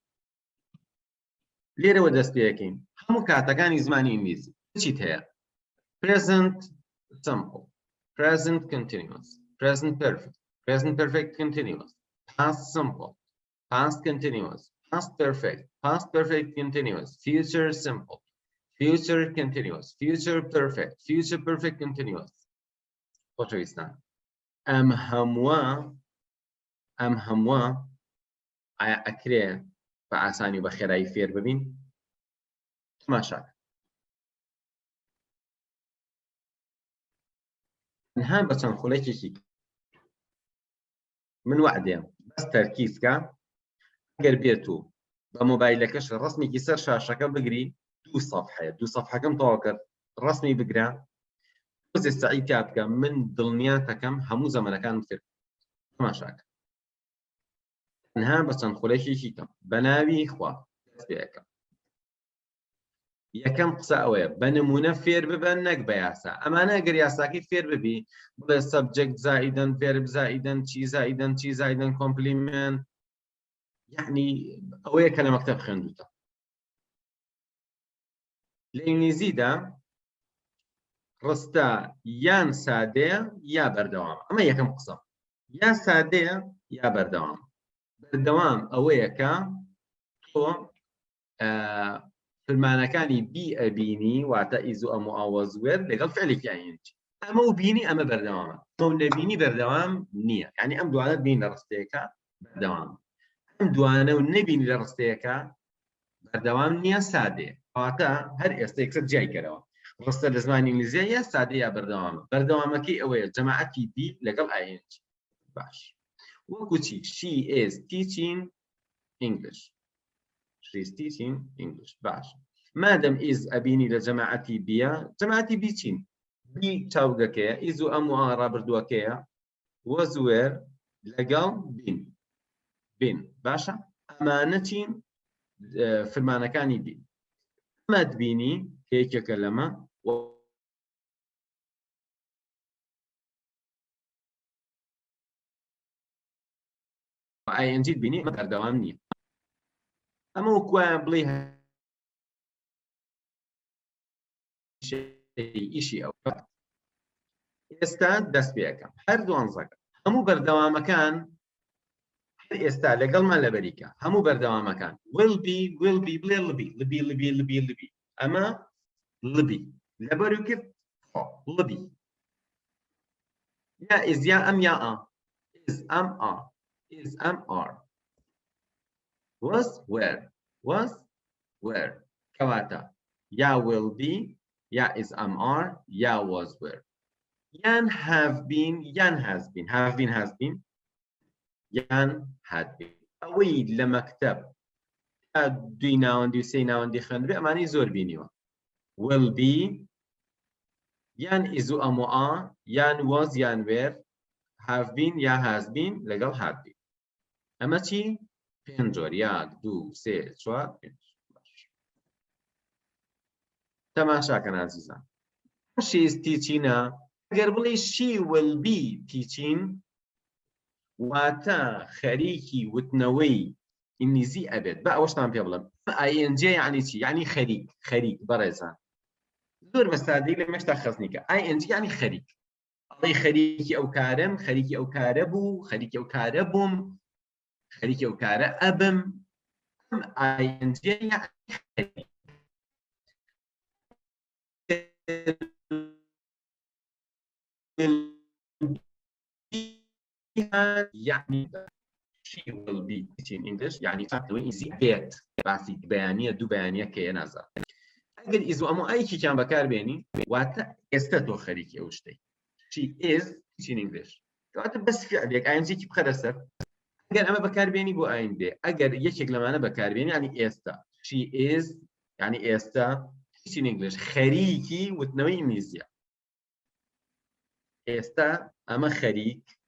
لێرەوە دەست پێەکەین هەموو کاتەکانی زمانی ئینگلیزی چیت هەیە present simple present continuous present perfect present perfect continuous past simple past continuous past perfect continuous future simple future continuous future perfect continuous خۆشەویستان ئەم هەمووە ئایا ئەکرێ بە ئاسانی و بە خێرایی فێر ببین تەماشاکە تەنها بە چەند خولەکێکی من وعدێم بەس تەرکیزکە ئەگەر بێت و بە مۆبایلەکەش ڕسمێکی سەر شاشەکە بگری 2 سەفحەیە 2 سەفحەکەم تەواو کرد ڕسمی بگرە بۆزێ سەعی کا بکە من دڵنیاتەکەم هەموو زەمانەکانم فێر تەماشاکە تەنها بە چەند خولەکێکی کەم بە ناوی خوا دەست پێ ئەەکەم یەکەم قسە ئەوەیە بە نمونە فێر ببن نەک بە یاسا ئەمانە ئەگەر یاساکەی فێر ببی بڵێ سەبجەکت زائیدەن فێرب زائیدەن چی زائیدەن کۆمپلیمنت یعنی ئەوەیە کە لە مەکتەب خوێندوتە لە ئینگلیزیدا ڕستە یان سادەیە یا بەردەوام ئەمە یەکەم قسە یا سادەیە یا بەردەوام بەردەوام ئەوەیە کە تۆ فرمانەکانی بی ئەبینی واتە ئیز و ئەموئاوەزوێر لەگەڵ فعلێکی ئاینجی ئەمە و بینی ئەمە بەردەوامە تۆ نەبینی بەردەوام نییە یعنی ئەم دوانە بین لە ڕستەیەەکە بەردەوام ئەم دوانە و نەبینی لە ڕستەیەەکە بەردەوام نییە سادەیە واتە هەر ئێستا یەکسەر جای کەرەوە ڕستە لە زمانی ئینگلیزیە یا سادەیە یا بەردەوامە بەردەوامەکەی ئەوەیە جەماعەتی بی لەگەڵ ئاینج باش وەکو چی she is teaching English she's teaching English باش مادەم is ئەبینی لە جەماعەتی بیە جەماعەتی بی چین بی چاوگەکەیە ئیز و ئەموو ڕابردووەکەیە وەزوێر لەگەڵ بین باشە ئەمانە چین فرمانەکانی بین ئەمەد بینی کە یەکێکە لەمە ئاینجی بینی بەردەوام نییە ئەمە وەکوایان بڵێ ئیشی ئەو ئێستا دەست پێەکەم هەردوو ئەنزەکە هەموو بەردەوامەکان ئێستا لەگەڵمان لەبەریکە هەموو بەردەوامەکان will be بڵێ لبی ئەمە لبی لەبەر و کرد لبی یا is یا ئەم یا ئا is am are was were کەواتە یا will be یا is am are یا was were یان have been یان has been یان had been ئەوەی لە مەکتەب تا دوی ناوەندی و سێی ناوەندی خوێندبێ ئەمانەی زۆر بینیوە will be یان is و am و a یان was یان were have been یا has been لەگەڵ had been ئەمە چی؟ پێنج جۆر یەک دوو سێ چوار پێنج تەماشاکەن عەزیزان she is teaching ئەگەر بڵێ she will be teaching واتە خەریکی وتنەوەی ئینگلیزی ئەبێت بە ئەوەشتان پێ بڵێم ing یعنی چی؟ یعنی خەریک بەڕێزان زۆر بە سادەی لە مەشتا خەزنیکە ing یعنی خەریک ئەڵێ خەریکی ئەو کارم خەریکی ئەو کارە بوو خەریکی ئەو کارە بووم خەریکی ئەو کارە ئەبم ing یعنی خەریک يعني she will be teaching English يعني فاتوين إزي بيت باسي بيانية دو بيانية كي نازا أجل إزو أمو أي كي كان بكار بيني واتا استتو خريكي أوشتي she is teaching English واتا بس فعليك ing كي بخرسر أجل أما بكار بيني بو ing أجل يكيك لما أنا بكار بيني يعني استا she is يعني استا teaching English خريكي وتنوي إنجليزية استا أما خريك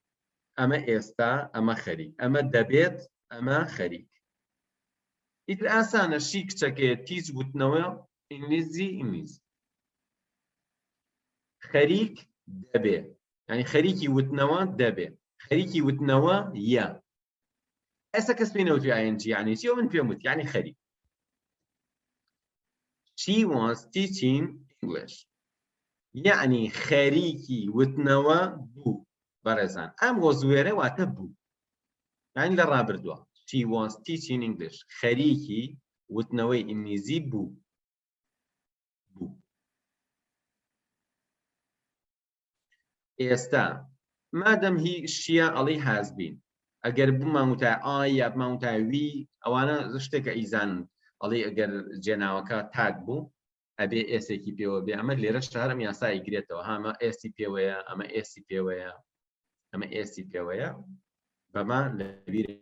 ئەمە ئێستا ئەمە خەریک ئەمە دەبێت ئەمە خەریک ئیتر ئاسانە شی کچەکەیە تیچ وتنەوە ئینگلیزی خەریک دەبێ یعنی خەریکی وتنەوە دەبێ خەریکی وتنەوە یە ئێستا کەس پێی نەوتوی ing یعنی چی من پێم وت یعنی خەریک she was teaching English یعنی خەریکی وتنەوە بوو بەڕێزان ئەم وەزوێرە واتە بوو یعنی لە ڕابردووە she was teaching English خەریکی وتنەوەی ئینگلیزی بوو ئێستا مادەم هی شیە ئەڵێ has been ئەگەر بوومان وتای ئای یا بمان وتای وی ئەوانە شتێکە ئیزانن ئەڵێ ئەگەر جێناوەکە تاک بوو ئەبێ ئێسێکی پێوە بێ ئەمە لێرە شارم یاسایی گرێتەوە هەمە ئێسی پێوەیە ئەمە ئێسی پێوەیە ئەمە ئێسی پێوەیە بەما لەبیرێ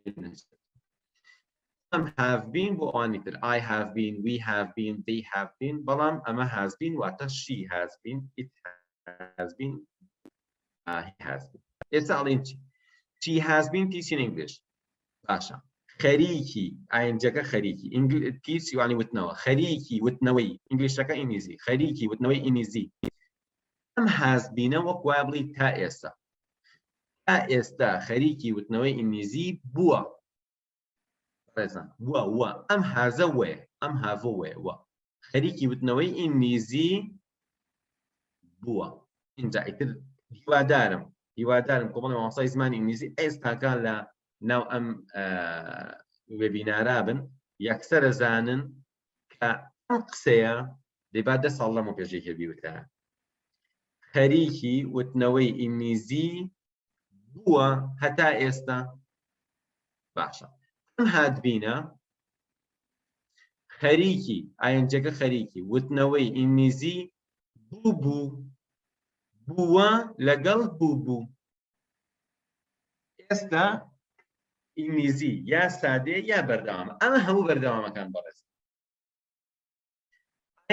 ئەم have been بۆ ئەوانی تر I have been we have been they have been بەڵام ئەمە has been واتە she has been it has been he has been ئێستا ئەڵێن چی she has been teaching English باشە خەریکی ئاینجەکە خەریکی teach یعنی وتنەوە خەریکی وتنەوەی ئینگلیشەکە ئینگلیزی خەریکی وتنەوەی ئینگلیزی ئەم has been وەک وایە بڵێ تا ئێستا ئێستا خەریکی وتنەوەی ئینگلیزی بووە بووە ئەم هازە وێ ئەم هاڤە وێ وە خەریکی وتنەوەی ئینگلیزی بووە اینجا ئیتر هیوادارم کۆمەڵی مامۆستای زمانی ئینگلیزی ئێستاکان لە ناو ئەم وێبینارا بن یەکسەرە زانن کە ئەم قسەیە دەیبا 10 ساڵ لەمە پێشێکی بیوتە خەریکی وتنەوەی ئینگلیزی بووە هەتا ئێستا باشە ئەم هاتبینە خەریکی ئاینجەکە خەریکی وتنەوەی ئینگلیزی بووە لەگەڵ بوو ئێستا ئینگلیزی یا سادێ یا بەردەوامە ئەمە هەموو بەردەوامەکان بەڕێز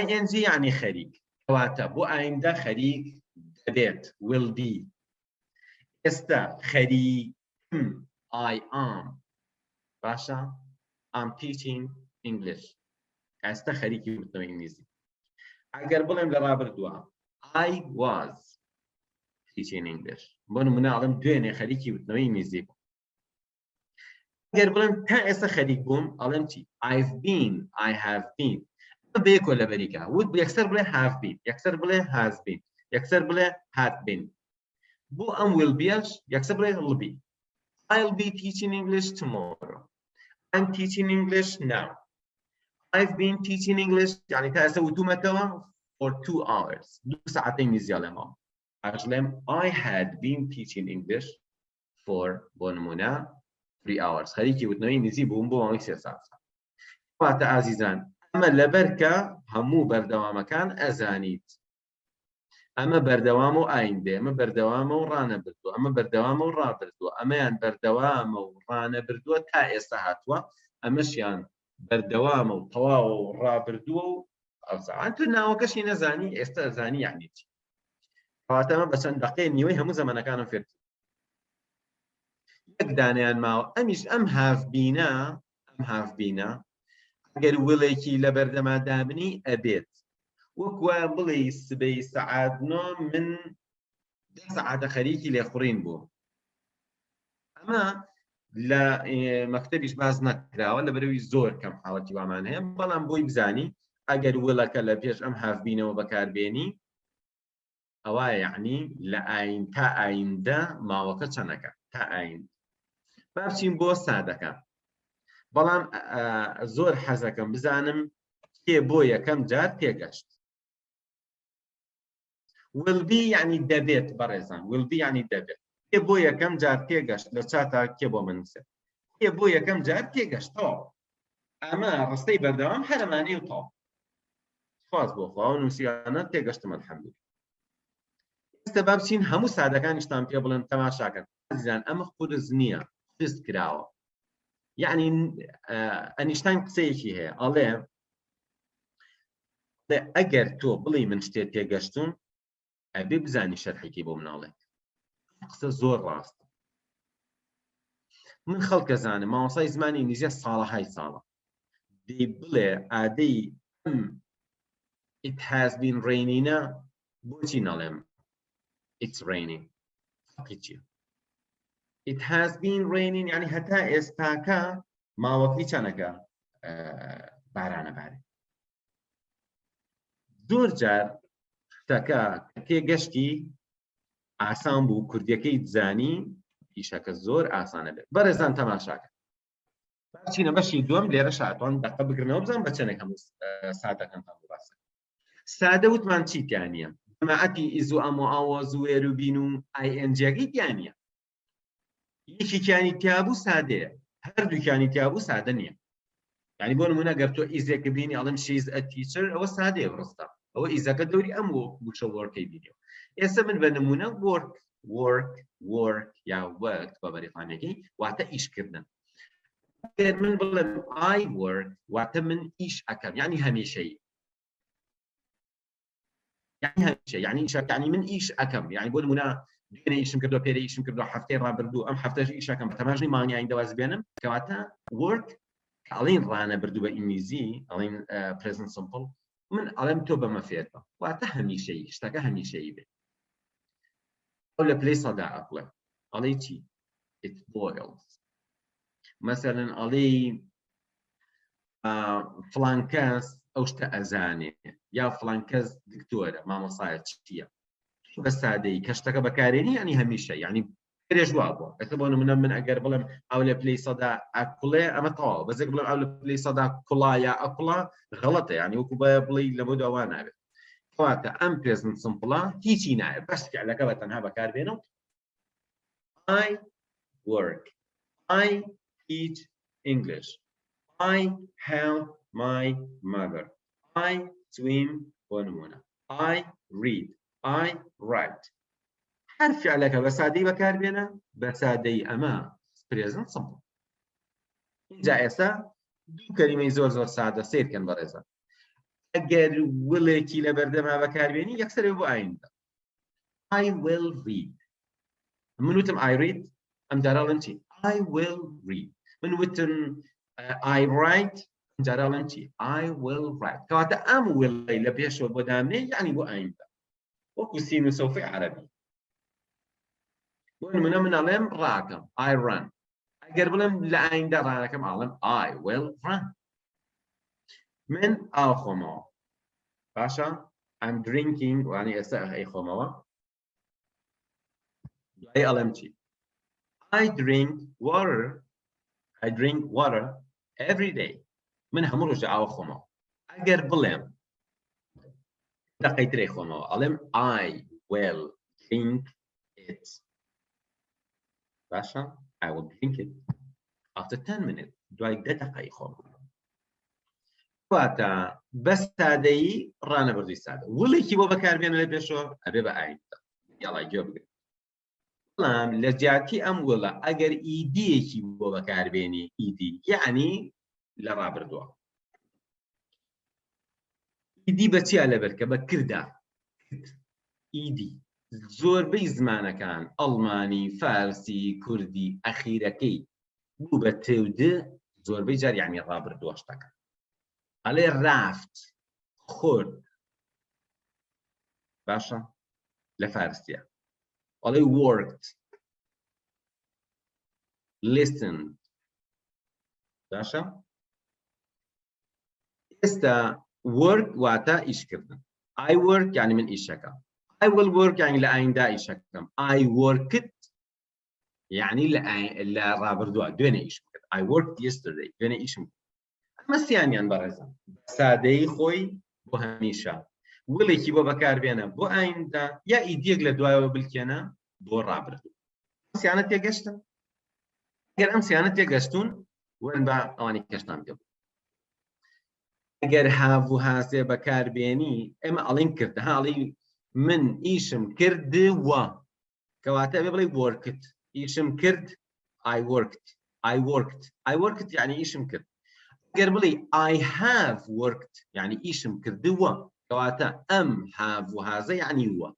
ing یعنی خەریک کەواتە بۆ ئایندا خەریک دەبێت will be ئێستا خەریکم I am باشە I'm teaching English ئێستا خەریکی وتنەوەی ئینگلیزی ئەگەر بڵێم لە ڕابردووە I was teaching English بۆ نمونە ئەڵێم دوێنێ خەریکی وتنەوەی ئینگلیزی بووم ئەگەر بڵێم تا ئێستا خەریک بووم ئەڵێم چی I've been I have been بێکۆ لە بەریکە وت یەکسەر بڵێ have been یەکسەر بڵێ has been یەکسەر بڵێ had been بۆ ئەم will be-ئەش یەکسەر بڵێ will be. I'll be teaching English tomorrow. I'm teaching English now. I've been teaching English يعني تا ئێستا وتومەتەوە for 2 hours. 2 ساعتين نزیە لەماوە. ئەژڵێم I had been teaching English for بۆ نمونە 3 hours. خەریکی وتنەوەی نزی بووم بۆ ماوەی 3 ساعت. واتە ئازیزان ئەمە لەبەر کە هەموو بەردەوامەکان ئەزانیت. ئەمە بەردەوام و ئایندێ، ئەمە بەردەوامە و ڕانەبردووە، ئەمە بەردەوامە و ڕابردووە، ئەمەیان بەردەوامە و ڕانەبردووە تا ئێستا هاتووە، ئەمەشیان بەردەوامە و تەواوە و ڕابردووە و ئەوزان تو ناوەکەشی نەزانی ئێستا ئەزانی یعنی چی. کەواتە ئەمە بە چەند دەقەیە نیوەی هەموو زەمانەکانم فێر کرد. یەک دانیان ماوە ئەمیش ئەم هافبینە ئەگەر وڵێکی لە بەردەما دابنی ئەبێت. وەکوە بڵێ سبەی سەعات 9 من 10 سەعاتە خەریکی لێخوڕین بوو. ئەمە لە مەکتەبیش باز نەکراوە لەبەرەوەی زۆر کەم حاڵەتی وامان هەیە، بەڵام بۆی بزانی ئەگەر وڵەکە لە پێش ئەم هافبینەوە بەکاربێنی ئەوە یعنی لە ئاین تا ئایندە ماوەکە چەندەکە تا ئاین. با بچین بۆ سادەکە. بەڵام زۆر حەزەکەم بزانم کێ بۆ یەکەم جار تێگەشت. will be یعنی دەبێت بەڕێزان، will be یعنی دەبێت. کێ بۆ یەکەم جار تێگەشت لە چاتا کێ بۆ منسێ. کێ بۆ یەکەم جار تێگەشتەوە. ئەمە ڕستەی بەردەوام هەرمانەی و تاو. سپاس بۆ خوا و نووسیانە تێگەشتم الحەمدولillah. ئێستا با بچین هەموو سادەکانیشتان پێ بڵێن تەماشاکەن. عزیزان ئەمە قورس نییە، خست کراوە. یعنی ئەنیشتاین قسەیەکی هەیە ئەڵێ ئەگەر تۆ بڵێ من شتێک تێگەشتم ئەبێ بزانی شەرحێکی بۆ مناڵێت. قسە زۆر ڕاستە. من خەڵکە زانم مامۆستای زمانی ئینگلیزیە ساڵەهای ساڵە دەی بڵێ ئادەی it has been raining بۆچی نەڵێم it's raining. it has been raining يعني هەتا ئێستاکە ماوەکەی چەندەکە بارانە بارێ. زۆر جار شتەکە تێگەشتی ئاسان بوو کوردیەکەی زانی ئیشەکە زۆر ئاسانە بێت. بەڕێزان تەماشاکە. چینە بەشی دووەم لێرە شاتوان دەقە بگرنەوە بزان بە چەندێک هەموو سادەکەتان باسە. سادە وتمان چی تیانە؟ جەماعەتی ئیز و ئەم و ئاوە زوێر و بین و ئایئەنجیەکەی تیانە. یەکێکیانی تیابوو سادەیە، هەردووکیانی تیابوو سادە نییە. یعنی بۆ نمونە گەر تۆ ئیزێکە بینی ئەڵێم she is a teacher ئەوە سادەیە ڕستە. ئەوە ئیزەکە دەوری ئەم وشە وەرکەی بینیەوە. ئێستا من بە نمونە work یا work بە بەریقانێکی واتە ئیشکردن. ئەگەر من بڵێم I work واتە من ئیش ئەکەم یعنی هەمیشەیی. یعنی ئیشەکانی من ئیش ئەکەم. یعنی بۆ نمونە دوێنێ ئیشم کردو پێرە ئیشم کردو هەفتەی ڕابردوو ئەم هەفتەش ئیش ئەکەم بە تەماشای مانگی ئایندەواز بێنم کەواتە work ئەڵێن ڕانەبردوو بە ئینگلیزی ئەڵێن present simple من ئەڵێم تۆ بەمە فێربە واتە هەمیشەیی شتەکە هەمیشەیی بێت. ئەو لە پلەی سەدا ئەڵێ ئەڵێ چی؟ it boils. مەسەلەن ئەڵێ فڵان کەس ئەو شتە ئەزانێ یا فڵان کەس دکتۆرە مامۆسایە چییە؟ بە سادەیی کە شتەکە بەکارێنی یعنی هەمیشە یعنی پێش وا بووە. ئێستا بۆ نمونە من ئەگەر بڵێم ئەو لە پلەی سەدا ئەکوڵێ ئەمە تەواو بەزێک بڵێم ئەو لە پلەی سەدا کوڵا یا ئەکوڵا غەڵەتە یعنی وەکو بە بڵێ لە بۆ داوا نابێت. کەواتە ئەم present simple هیچی نایە بەس فعلەکە بە تەنها بەکاربێنەوە. I work. I teach English. I help my mother. I swim بۆ نمونە. I read. I write. هەر فعلەکە بە سادەی بەکاربێنە بە سادەی ئەمە present simple. اینجا ئێستا دوو کەلیمەی زۆر زۆر سادە سیرکەن بەڕێزە. ئەگەر وڵێکی لە بەردەما بەکاربێنی یەکسەرێ بۆ ئایندە. I will read. من وتم I read ئەم جارەڵەن چی؟ I will read. من وتم I write ئەم جارەڵەن چی؟ I will write. کەواتە ئەم وڵەی لە پێشەوە بۆ دامنێ یعنی بۆ ئایندە. وەکو سین و سەوفی عەرەبی. بۆ نمونە من ئەڵێم ڕاکەم I run. ئەگەر بڵێم لە ئایندە ڕانەکەم ئاڵم I will run. من ئاو خۆمەوە. باشە؟ I'm drinking وانی ئێستا ئەی خۆمەوە. دوای ئەڵێم چی I drink water every day من هەموو ڕۆژە ئاوە خۆمەوە ئەگەر بڵێم دقەی ترێ خۆمەوە ئەڵێم I will drink it باشە I will drink it after 10 minutes دوای 10 دقەی خۆمەوە واتە بە سادەیی ڕانەبردووی سادە وڵێکی بۆ بەکاربێنە لە پێشەوە ئەبێ بە ئایندا یاڵای گوێ بگرێت بەڵام لە جیاتی ئەم وڵە ئەگەر ئیدیەکی بۆ بەکاربێنی ئیدی یعنی لە ڕابردووە ئیدی بە چیا لەبەر کە بە کردا ئیدی زۆربەی زمانەکان ئەڵمانی فارسی کوردی ئەخیرەکەی بوو بە تێودە زۆربەی جار یعنی ڕابردووە شتەکە ئەڵێ ڕافت خۆرد باشە لە فارسیە ئەڵێ worked listened باشە ئێستا work واتە ئیشکردن I work یعنی من ئیشەکەم I will work یعنی لە ئایندا ئیشەکەم I worked یعنی لە ڕابردووە دوێنێ ئیشم کرد I worked yesterday دوێنێ ئیشم کرد ئەمە سیانیان بەڕێزم سادەی خۆی بۆ هەمیشە وڵێکی بۆ بەکاربێنە بۆ ئایندا یا ئیدیەک لە دوایەوە بلکێنە بۆ ڕابردوو سیانە تێگەشتن ئەگەر ئەم سیانە تێگەشتون وەرن بە ئەوانی کەشتان پێ ئەگەر هاو هاسێ بەکاربێنی ئێمە ئەڵین کردە هاڵی من ئیشم کردووە کەواتە ئەبێ بڵێ worked ئیشم کرد I worked یعنی ئیشم کرد ئەگەر بڵێ I have worked یعنی ئیشم کردووە کەواتە ئەم هاو هازە یعنی وە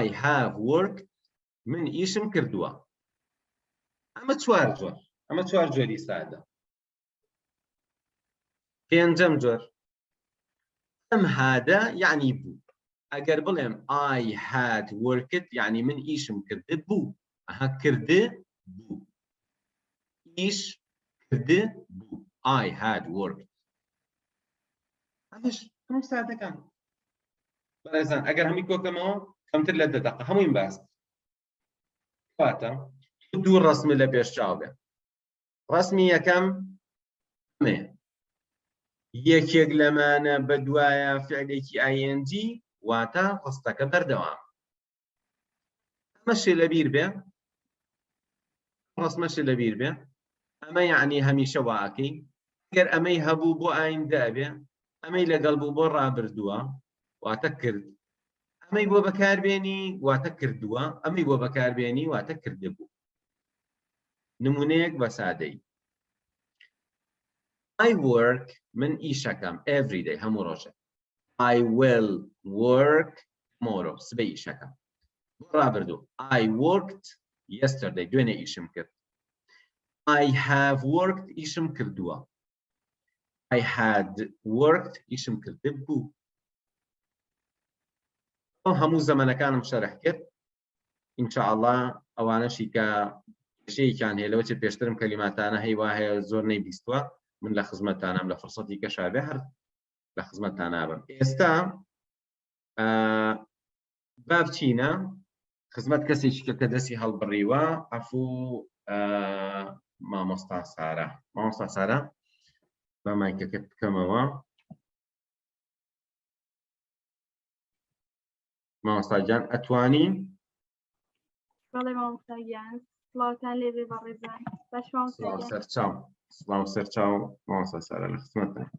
I have worked من ئیشم کردووە ئەمە چوار جۆری سادە پێنجەم جۆر ئەم هادە یعنی بوو ئەگەر بڵێم I had worked یعنی من ئیشم کرده بوو ئەها کرده بوو ئیش کرده بوو I had worked ئەمە سادەکان بەڕێزان ئەگەر هەمی کۆکەمەوە کەمتر لە 10 دقە هەمووین باس کاتە دوو ڕسمە لە پێش چاو بێ ڕسمی یەکەم ئەمەیە یەکێک لەمانە بە دوایە فعلێکی ING واتە ڕستەکە بەردەوام ئەمەشێ لەبیر بێ ڕسمەشێ لەبیر بێ ئەمە یعنی هەمیشە واکەی ئەگەر ئەمەی هەبوو بۆ ئایندا بێ ئەمەی لەگەڵ بوو بۆ ڕابردووە واتە کرد ئەمەی بۆ بەکاربێنی واتە کردووە ئەمەی بۆ بەکاربێنی واتە کردبوو نمونەیەک بە سادەی I work من ئیشەکەم every day هەموو ڕۆژێک I will work tomorrow سبەی ئیشەکەم بۆ ڕابردوو I worked yesterday دوێنێ ئیشم کرد I have worked ئیشم کردووە I had worked ئیشم کرده بوو هەموو زەمانەکانم شەرح کرد ئینشاءالله ئەوانەشی کە شەیەکیان هەیە لەوە چ پێشترم کەلیماتانە هەیوا هەیە زۆر نەیبیستووە من لە خزمەتتانم لە فرسەتی کەشابێ هەر لە خزمەتتان بم ئێستا با بچینە خزمەت کەسێکی کە دەستی هەڵبڕیوە عەفوو مامۆستا سارە با مایکەکەت بکەمەوە مامۆستا گیان ئەتوانی بەڵێ مامۆستا گیان سڵاوتان لێبێ بە ڕێزان باش مامۆستا گیان سڵاو سەرچاو مامۆستا سارە لە خزمەتتان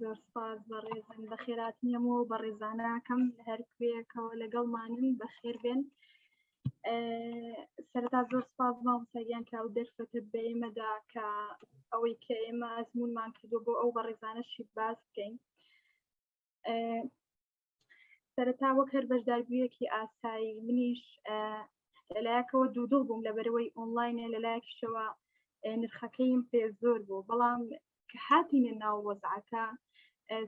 زۆر سپاس بە ڕێزان بە خێراتنی هەموو بە ڕێزانەکەم لە هەر کوێیەکەوە لەگەڵمانن بەخێر بێن سەرەتا زۆر سپاس مامۆستا گیان کە ئەو دەرفەتە بە ئێمەدا کە ئەوەی کە ئێمە ئەزمونمان کردو بۆ ئەو بە ڕێزانەشی باس بکەین سەرەتا وەک هەر بەشداربوویەکی ئاسایی منیش لەلایەکەوە دوودڵ بووم لەبەرەوەی ئۆنلاینە لەلایەکشەوە نرخەکەیم پێ زۆر بوو بەڵام کە هاتینە ناو وەزعەکە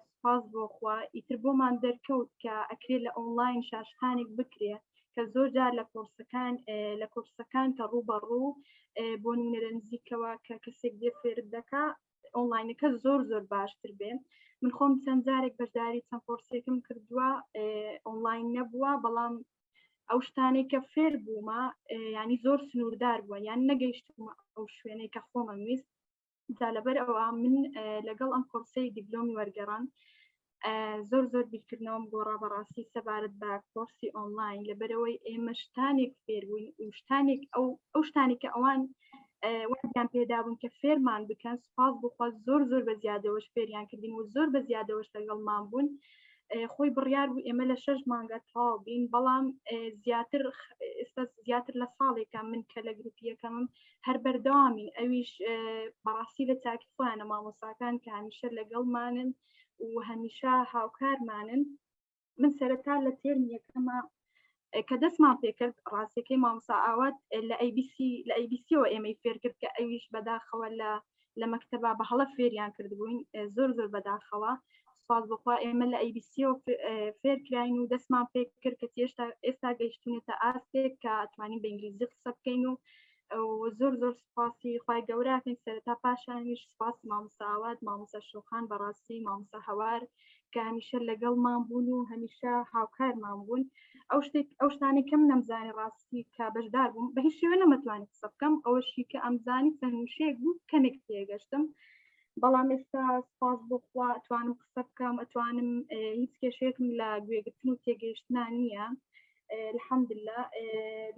سپاس بۆ خوا ئیتر بۆمان دەرکەوت کە ئەکرێت لە ئۆنلاین شاشخانێک بکرێ کە زۆر جار لە کورسەکان کە ڕوبەڕوو بۆ نمونە لە نزیکەوە کە کەسێک دێ فێر دەکا ئۆنلاینەکە زۆر باشتر بێن. من خۆم چەند جارێک بەشداری چەند کۆرسێکم کردووە ئۆنلاین نەبووە، بەڵام ئەو شتانێک کە فێر بوومە ینی زۆر سنووردار بووە، یان نەگەیشتمە ئەو شوێنەی کە خۆمە ویست. جا لەبەر ئەوە من لەگەڵ ئەم کۆرسەی دیپلۆمی وەرگەڕان زۆر بیرکردنەوەم گۆڕا بەڕاستی سەبارەت بە کۆرسی ئۆنلاین، لەبەرەوەی ئێمە شتانێک فێربووین و شتانێک ئەو شتانی کە ئەوان وەریان پێدابوون کە فێرمان بکەن، سوپاس بخوا زۆر بە زیادەوەش فێریان کردین و زۆر بە زیادەوەش لەگەڵمان بوون. خۆی بڕیار بوو ئێمە لە 6 مانگە تەواو بین، بەڵام ئێستا زیاتر لە ساڵێکە من کە لە گروپیەکەمم هەر بەردەوامین. ئەویش بەڕاستی لە چاکی خۆیانە مامۆستاکان کە هەمیشە لەگەڵمانن و هەمیشە هاوکارمانن. من سەرەتا لە تێرمی یەکەمە کە دەستمان پێکرد ڕاستیەکەی مامۆستا ئاوات لە ئەیبیسیەوە ئێمەی فێر کرد کە ئەویش بەداخەوە لە مەکتەبا بە هەڵە فێریان کردبووین زۆر بەداخەوە. سوپاس بخوا ئێمە لە ئەیبیسیەوە فێرکراین و دەستمان پێ کرد کە ئێستا گەیشتونێتە ئاستێک کە ئەتوانین بە ئینگلیزی قسە بکەین و زۆر سوپاسی خوای گەوراکەین. سەرەتا پاشانیش سوپاسی مامۆستا ئاوات، مامۆستا شۆخان، بەڕاستی مامۆستا هەوار کە هەمیشە لەگەڵمان بوون و هەمیشە هاوکارمان بوون. ئەو شتانی کەم نەمزانی ڕاستی کە بەشدار بووم بە هیچ شێوە نەمەتوانی قسە بکەم، ئەوەشی کە ئەمزانی چەندشەیەک بوو کەمێک تێگەشتم، بەڵام ئێستا سپاس بخوا ئەتوانم قسە بکەم، ئەتوانم هیچ کێشەیەکم لە گوێگرتن و تێگەیشتنان نییە. الحەمدلله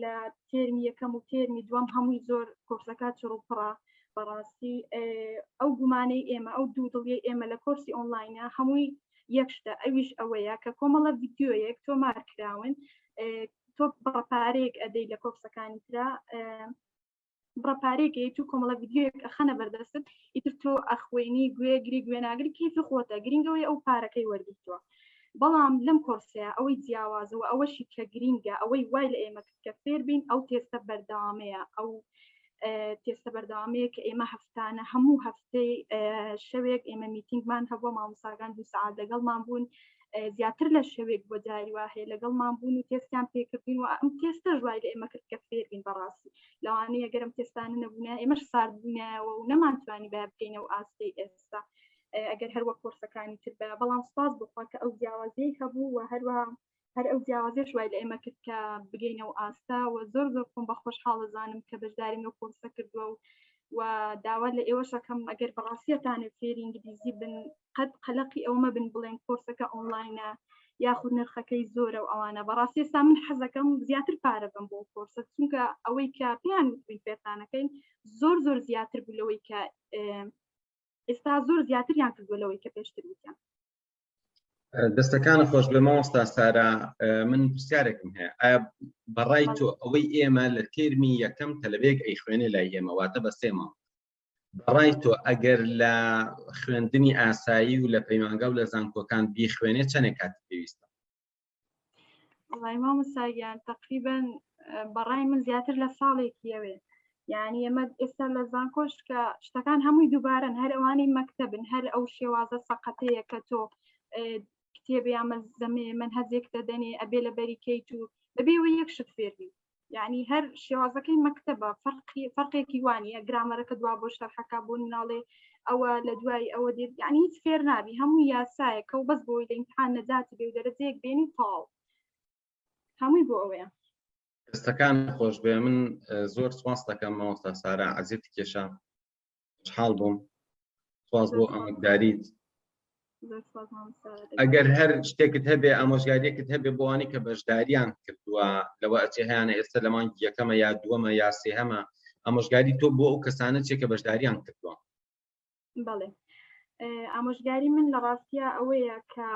لە تێرمی یەکەم و تێرمی دووەم هەمووی زۆر کۆرسەکە چڕوپڕە. بەڕاستی ئەو گومانەی ئێمە ئەو دوودڵی ئێمە لە کۆرسی ئۆنلاینە هەمووی یەک شتە، ئەویش ئەوەیە کە کۆمەڵە ڤیدیۆیەک تۆ مارکراون، تۆ بڕەپارەیەک ئەدەی لە کۆرسەکانی ترا بڕەپارێکی تو کۆمەڵە ڤیدیۆیەک ئەخەنە بەردەستت، ئیتر تۆ ئەخوێنی گوێناگری کیفی خۆتە، گرنگەوەی ئەو پارەکەی وەرگرتووە. بەڵام لەم کۆرسەیە ئەوەی جیاوازەوە ئەوەشی کە گرینگە ئەوەی وای لە ئێمە کە فێر بین ئەو تێستە بەردەوامەیە، ئەو تێستە بەردەوامەیە کە ئێمە هەفتانە هەموو هەفتەی شەوێک ئێمە میتینگمان هەبووە، مامۆستاکان 2 سەعات لەگەڵمان بوون، زیاتر لە شەوێک بۆ جاری وا هەیە لەگەڵمان بوون و تێستیان پێکردین و ئەم تێستە ژوای لە ئێمە کرد کە فێر بین. بەڕاستی لەوانەیە گەرم تێستانە نەبوونە ئێمەش ساردبوونەوە و نەمانتوانی بە بکەینەوە ئاستەی ئێستا ئەگەر هەروە کۆرسەکانی تر بە، بەڵام سپاس بخوا کە ئەو جیاوازەی هەبوو و هەر ئەو جیاوازێش وای لە ئێمە کرد کە بگەینەوە ئاستا و زۆر خۆم بە خۆشحاڵەزانم کە بەشداریم لەو کۆرسە کردووە و داوا لە ئێوە شەکەم ئەگەر بەڕاستیەتانێت فێری ئینگلیزی بن قەت قەلەقی ئەومە بن بڵێن کۆرسەکە ئۆنلاینە یاخود نرخەکەی زۆرە و ئەوانە. بەڕاستی ئێستا من حەزەکەم زیاتر پارە بم بۆ کۆرسە، چونکە ئەوەی کە پێیان وتوین فێرتانەکەین زۆر زیاتر بوو لەوەی کە ئێستا زۆر زیاتریان کردووە لەوەی کە پێشتر وتیان. دەستەکان خۆش بێ مامۆستا سارا، من پرسیارێکم هەیە، ئایا بەڕای تۆ ئەوەی ئێمە لە تێرمی یەکەم تەلەبێک ئەی خوێنێ لای ئێمە واتە بە 3 مانگ، بەڕای تۆ ئەگەر لە خوێندنی ئاسایی و لە پەیمانگە و لە زانکۆکان بیخوێنێ چەندێک کات پێویستە؟ وڵای مامۆستاگیان تەقریبەن بەڕای من زیاتر لە ساڵێکیەوێ، یعنی ئێمە ئێستا لە زانکۆش کە شتەکان هەمووی دووبارەن، هەر ئەوانی مەکتەبن، هەر ئەو شێوازە سەقەتەیە کە تۆ کتێبی ئامەزەمێ منهەجێک دەدەنێ ئەبێ لە بەریکەیت و بەبێەوە یەک شت فێربی، یعنی هەر شێوازەکەی مەکتەبە فەرقێکی وانە، گرامەرەکە دوا بۆ شەرحەکە بۆ مناڵێ ئەوە لە دوای ئەوە دێت، یعنی هیچ فێر نابی، هەموو یاسایەکە و بەس بۆی لە ئیمتحان نەجاتی بێ و دەرەجەیەک بێنی تاڵ هەمووی بۆ ئەوەیە. دەستەکان خۆش بێ، من زۆر سواس دەکەم مامۆستا سارا، عەزیزی کێشە، خوشحاڵ بووم، سواس بۆ ئامۆژگاریت. ئەگەر هەر شتێکت هەبێ ئامۆژگاریەکت هەبێ بۆوانی کە بەشداریان کردووە لەوە ئەچێ هەیەە ئێستا لە مانگی یەکەمە یا دووەمە یا سێهەمە، ئامۆژگاری تۆ بۆ ئەو کەسانە چێ کە بەشداریان کردووە؟ بەڵێ ئامۆژگاری من لە ڕاستیە ئەوەیە کە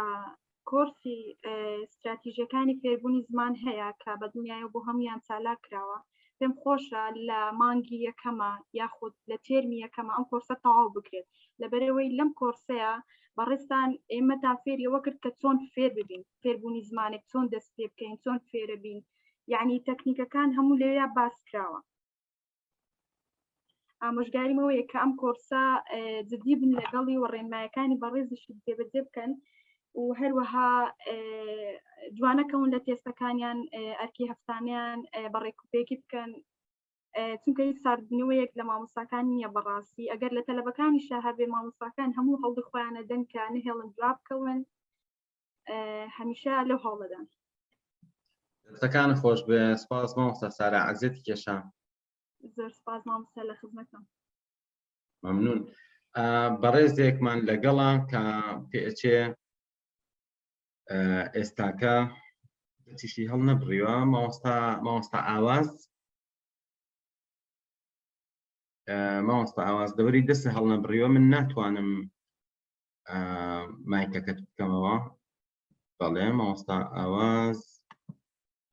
کۆرسی استراتیژیەکانی فێربوونی زمان هەیە کە بە دنیای بۆ هەمویان چالاک کراوە، پێم خۆشە لە مانگی یەکەمە یاخود لە تێرمی یەکەمە ئەم کۆرسە تەواو بکرێت، لەبەرەوەی لەم کۆرسەیە بەڕێستان ئێمەتان فێریەوە کرد کە چۆن فێر ببین، فێربوونی زمانێک چۆن دەست پێ بکەین، چۆن فێرە بین، یعنی تەکنیکەکان هەموو لێرە باس کراوە. ئامۆژگاریمەوەیە کە ئەم کۆرسە جدی بن لەگەڵی و ڕێنمایەکانی بەڕێزیشی جێبەجێ بکەن و هەروەها جوانەکەون لە تێستەکانیان ئەرکی هەفتانیان بەڕێکوپێکی بکەن چونکە هیچ ساردبنەوەیەک لە مامۆستاکان نییە بەڕاستی ئەگەر لە تەلەبەکانی شاها بێ مامۆستاکان هەموو هەڵدی خۆیانە دەن کە نهێڵن جواب بکەون هەمیشە لەو هەوڵەدان. دەستەکان خۆش بێ. سپاس مامۆستا سارا عەزیەتی کێشان. زۆر سپاس مامۆستا لە خزمەتم. مەمنون. بەڕێزێکمان لەگەڵا کە پێچێ ئێستاکە تیشی هەڵ نەبڕیوە مامۆستا ئاواز مامۆستا ئاواز دەوەری دەستە هەڵ نەبڕیوە من ناتوانم مایکەکەت بکەمەوە. بەڵێ مامۆستا ئاواز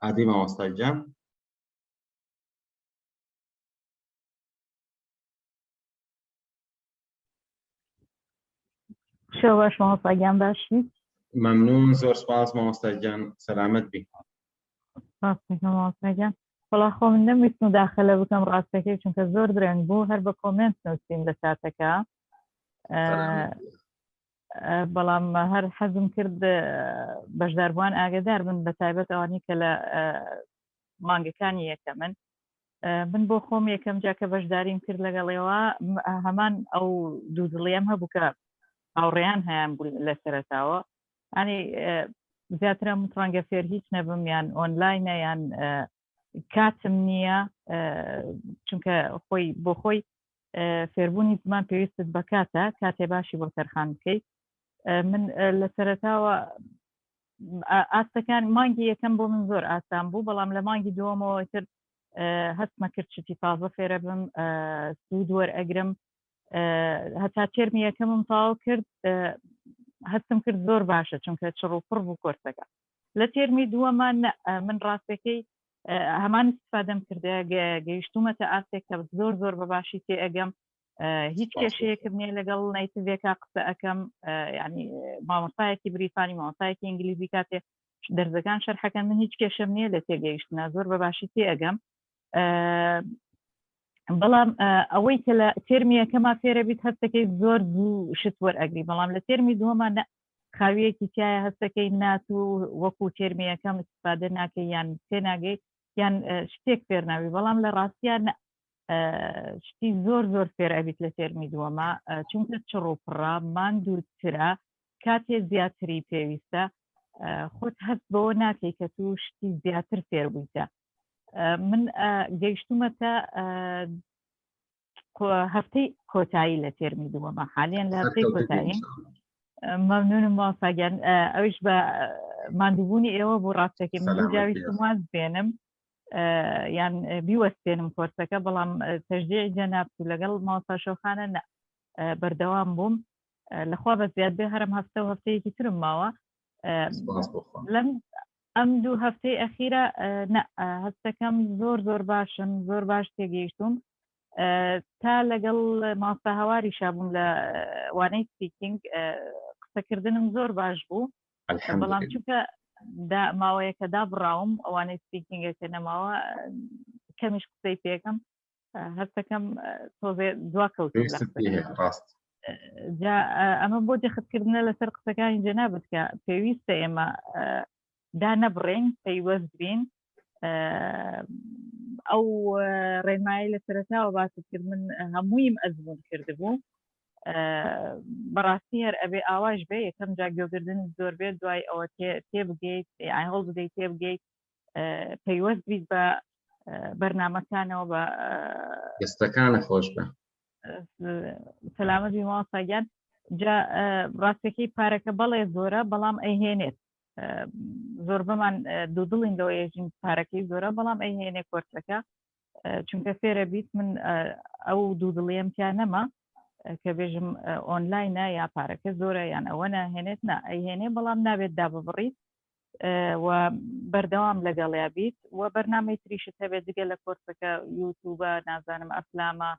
عادی مامۆستای جان. شو باش مامۆستا گیان باشی؟ مەمنون زۆر سپاس مامۆستا گیان سەلامەت بی. ڕاستەکەم مامۆستا گیان وەڵا خۆ من نەمویستم داخلە بکەم ڕاستەکەی چونکە زۆر درێن بوو هەر بە کۆمنت نووسیم لە چاتەکە بەڵام هەر حەزم کرد بەشداربووان ئاگادار بن بە تایبەت ئەوانی کە لە مانگەکانی یەکەمن من بۆ خۆم یەکەم جا کە بەشداریم کرد لەگەڵێەوە هەمان ئەو دوودڵیم هەبوو کە هاوڕێیان هەیان بوو لە سەرەتاوە ئەنی زیاترە ڕەنگە فێر هیچ نەبم یان ئۆنلاینە یان کاتم نییە چونکە خۆی بۆ خۆی فێربوونی زمان پێویستت بە کاتە کاتێ باشی بۆ تەرخان بکەیت. من لە سەرەتاوە ئاستەکان مانگی یەکەم بۆ من زۆر ئاسان بوو بەڵام لە مانگی دووەمەوە تر هەستمە کرد شتی تازە فێرە بم سوود وەرئەگرم هەتا تێرمی یەکەمم تاو کرد هەستم کرد زۆر باشە چونکە چڕوپڕ بوو کۆرسەکە. لە تێرمی دووەمان من ڕاستەکەی هەمان استفادەم کردە گەیشتومەتە ئاستێک کە زۆر زۆر بەباشی تێ ئەگەم هیچ کێشەیەکم نییە لەگەڵ نایتڤێکا قسە ئەەکەم ینی مامۆستایەکی بریتانی مامۆستایەکی ئینگلیزی کاتێ دەرزەکان شەرحەکەن من هیچ کێشەم نییە لە تێگەیشتنە زۆر بەباشی تێ ئەگەم. بەڵام ئەوەی کە لە تێرمی یەکەما فێرە بیت هەستەکەی زۆر زوو شت وەرئەگری بەڵام لە تێرمی دووەمان خاویەکی تایە هەستەکەی نات و وەکو تێرمی یەکەم استفادە ناکەی یان تێ ناگەیت یان شتێک فێر ناوی بەڵام لە ڕاستیان شتی زۆر زۆر فێر ئەبیت لە تێرمی دووەما چونکە چڕوپڕا ماندوورترە کاتێ زیاتری پێویستە خۆت هەست بەوە ناکەی کە تو شتی زیاتر فێر بوویتە. من گەیشتومەتە هەفتەی کۆتایی لە تێرمی دووەما حالیان لە هەفتەی کۆتایی. مەمنونم مافاگیان ئەوش بە ماندووبوونی ئێوە بۆ ڕاستەکەی من جاویستم واز بێنم یان بیوەستێنم کۆرسەکە بەڵام تەشجیع جەناب و لەگەڵ مامۆستا شۆخانە بەردەوام بووم لەخوا بە زیاد بێ هەرم هەفتە و هەفتەیەکی ترم ماوە لەم ئەم دوو هەفتەی ئەخیرە هەستەکەم زۆر زۆر باشن زۆر باش تێگەیشتوم تا لەگەڵ مامۆستا هەواری شابووم لە وانەی سپیکینگ قسەکردنم زۆر باش بوو بەڵام چونکە ماوەیەکە دابڕاوم ئەوانەی سپیکینگەکە نەماوە کەمیش قسەی پێکەم هەستەکەم تۆزێ دواکەوتم جا ئەمە بۆ دەخستکردنە لەسەر قسەکانی جەنابەت کە پێویستە ئێمە دا نەبڕێن پەیوەست بین ئەو ڕێنمایی لە سەرەتاوە باست کرد من هەموویم ئەزمون کردبوو بەڕاستی هەر ئەبێ ئاواش بێ یەکەم جا گوێگردن زۆر بێت دوای ئەوە تێ بگەیت هەڵ بدەیت تێ بگەیت پەیوەست بیت بە بەرنامەکانەوە بە دەستەکانە خۆش بە سەلامەتی مامۆستاگیان جا ڕاستەکەی پارەکە بەڵێ زۆرە بەڵام ئەیهێنێت زۆر بەمان دوودڵین لەوە ێژین پارەکەی زۆرە بەڵام ئەیهێنێ کۆرسەکە چونکە فێرە بیت من ئەو دوودڵیەمتیان نەما کە بێژم ئۆنلاینە یا پارەکە زۆرە یان ئەوە ناهێنێت ئەیهێنێ بەڵام نابێت داببڕیت و بەردەوام لەگەڵیا بیت و بەرنامەی تریشت هەبێت دیگە لە کۆرسەکە یوتیوبە نازانم ئەفلامە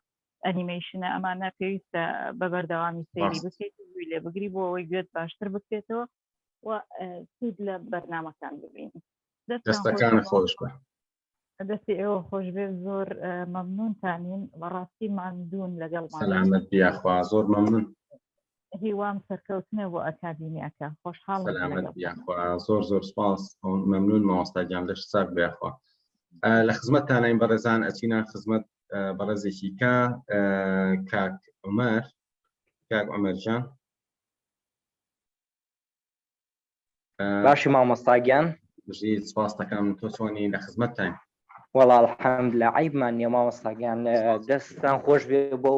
ئەنیمەیشنە ئەمانە پێویستە بە بەردەوامی سەیری بکەیت گوێ لێ بگری بۆ ئەوەی گوێت باشتر بکرێتەوە و سود لە بەرنامەکان ببین. دەستەکان خۆش بە دەستی ئێوە خۆش بێ زۆر مەمنونتانین بەڕاستی ماندوون لەگەڵ سەلامەت بیاخوا زۆر مەمنون. هیوام سەرکەوتنە بۆ ئەکادیمیەکە خۆشحاڵم سەلامەت یاخوا زۆر سپاس مەمنون مامۆستاگیان لەش ساک بێخوا لە خزمەتتانین بەڕێزان ئەچینە خزمەت بەڕێزێکی کاک عومەرجان باشی مامۆستاگیان بژیت سپاس دەکەم تۆ چۆنی لە خزمەتتان وەڵا الحەمدوللا عیبمان نییە مامۆستاگیان دەستان خۆش بێ بۆ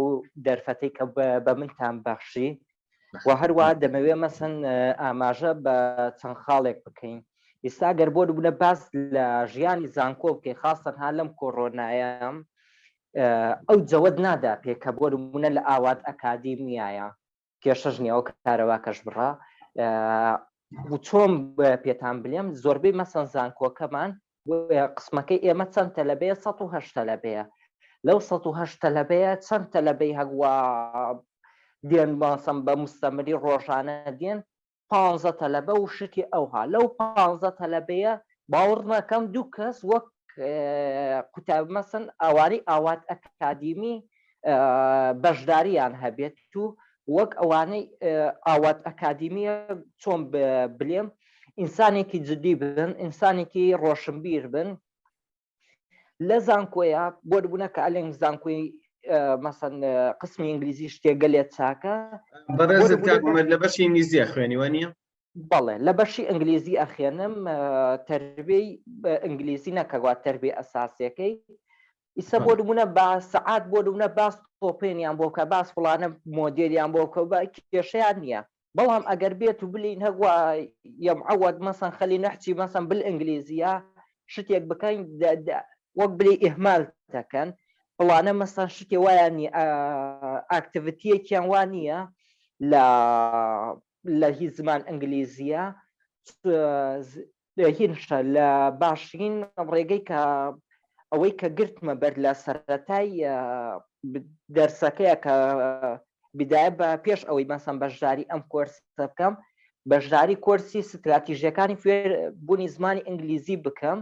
دەرفەتەی کە بە منتان بەخشی و هەروە دەمەوێت مەسن ئاماژە بە چەند خاڵێک بکەین ئێستا گەر بۆ بوونە باس لە ژیانی زانکۆ بکەی خاستن ها لەم کۆڕۆنایە ئەو جەوەت نادا پێکە بۆ بوونە لە ئاوات ئەکادیمیایە کێشەش نییەوە کارەوە کەش بڕا و چۆن پێتان بلێم زۆربەی مەسەن زانکۆکەمان قسمەکەی ئێمە چەند تەلەبەیە 108 تەلەبەیە لەو 108 تەلەبەیە چەند تەلەبەی هەگووە دێن باسم بە مستەمری ڕۆژانە دێن 15 تەلەبە و شتی ئەوها لەو 15 تەلەبەیە باوەڕ ناکەم دوو کەس وەک قوتاب مەسن ئەوانی ئاوات ئەکادیمی بەشداریان هەبێت و وەک ئەوانەی ئاوات ئەکادیمیە چۆن بلێم ئینسانێکی جدی بن ئینسانێکی ڕۆشنبیر بن لە زانکۆیە بۆ بوونە کە ئەلێنگ زانکۆی مەسەن قسمی ئینگلیزی شتێگەلێت چاکە بەڕێزت لە بەشی ئینگلیزی خوێنیوە نییە بەڵێ لە بەشی ئینگلیزی ئەخێنم تەربیەی ئینگلیزی نەکەوات تەربیە ئەساسیەکەی ئیسا بۆ بوونە با سەعات بۆ بوونە باس تۆپێنیان بۆ کە باس فڵانە مۆدێریان بۆ کە کێشەیان نییە بەڵام ئەگەر بێت و بلین هەگووە یەمعەوەد مەسەن خەلی نەحچی مەسەن بالئینگلیزیە شتێک بکەین وەک بلێ ئیهمال دەکەن فڵانە مەسەن شتێ وایان ئاکتیڤیتیەکیان وان نییە لە هیچ زمان ئینگلیزیە هینشە لە باشترین ڕێگەی کە ئەوەی کە گرتمە بەر لە سەرەتای دەرسەکەیە کە بدایە بە پێش ئەوەی مەسەن بەشداری ئەم کۆرسە بکەم بەشداری کۆرسی ستراتیژیەکانی فێربوونی زمانی ئینگلیزی بکەم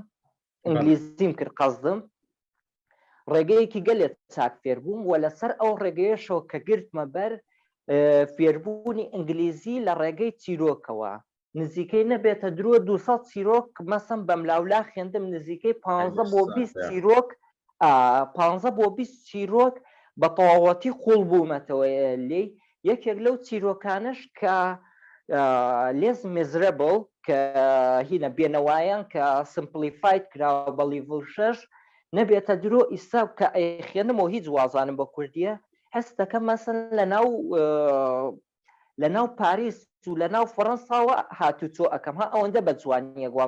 ئینگلیزیم کرد قەزدم ڕێگەیەکی گەلێت چاک فێربووم و لەسەر ئەو ڕێگەیەشەوە کە گرتمە بەر فێربوونی ئینگلیزی لە ڕێگەی چیرۆکەوە نزیکەی نەبێتە درۆ 200 چیرۆک مەسم بەملاولا خوێندم نزیکەی 15 بۆ 20 چیرۆک 15 بۆ 20 چیرۆک بە تەواوەتی قوڵ بوومەتەوە لێ یەکێک لەو چیرۆکانش کە لێز میزرەبڵ کە هینە بێنەوایان کە سمپلیفایت کراوە بە لیڤڵ 6 نەبێتە درۆ ئیسا کە ئەیخێنمەوە هیچ وازانم بە کوردیە هەست دەکەم مەسن لە ناو پاریس و لە ناو فەڕەنساوە هاتوچۆ ئەەکەم ها ئەوەندە بە جوانیە گوا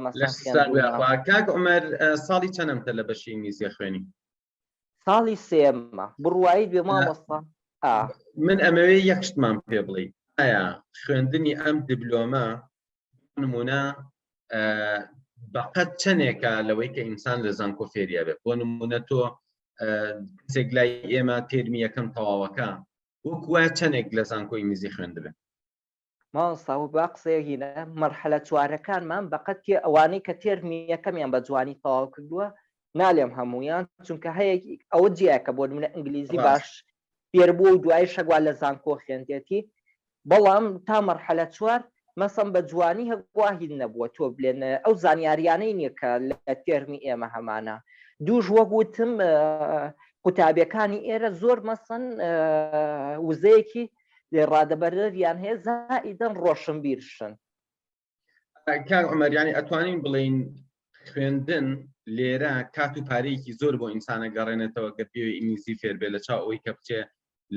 کاک عومەر ساڵی چەندەمتە لە بەشی ئینگلیزی خوێنی ساڵی سێمە بڕوایی دوێ مامۆستا من ئەمەوێ یەک شتمان پێ بڵێ ئایا خوێندنی ئەم دیبلۆمە نمونە بەقەت چەندێکە لەوەی کە ئینسان لە زانکۆ فێریە بێت بۆ نمونە تۆ کەسێک لای ئێمە تێرمی یەکەم تەواوەکە وەکوە چەندێک لە زانکۆ ئینگلیزی خوێندبێت ماڵستا و با قسەیەکینە مەرحەلە چوارەکانمان بەقەت ئەوانەی کە تێرمی یەکەمیان بە جوانی تەواو کردووە نالێم هەمویان چونکە هەیە ئەوە جیاکە بۆ منە ئینگلیزی باش فێربوو و دوای شەگوال لە زانکۆ خوێندێتی بەڵام تا مەرحەلە چوار مەسم بە جوانی هەگواهی نەبووە تۆ بلێن ئەو زانیاریانەی نییە کە لە تێرمی ئێمە هەمانە دووش وەگوتم قوتابیەکانی ئێرە زۆر مەسن وزەیەکی لێ ڕادەبەردەریان هەیە زائیدەن ڕۆشنبیرشن کاک عومەر یانی ئەتوانین بڵین خوێندن لێرە کات و پارەیەکی زۆر بۆ ئینسانە گەڕێنێتەوە کە پێوی ئینگلیزی فێر بێ لە چاو ئەوەی کە بچێ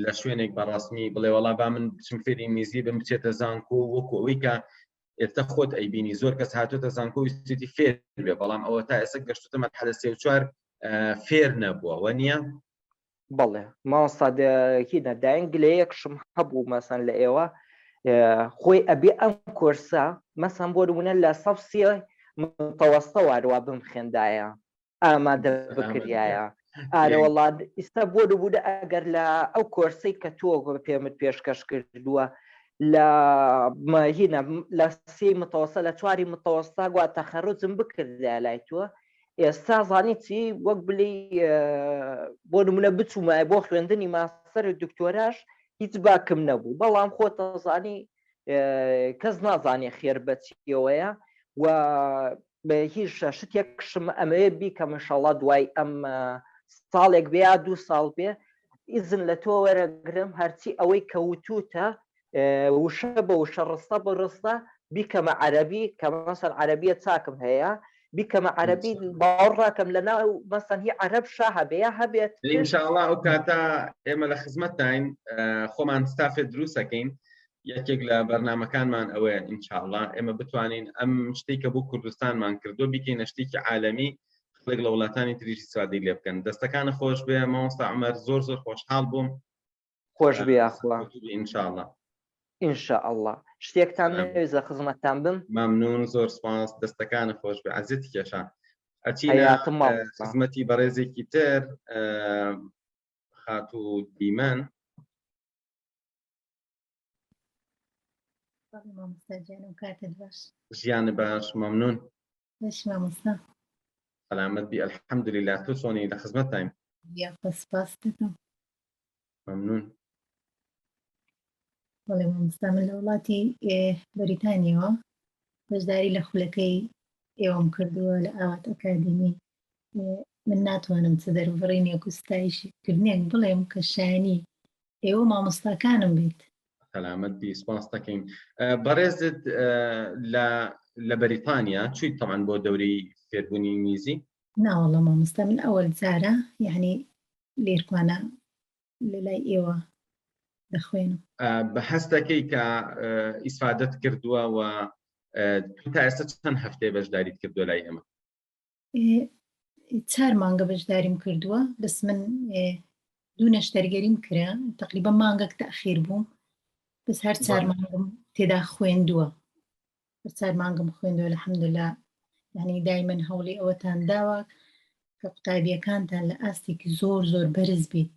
لە شوێنێک بەڕاستمی بڵێ وەڵا با من بچم فێری ئینگلیزی بم بچێتە زانکۆ وەکو ئەوەی کە ئێستا خۆت ئەیبینی زۆر کەس هاتوۆتە زانکۆ ویستی فێر بێ بەڵام ئەوە تا ئێستا گەشتوتە مەرحەلە 3 و 4 فێر نەبووە وە نییە بەڵێ ماوەستادەکی نەداینگلەیەکشم هەبوو مەسەن لە ئێوە خۆی ئەبێ ئەم کۆرسە مەسەن بۆ بوونە لە سەفسیە متەوەستە وارووا بم خوێندایە ئامادە بکریایە ئارە وەڵات ئیستا بۆ بوودە ئەگەر لە ئەو کۆرسەی کە تۆ پێمت پێشکەش کردووە لە هینە لە 3 متەوەستە لە 4 متەوەستا گوات تەخەڕوجم بکردە لای تۆ ئێستا زانی چی وەک بلی بۆ نمونە بچوومە بۆ خوێندنی ماستەر دکتۆراش هیچ باکم نەبوو بەڵام خۆت دەزانی کەس نازانێ خێر بەچیەوەیە و بە هیچ شتێکشم ئەمەوێ بیکەم ئینشەڵڵا دوای ئەم ساڵێک بێ یا 2 ساڵ بێ ئیزن لە تۆ وەرەگرم هەرچی ئەوەی کەوتوتە وشە بە وشە ڕستە بە ڕستە بیکەمە عەرەبی کە مەسەن عەرەبیە چاکم هەیە بیکەمە عەرەبی باوەڕ ڕاکەم لەناو مەسەن هی عەرەب شا هەبێ هەبێت ئینشاءڵڵا ئەو کاتە ئێمە لە خزمەتتاین خۆمان ستافێ دروستەکەین یەکێک لە بەرنامەکانمان ئەوەیە ئینشاءڵڵا ئێمە بتوانین ئەم شتێک کە بۆ کوردستانمان کردو بیکەینە شتێکی عالەمی خەڵک لە وڵاتانی تریشی سوادی لێ بکەن دەستەکانە خۆش بێ مامۆستا عومەر زۆر خۆشحاڵ بووم خۆش بێ ئەخوا ئینشاءڵڵا ئینشاءڵڵا شتێکتان نەوێزە خزمەتتان بم مەمنون زۆر سپاس دەستەکانە خۆش بێ عەزیزی کێشان ئەچینە خزمەتی بەڕێزێکی تر خاتو دیمەن ژیانە باش مەمنون سلامت بی الحەمدوللیلا تۆ چۆنی لە خزمەتتاین مەمنون بەڵێ مامۆستا من لە وڵاتی بەریتانیەوە بەشداری لە خولەکەی ئێوەم کردووە لە ئاوات ئەکادمی من ناتوانم چ دەروبڕینێک و ستایشکردنێک بڵێم کە شایانی ئێوە مامۆستاکانم بیت سلامت بی سپاس دەکەین بەڕێزت لە بەریتانیا چوویت تەمان بۆ دەورەی فێربوونی ئینگلیزی ناوەڵە مامۆستا من ئەوەل جارە یعنی لێرکوانە لە لای ئێوە دەخوێنم بە هەستەکەی کە ئیسفادەت کردووە و تا ئێستا چەند هەفتەیە بەشداریت کردووە لای ئێمە 4 مانگە بەشداریم کردووە بەس من 2 نەشتەرگەریم کرا تقریبا مانگەک تەخیر بووم بەس هەر 4 مانگم تێدا خوێندووە 4 مانگم خوێندووە الحەمدوللا یعنی دایمەن هەوڵی ئەوەتان داوە کە قوتابیەکانتان لە ئاستێکی زۆر بەرز بیت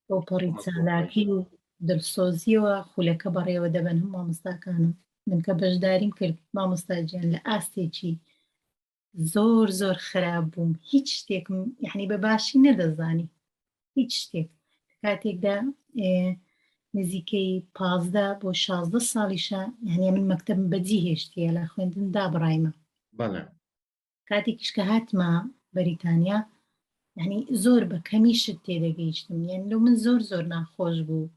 بۆ پەڕی چالاکی و دڵسۆزیەوە خولەکە بەڕێوە دەبن هەم مامۆستاکانم من کە بەشداریم کرد مامۆستا گیان لە ئاستێکی زۆر خراپ بووم هیچ شتێکم یعنی بە باشی نەدەزانی هیچ شتێک کاتێکدا نزیکەی 15 بۆ 16 ساڵیشە یعنی من مەکتەبم بەجی هێشتیە لە خوێندندا بڕایمە کاتێکیش کە هاتمە بەریتانیا یعنی زۆر بە کەمی شت تێدەگەیشتم یعنی لەو من زۆر ناخۆش بوو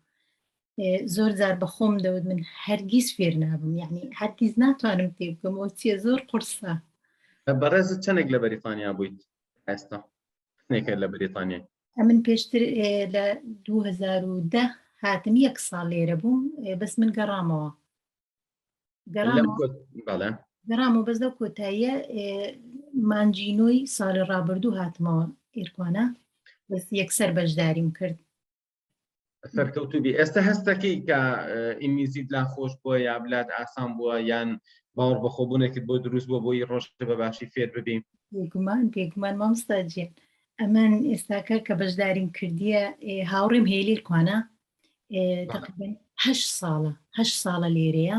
زۆر جار بە خۆم دەوت من هەرگیز فێر نابم یعنی هەرگیز ناتوانم تێ بکەمەوە چیە زۆر قورسە بەڕێزت چەندێک لە بەریتانیا بوویت ئێستا نێکە لە بەریتانیا من پێشتر لە 2010 هاتم 1 ساڵ لێرە بووم بەس من گەڕامەوە بەس لەو کۆتاییە مانجینۆی ساڵی ڕابردوو هاتمەوە ئێرکوانە بەس یەکسەر بەشداریم کرد سەرکەوتوبی ئێستا هەستەکەی کە ئینگلیزیت لا خۆش بووە یا بلات ئاسان بووە یان باوەڕ بەخۆبوونێکت بۆ دروست بووە بۆی ڕۆژتە بە باشی فێر ببین بێگومان مامۆستا جێن ئەمن ئێستاکە کە بەشداریم کردیە هاوڕێم هەیە لێرکوانە تقریبا 8 ساڵە لێرەیە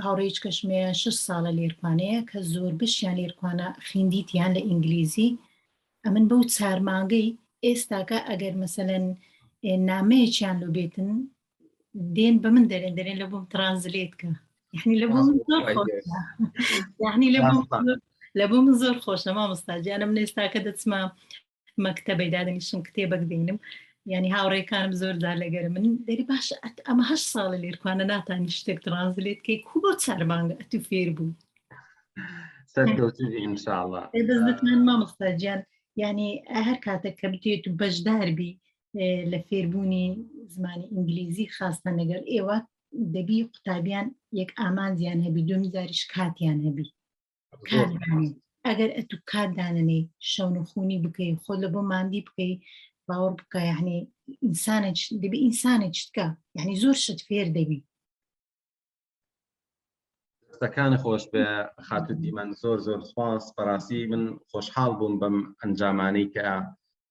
هاوڕێیچ کەشمەیە 6 ساڵە لێرکوانەیە کە زۆر بشیان لێرکوانە خوێندیتیان لە ئینگلیزی ئەمن بەو 4 مانگەی ئێستاکە ئەگەر مەسەلەن نامەیەکیان لۆ بێتن دێن بە من دەرێن لە بۆم ترانزلێت کە یعنی لە بۆ لە بۆ من زۆر خۆشە مامۆستاجیانە من ئێستاکە دەچمە مەکتەبەی دادەنیشم کتێبەک دێنم یعنی هاوڕێکانم زۆر جار لەگەر من دەری باشە ئەمە 8 ساڵە لێرکوانە ناتانی شتێک ترانزلێت کەی کو بۆ 4 مانگە ئەتو فێر بوو سەرکەوتوبی ئینشاءڵڵا بەس دەتوان مامۆستاجیان یعنی هەر کاتێک کە بتێت و بەشداربی لە فێربوونی زمانی ئینگلیزی خاستە لەگەڵ ئێوە دەبی قوتابیان یەک ئامانجیان هەبی دومیزاریش کاتیان هەبی ئەگەر ئەتو کات داننەی شەون و خونی بکەی خۆ لە بۆ ماندی بکەی باوەڕ بکە یعنی دەبی ئینسانێک شتکە یعنی زۆر شت فێر دەبی دەستەکان خۆش بێ خاتو دیمەن زۆر سپاس بەڕاستی من خۆشحاڵ بووم بەم ئەنجامانەی کە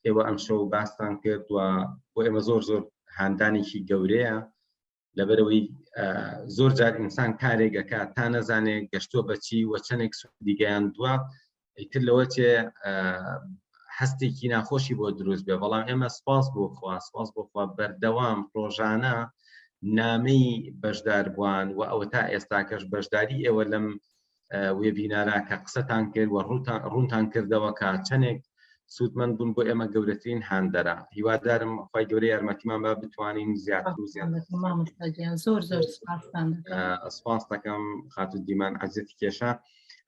ئێوە ئەم شەو باستان کرد و بۆ ئێمە زۆر هاندانێکی گەورەیە لەبەرەوەی زۆر جار ئینسان کارێکەکە تا نەزانێت گەشتووە بەچی وە چەندێک سوودیگەیان دووە ئیتر لەوە چێ هەستێکی ناخۆشی بۆ دروست بێ. بەڵام ئێمە سپاس بۆ خوا بەردەوام ڕۆژانە نامەی بەشداربووان و ئەوە تا ئێستاکەش بەشداری ئێوە لەم وێبینارە کە قسەتان کرد و ڕوونتان کردەوە کە چەندێک سوودمەند بوون بۆ ئێمە گەورەترین هاندەرە. هیوادارم خی گەورەی یارمەتیمان بە بتوانین زیاتر و زیاتر. زۆر سپاس دەکەم خاتون دیمان عەزیزی کێشە.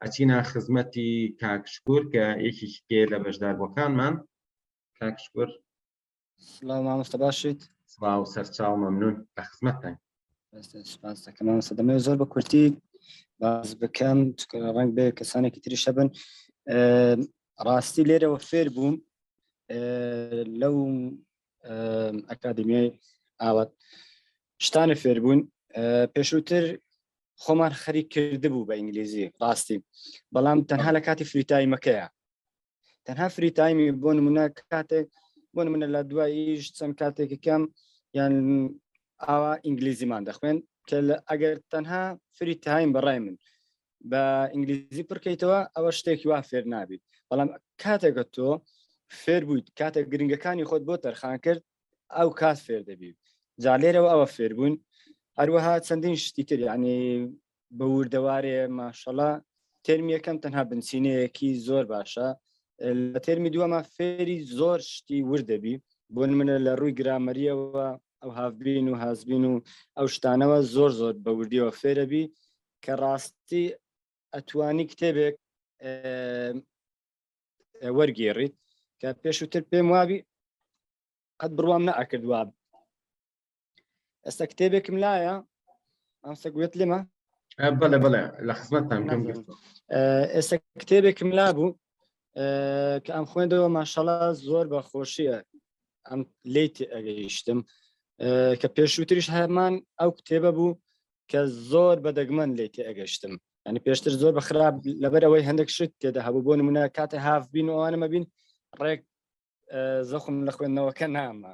ئەچینە خزمەتی کاکشکور کە یەکێکێ لە بەشداربووەکانمان. کاکشکور سڵاو مامۆستا باشیت؟ سڵاو سەرچاو مەمنون لە خزمەتتان. سپاس دەکەم مامۆستا. دەمەوێت زۆر بە کورتی باز بکەم ڕەنگ بێ کەسانێکی تریش هەبن. ڕاستی لێرەوە فێر بووم لەو ئەکادمیای ئاوات شتانە فێربوون پێشووتر خۆمان خەریک کردبوو بە ئینگلیزی ڕاستی، بەڵام تەنها لە کاتی فریتایمەکەیە. تەنها فریتایمی بۆ نمونە کاتێک بۆ نمونە لە دواییش چەند کاتێکەکەم یان ئاوا ئینگلیزیمان دەخوێن کە ئەگەر تەنها فریتایم بەڕای من بە ئینگلیزی پڕکەیتەوە ئەوە شتێکی وا فێر نابیت. بەڵام کاتێکە تۆ فێر بوویت کاتێک گرنگەکانی خۆت بۆ تەرخان کرد ئەو کات فێر دەبیت. جا لێرەوە ئەوە فێر بوون. هەروەها چەندین شتی تر یعنی بە وردەوارێ ماشەڵڵا تێرمی یەکەم تەنها بنچینەیەکی زۆر باشە. لە تێرمی دووەمە فێری زۆر شتی وردەبی بۆ نمونە لە ڕووی گرامەریەوە ئەو هافبین و هازبین و ئەو شتانەوە زۆر بە وردیەوە فێرەبی کە ڕاستی ئەتوانی کتێبێک وەرگێڕیت کە پێشووتر پێم وابی قەت بڕوام نەئەکردووە. ئێستا کتێبێکم لایە ئەمسە گوێت لێمە؟ بەڵێ لە خزمەتتان کەم گرت. ئێستا کتێبێکم لابوو کە ئەم خوێندەوە ماشەڵڵا زۆر بە خۆشیە ئەم لێی ئەگەیشتم کە پێشووتریش هەمان ئەو کتێبە بوو کە زۆر بەدەگمەن لێی ئەگەشتم. ینی پێشتر زۆر بە خراپ لەبەر ئەوەی هەندێک شت تێدا هەبوو بۆ نمونە کاتێ هافبین و ئەوانەمە بین ڕێک زەخم لە خوێندنەوەکە نامە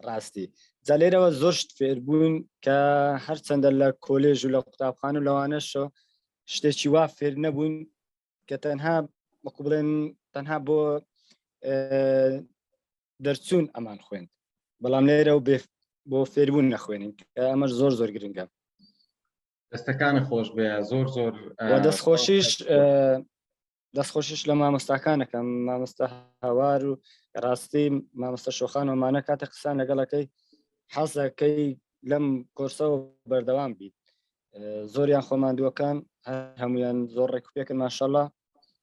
ڕاستی. جا لێرەوە زۆر شت فێر بوون کە هەرچەندە لە کۆلێژ و لە قوتابخان و لەوانەشەوە شتێکی وا فێر نەبوون کە تەنها وەکو بڵێن تەنها بۆ دەرچوون ئەمان خوێند، بەڵام لێرەوە بۆ فێربوون نەخوێنین کە ئەمەش زۆر گرنگە. دەستەکانی خۆش بێ زۆر دەستخۆشیش لە مامۆستاکانەکەم مامۆستا هەوار و ڕاستی مامۆستا شۆخان ومانە کاتە قسان لەگەڵەکەی حەزەکەی لەم کۆرسەوە بەردەوام بیت. زۆریان خۆماندووەکان هەمویان زۆر ڕێکوپێکن ماشەڵڵا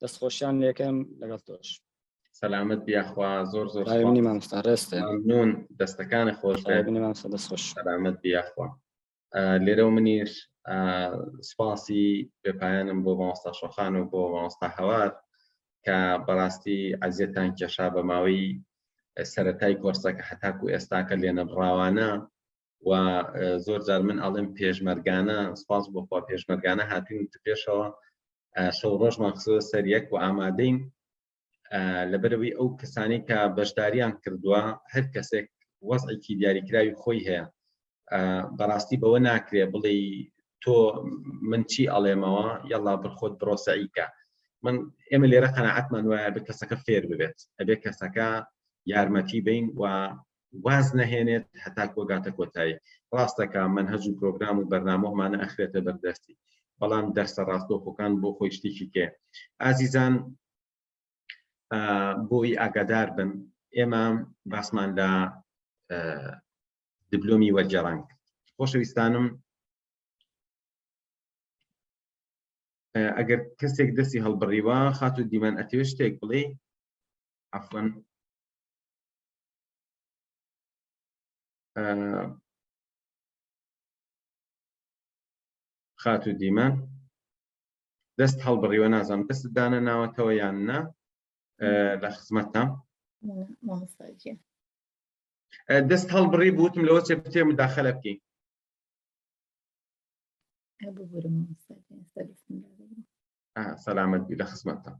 دەستخۆشیان لێکەم لەگەڵ تۆش. سەلامت بیاخوا زۆر بینی مامۆستا ڕێستە ممنون دەستەکانی خۆش بینی مامۆستا دەستخۆش. سەلامت بیاخوا. لێرە منیش سپاسی بێپایانم بۆ مامۆستا شۆخان و بۆ مامۆستا هەوار کە بەڕاستی عەزیەتان کێشا بە ماوەی سەرەتای کۆرسەکە هەتاکو ئێستاکە لێنەبڕاوانە و زۆر جار من ئەڵێم پێشمەرگانە سپاس بۆخوا پێشمەرگانە هاتوین پێشەوە شەو ڕۆژمان خستووە سەر یەک و ئامادەین لەبەرەوەی ئەو کەسانی کە بەشداریان کردووە هەر کەسێک وەزعێکی دیاریکراوی خۆی هەیە. بەڕاستی بەوە ناکرێ بڵێ تۆ من چی ئەڵێمەوە یەڵا بڕخۆت بڕۆ سەعیکە. من ئێمە لێرە قەناعەتمان وایە بە کەسەکە فێر ببێت، ئەبێ کەسەکە یارمەتی بین و واز نەهێنێت هەتا کۆگاتە کۆتایی. ڕاستەکە منهەج و پرۆگرام و بەرنامەمانە ئەخرێتە بەردەستی، بەڵام دەرسە ڕاستۆخۆکان بۆ خۆی شتێکی کێ. ئازیزان بۆی ئاگادار بن ئێمە باسمان لە دیپلۆمی وەرگێڕان کرد. خۆشەویستانم ئەگەر کەسێک دەستی هەڵبڕیوە خاتو دیمان ئەتەوێت شتێک بڵێ عەفوەن خاتو دیمان دەست هەڵبڕیوە نازانم دەست دانە ناوەتەوە یان نا لە خزمەتتان دەست هەڵبڕی بوتم لەوە چێ بتێ مداخەلە بکەین. سەلامەت بی لە خزمەتتان.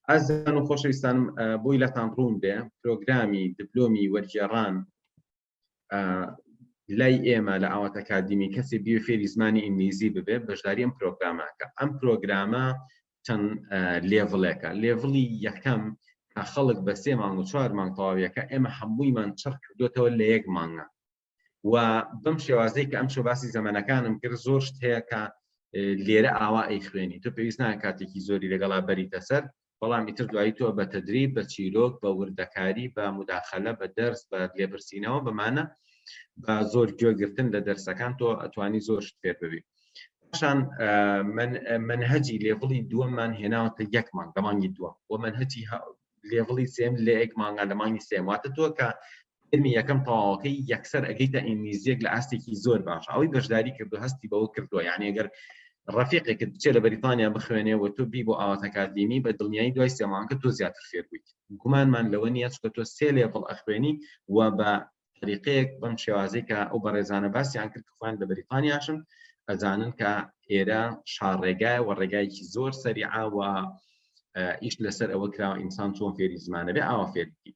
ئازان و خۆشەویستانم بۆی لەتان ڕوون بێ پرۆگرامی دیپلۆمی وەرگێڕان لای ئێمە لە ئاوات ئەکادمی کەسێک بێ فێری زمانی ئینگلیزی ببێ بەشداری ئەم پرۆگرامەکە. ئەم پرۆگرامە چەند لێڤڵێکە. لێڤڵی یەکەم خەڵک بە 3 مانگ و 4 مانگ تەواویەکە ئێمە هەموویمان چڕ کردوێتەوە لە 1 مانگە و بەم شێوازەی کە ئەم شۆ باسی زەمانەکانم کرد زۆر شت هەیە کە لێرە ئاوا ئەی خوێنی تۆ پێویست نایە کاتێکی زۆری لەگەڵا بەریتە سەر، بەڵام ئیتر دوایی تۆ بە تەدریب بە چیرۆک بە وردەکاری بە موداخەلە بە دەرس بە لێبرسینەوە بمانە بە زۆر گوێگرتن لە دەرسەکان تۆ ئەتوانی زۆر شت فێر ببی. پاشان منهەجی لێڤڵی دووەممان هێناوەتە 1 مانگ لە مانگی دووەم و منهەجی لێڤڵی سێم لە 1 مانگە لە مانگی سێم. واتە تۆ کە فێرمی یەکەم تەواوەکەی یەکسەر ئەگەیتە ئینگلیزیەک لە ئاستێکی زۆر باش ئەوەی بەشداری کردو هەستی بەوە کردووە. یعنی ئەگەر ڕەفیقێکت بچێ لە بەریتانیا بخوێنێ و تۆ بی بۆ ئاوات ئەکادمی بە دڵنیایی دوای 3 مانگە تۆ زیاتر فێر بوویت. گومانمان لەوە نییە چکە تۆ 3 لێڤڵ ئەخوێنی و بە طریقەیەک بەم شێوازەی کە ئەو بەڕێزانە باسییان کرد کەخوان لە بەریتانیاشن ئەزانن کە ئێرە شارڕێگایە و ڕێگایکی زۆر سەریعا و ئیش لەسەر ئەوە کراوە ئینسان چۆن فێری زمانە بێ ئاوا فێرکی.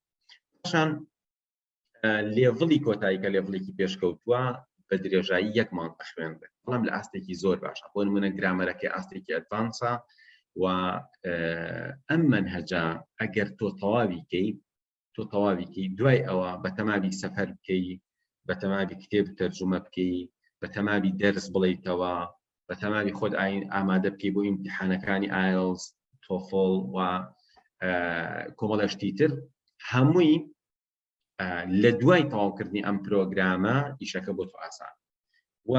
پاشان لێڤڵی کۆتایی کە لێڤڵێکی پێشکەوتووە بە درێژایی 1 مانگ ئەخوێنرێت، بەڵام لە ئاستێکی زۆر باشە. بۆ نمونە گرامەرەکەی ئاستێکی ئەدڤانسە و ئەم منهەجە ئەگەر تۆ تەواوی دوای ئەوە بە تەمامی سەفەر بکەی، بە تەمامی کتێب تەرجومە بکەی، بە تەمامی دەرس بڵیتەوە، بە تەمامی خۆت ئامادە بکەی بۆ ئیمتیحانەکانی ئایلز، تۆفڵ و کۆمەڵە شتی تر، هەمووی لە دوای تەواوکردنی ئەم پرۆگرامە ئیشەکە بۆ تۆ ئاسان. و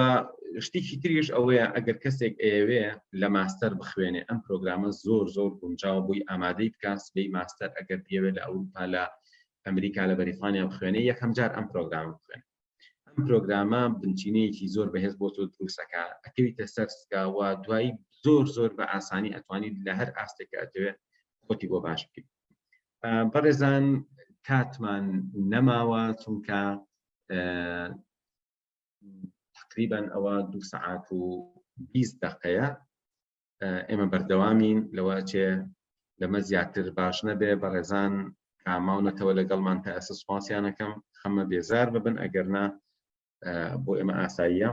شتێکی تریش ئەوەیە ئەگەر کەسێک ئەوێ لە ماستەر بخوێنێ ئەم پرۆگرامە زۆر گونجاو بووی ئامادەی بکات بێ ماستەر ئەگەر پێوێت لە ئەوروپا لە ئەمریکا لە بەریتانیا بخوێنێ یەکەم جار ئەم پرۆگرامە بخوێنێ. ئەم پرۆگرامە بنچینەیەکی زۆر بەهێز بۆ تۆ دروستەکە، ئەکەویتە سەر سکا و دوایی زۆر بە ئاسانی ئەتوانیت لە هەر ئاستێک ئەدەوێت خۆتی بۆ باش بکەیت. بەڕێزان کاتمان نەماوە چونکە تقریبا ئەوە 2 ساعات و 20 دقەیە ئێمە بەردەوامین لەوە چێ لەمە زیاتر باش نەبێ. بەڕێزان کاماونەتەوە لەگەڵمان تا ئەسە سوپاسیانەکەم خەمە بێزار ببن ئەگەرنا بۆ ئێمە ئاساییە.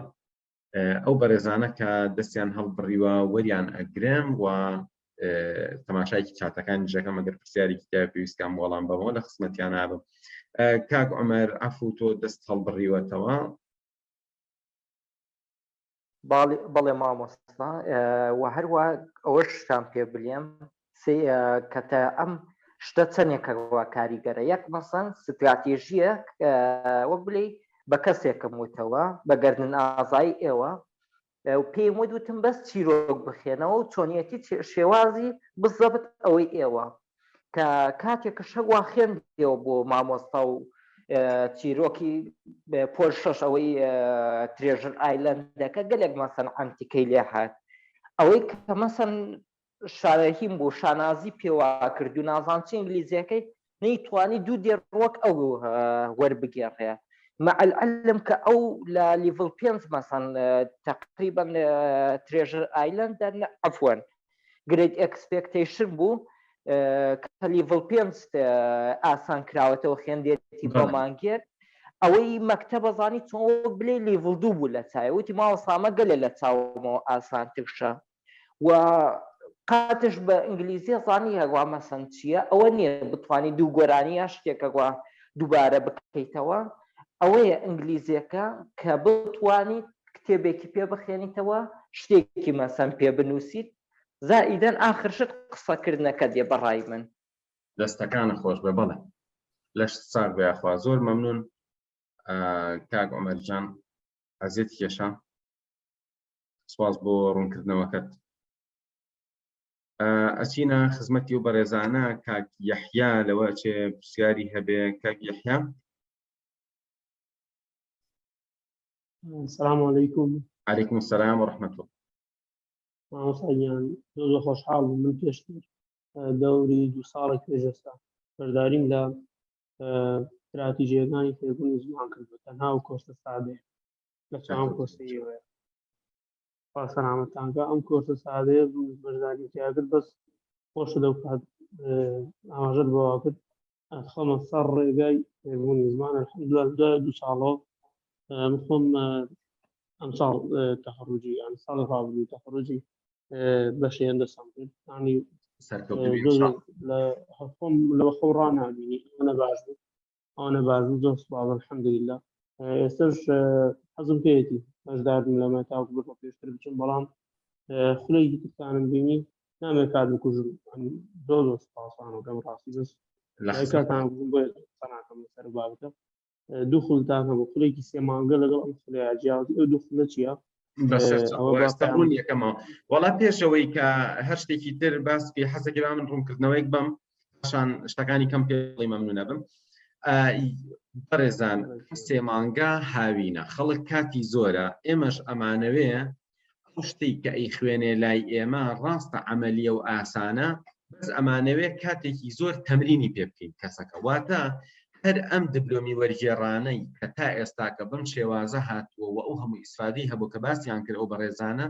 ئەو بەڕێزانە کە دەستیان هەڵبڕیوە وەریان ئەگرم و تەماشایکی چاتەکان ژەکەم ئەگەر پرسیارێکی تا پێویستکان وەڵام بەمەوە لە خزمەتیان نابم. کاک عومەر عەفو تۆ دەست هەڵبڕیوەتەوە. بەڵێ مامۆستا و هەروە ئەوەش شتان پێ بڵێم کە ئەم شتە چەندێکەوە کاریگەرە یەک مەسەن ستراتێژیەک وە بڵێ بە کەسێکم وتەوە بە گەردن ئازایی ئێوە پێم وتم بەس چیرۆک بخێنەوە و چۆنیەتی شێوازی بزەبت ئەوەی ئێوە کە کاتێکە شەوا خوێندەوە بۆ مامۆستا و چیرۆکی پۆشەش ئەوەی ترێژر ئایلەندەکە گەلێک مەسەن ئەنتیکەی لێ هات ئەوەی کە مەسەن شارەهیم بۆ شانازی پێوا کرد و نازانچی ئینگلیزیەکەی نەیتوانی 2 دێڕۆک ئەو وەربگێڕێ مع العلم کە ئەو لە لیڤڵ 5 مەسەن تقریبا ترێژر ئایلەندە عەفوەن گرێد ئێکسپێکتیشن بوو کە لیڤڵ 5 ئاسان کراوەتەوە خوێندێتی بۆ مانگێک ئەوەی مەکتەبە زانی چۆن بلێ لیڤڵ 2 بوو لە چای وتی ماوەسامە گەلێ لە چاومەوە ئاسانترشە و قاتش بە ئینگلیزیە زانی هەگوا مەسەن چییە ئەوە نییە بتوانانی 2 گۆرانی یا شتێکەگوا دووبارە بکەیتەوە ئەوەیە ئینگلیزیەکە کە بتوانیت کتێبێکی پێ بخێنیتەوە شتێکی مەسەن پێ بنووسیت زائیدەن ئاخرشت قسەکردنەکە دێ بەڕای من. دەستەکانە خۆش بە بەڵێ لەش ساک بەیاخوا زۆر مەمنون کاک عومەرجان ئازێت کێشە سواز بۆ ڕوونکردنەوەکەت. ئەچینە خزمەتی و بەڕێزانە کاک یەحیا لەوە چێ پرسیاری هەبێ. کاک یەحیا. السلام علیکم. علیکم السلام ورحمة الله. مامۆستاگیان زۆر خۆشحاڵ بووم من پێشتر دەوری 2 ساڵێک پێشەستا بەرداریم لە استراتیژیەکانی فێربوونی زمان کردو تەنها و کۆرسە سادەیە لە چاوم کۆرسەیەوەیە سەلامەتانکە ئەم کۆرسە سادەیە بەرداریم تیا کرد بەس خۆشە دەو کات ئاماژەت بۆوا کرد خەمە سەر ڕێگای فێربوونی زمان الحەمدولیلا دوای 2 ساڵەوە من خۆم ئەم ساڵ تەخەڕوجی یان ساڵی ڕابردوو تەخەڕوجی بە شێندەسان کرد ینی لە خۆم لەوە خەو ڕانابینی ئەوە باش بوو ئەوە باش بوو زۆر سوپاس الحەمدولله ئێستاش حەزم پێیەتی بەشدارم لەمە تاوەکو بڕۆ پێشتر بچم بەڵام خولەیەکی ترتانم بینی نامێت کات بکوژم زۆر سوپاسانە گەم ڕاستی بەس کاتان بۆ قەناکەم لەسەر بابەتە دوو خولتان هەبوو خولێکی سێ مانگە لەگەڵ ئەم خولەیە جیاوازی ئەو دوو خولە چییە؟ بەسەڕون یەکەمەوە وەڵا پێشەوەی کە هەر شتێکی تر باس پێ حەزەکە من ڕوونکردنەوەیک بم پاشان شتەکانی کەم پێڵی مەمنونە بم بەڕێزان سێ مانگە هاوینە خەڵک کاتی زۆرە ئێمەش ئەمانەوەیە ئەو شتێک کە ئەی خوێنێ لای ئێمە ڕاستە عەمەلیە و ئاسانە بەس ئەمانەوێ کاتێکی زۆر تەمرینی پێ بکەین کەسەکە واتە هەر ئەم دبلۆمی وەرگێڕانەی کە تا ئێستا کە بم شێوازە هاتووە و ئەو هەموو ئیسفادی هەبوو کە باسییان کرد ئەو بەڕێزانە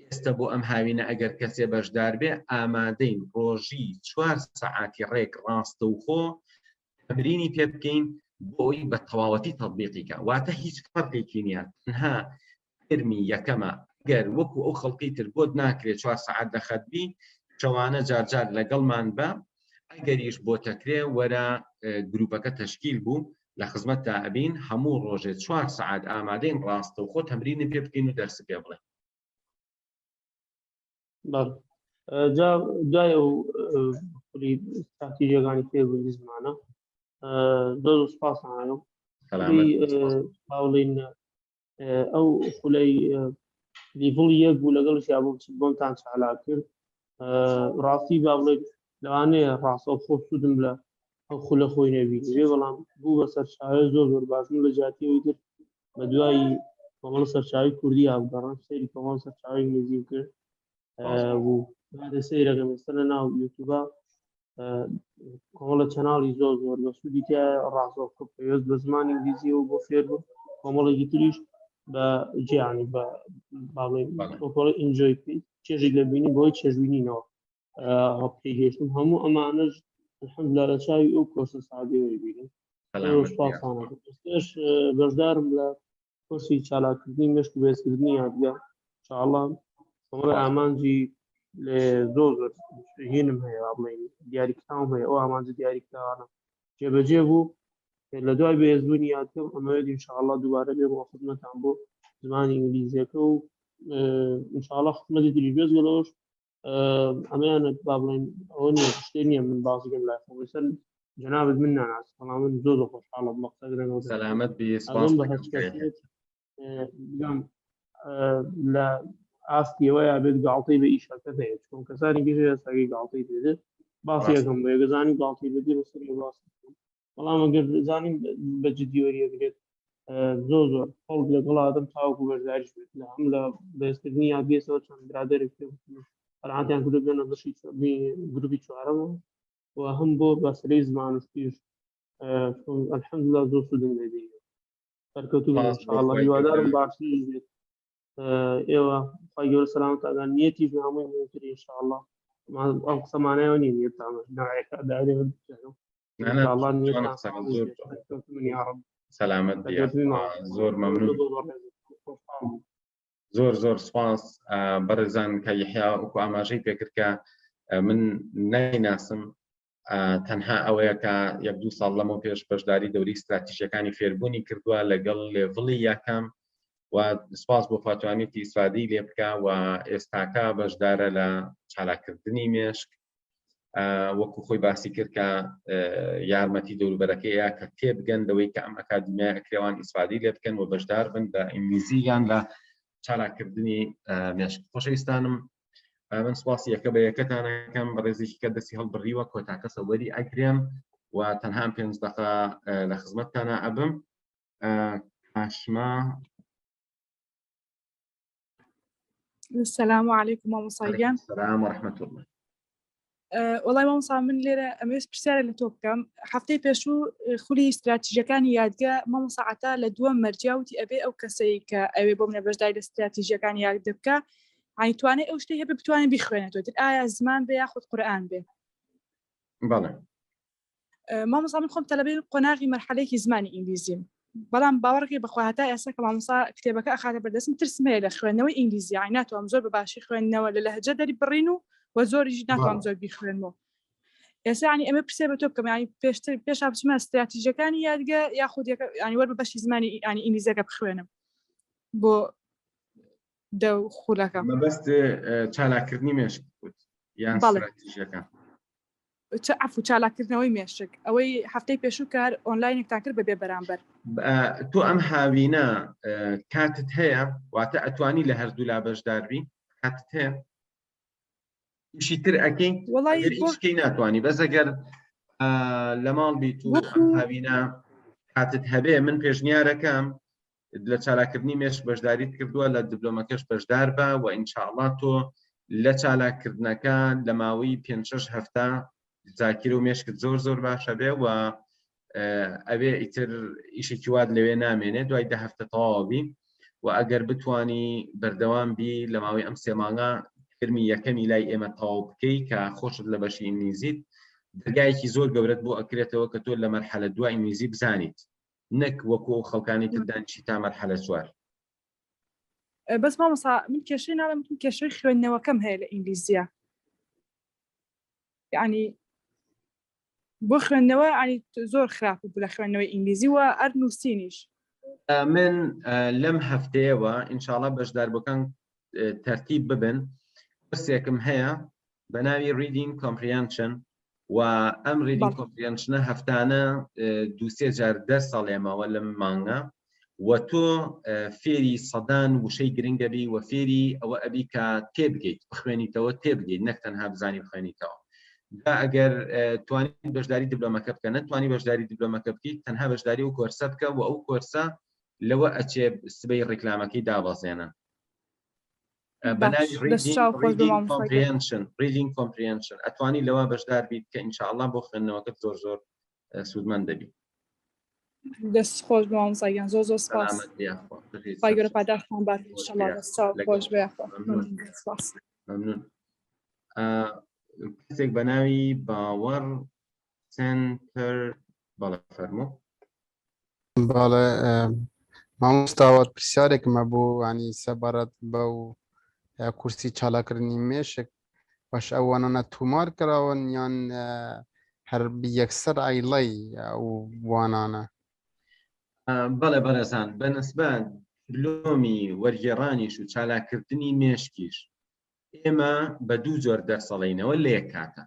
ئێستا بۆ ئەم هاوینە ئەگەر کەسێ بەشدار بێ ئامادەین ڕۆژی 4 سەعاتی ڕێک ڕاستە و خۆ تەمرینی پێ بکەین بۆی بە تەواوەتی تەطبیقیکە واتە هیچ فەرقێکی نییە تەنها ترمی یەکەمە گەر وەکو ئەو خەڵقی تر بۆت ناکرێت 4 سەعات دەخەتبی شەوانە جارجار لەگەڵمان بە ئەگەریش بۆ تەکرێ وەرە گروپەکە تەشکیل بوو لە خزمەت تا ئەبین هەموو ڕۆژێ 4 سەعات ئامادەین ڕاستە و خۆ تەمرینی پێ بکەین و دەرس پێ بڵێ دوایە و استراتیژیەکانی فێربوونی زمانە زۆر سوپاسانە باوڵین ئەو خولەی لیڤڵ یەک بوو لەگەڵشیا بۆمتان چالا کرد ڕاستی با بڵێت لەوانەیە ڕاستە خۆ سوودم لە ئەو خولە خۆی نەبینی وێ بەڵام بوو بە سەرچاوی زۆر زۆر باشن لە جاتیەوەی تر بە دوایی کۆمەڵ سەرچاوی کوردی هاوگەڕان سەیری کۆمەڵ سەرچاوی ئینگلیزی کرد بوو سەیرەکەم ئێستا لە ناو یوتیوبە کۆمەڵە چەناڵی زۆر زۆر بە سوودی تیا ڕاستەوخۆ پێویست بە زمانی ئینگلیزی و بۆ فێر بوو کۆمەڵێکی تریش بە جیانی بە باڵێ ئینجۆی چێژێک لە بینی بۆی چێژبینینەوە هەڵپێگەشتم هەموو ئەمانەش الحەمدولله لە چاوی ئەو کۆرسە سادەوەی بینم بەشدارم لە کۆرسی چالاکردنی مێشک و بێزکردنی یادگا انشاءالله کۆمەڵە ئامانجی زۆر زۆر هینم هەیە بڵێن دیاریکراوم هەیە ئەو ئامانجە دیاریکراوانە جێبەجێ بوو لە دوای بەهێزبوونی یادکەم ئەمەوێت انشاءالله دووبارە بێ بۆ خزمەتان بۆ زمانی ئینگلیزیەکە و انشاءالله خزمەتی تریش بێزگەڵەوەش ئەمەیانە با بڵێن ئەوە نییە شتێ نییە من بازیگەم لای خۆم لەسەر جەنابەت من ناناس بەڵام من زۆر خۆشحاڵە بڵقسەگرنەوە سەلامەت بێ بە هەچ کەسێت بگەم لە ئاستیەوەیە بێت گاڵتەی بە ئیشەکە هەیە چۆن کەسانی گەژێ ساگەی گاڵتەی دێت باسی یەکەم بۆ یەگەزانی گاڵتەی بەدی بەسەری باس بەڵام ئەگەر زانین بە جددیوەریە بێت زۆر زۆر خەڵک لەگەڵ ئادەم تاوەکو بەشداریش بێت لە هەم لە بەهێزکردنی یادگێسەوە چەند برادەرێک پێ قەناعەتیان کردو بێنە بەشی گروپی چوارەمەوە و هەم بۆ بەسەرەی زمان و شتیش الحەمدولله زۆر سوودم لێ دێت سەرکەوتوو انشاءالله هیوادارم باشتری بێت ئێوە خی گەورە سەلامەتتان نیەتیش هەمووی هەمووتری انشاءالله ئەو قسەمانەوە نیە نیەتانە ناوەیەکە دارێ سەلامەت زۆر مەمنون زۆر زۆر سپاس بەڕێزان کە یحیا وەکو ئاماژەی پێکرد کە من نایناسم تەنها ئەوەیە کە 1-2 ساڵ لەمەوە پێش بەشداری دەوری استراتیژیەکانی فێربوونی کردووە لەگەڵ لێڤڵی یەکەم و سپاس بۆ فاتوانێتی ئیسفادی لێ بکە و ئێستاکە بەشدارە لە چالاکردنی مێشک وەکو خۆی باسی کرد کە یارمەتی دەوروبەرەکەیە کە تێبگەن دەوەی کە ئەم ئەکادمیای ئەکرێوان ئیسفادی لێ بکەن و بەشدار بن لە ئینگلیزی یان لە چالاکردنی مێشک خۆشەویستانم من سواسی یەکە بە یەکەتانەکەم بە ڕێزێکی کە دەستی هەڵبڕیوە کۆتاکە سەوەری ئەکرێم و تەنها 5 دقە لە خزمەتتانە ئەبم کاشما السلام عليكم مامۆساگیان السلام ورحمة الله وڵای مامۆسا من لێرە ئەمەوێت پرسیارە لە تۆ بکەم هەفتەی پێشوو خولی استراتیژیەکانی یادگە مامۆساعەتە لە دووەم مەرجیاوتی ئەبێ ئەو کەسەی کە ئەوێ بۆ منە بەشداری لە استراتیژیەکانی یادگە بکە توانێت ئەو شتەی هەبێ بتوانێت بیخوێنێتەوە تر ئایا زمان بێ یاخود قورئان بێ بەڵێ مامۆسا من خۆم تەلەبەی قۆناغی مەرحەلەیەکی زمانی ئینگلیزیم بەڵام باوەڕێکی بەخوا هەتا ئێستا کە مامۆستا کتێبەکە ئەخاتە بەردەستم ترسم هەیە لە خوێندنەوەی ئینگلیزی یانی ناتوانم زۆر بە باشی خوێندنەوە لە لەهجە دەری بڕین و زۆریش ناتوانم زۆر بیخوێنمەوە ئێستا ینی ئەمە پرسێ بە تۆ بکەم ینی پێش بچمە استراتیژیەکانی یادگە یاخود ینی وەربە بەشی زمانی ینی ئینگلیزیەکە بخوێنم بۆ دە خولەکە مەبەست چالاکردنی مێشک بووت یان استراتیژیەکە عفو چالاکردنەوەی مێشک ئەوەی هەفتەی پێشوو کار ئۆنلاینێکتان کرد بەبێ بەرامبەر تۆ ئەم هاوینە کاتت هەیە واتە ئەتوانی لە هەردوو لا بەشداربی کاتت هەیە ئیشی تر ئەکەین هیچکەی ناتوانانی بەس ئەگەر لە ماڵ بیت و ئەم هاوینە کاتت هەبێ من پێشنیارەکەم لە چالاکردنی مێشک بەشداریت کردووە لە دیبلۆمەکەش بەشدار بە و ئینشاءڵڵا تۆ لە چالاکردنەکە لە ماوەی 5-6 هەفتە زاکر و مێشکت زۆر زۆر باشە بێ و ئەوێ ئیتر ئیشێکی وات لەوێ نامێنێ دوای 10 هەفتە تەواوی و ئەگەر بتانی بەردەوام بی لە ماوەی ئەم 3 مانگە کرمی یەکەمی لای ئێمە تەواو بکەی کە خۆشت لە بەشی ئینگلیزیت دەرگایەکی زۆر گەورەت بۆ ئەکرێتەوە کە تۆ لە مەرحەلە دوای ئینگلیزی بزانیت نەک وەکو خەڵکانی تردانشی تا مەرحەلە 4 بەس مامۆستا من کێشەی ناڵم کێشەی خوێندنەوەکەم هەیە لە ئینگلیزیە یعنی بۆ خوێندنەوە ینی زۆر خراپ بوو لە خوێندنەوەی ئینگلیزی و ئەر نووسینیش من لەم هەفتەیەوە ئینشاڵڵا بەشداربووەکان تەرتیب ببن کورسێکم هەیە بە ناوی reading comprehension و ئەم reading comprehensionە هەفتانە 2-3 جار دەرسەڵێمەوە لەم مانگە و تۆ فێری سەدان وشەی گرنگە بی و فێری ئەوە ئەبی کە تێبگەیت بخوێنیتەوە تێبگەیت نەک تەنها بزانی بخوێنیتەوە ئەگەر توانیت بەشداری دیبلۆمەکە بکە نەتوانی بەشداری دیبلۆمەکە بکەیت تەنها بەشداری و کۆرسە بکە و ئەو کۆرسە لەوە ئەچێ سبەی ڕیکلامەکەی دابەزێنن بەناوی reading comprehension ئەتوانی لەوە بەشدار بیت کە ئینشاءڵڵا بۆ خوێندنەوەکەت زۆر زۆر سوودمەند دەبی دەست خۆش بۆ مامۆستاگیان زۆر زۆر سپاس خی گەورە پاداشتان بات ئینشاءڵڵا دەست خۆش بێ سپاس مەمنون کەسێک بە ناوی باوەڕ سنتەر بەڵێ فەرموو بەڵێ مامۆستاوات پرسیارێکمە بۆ ینی سەبارەت بەو کورسی چالاکردنی مێشک باش ئەوانە تۆمار کراون یان هەر یەکسەر ئایڵەی ئەو وانانە بەڵێ بەڕێزان بەنسبەت دیبلۆمی وەرگێڕانیش و چالاکردنی مێشکیش ئێمە بە 2 جۆر دەرسەڵینەوە لە یەک کاتە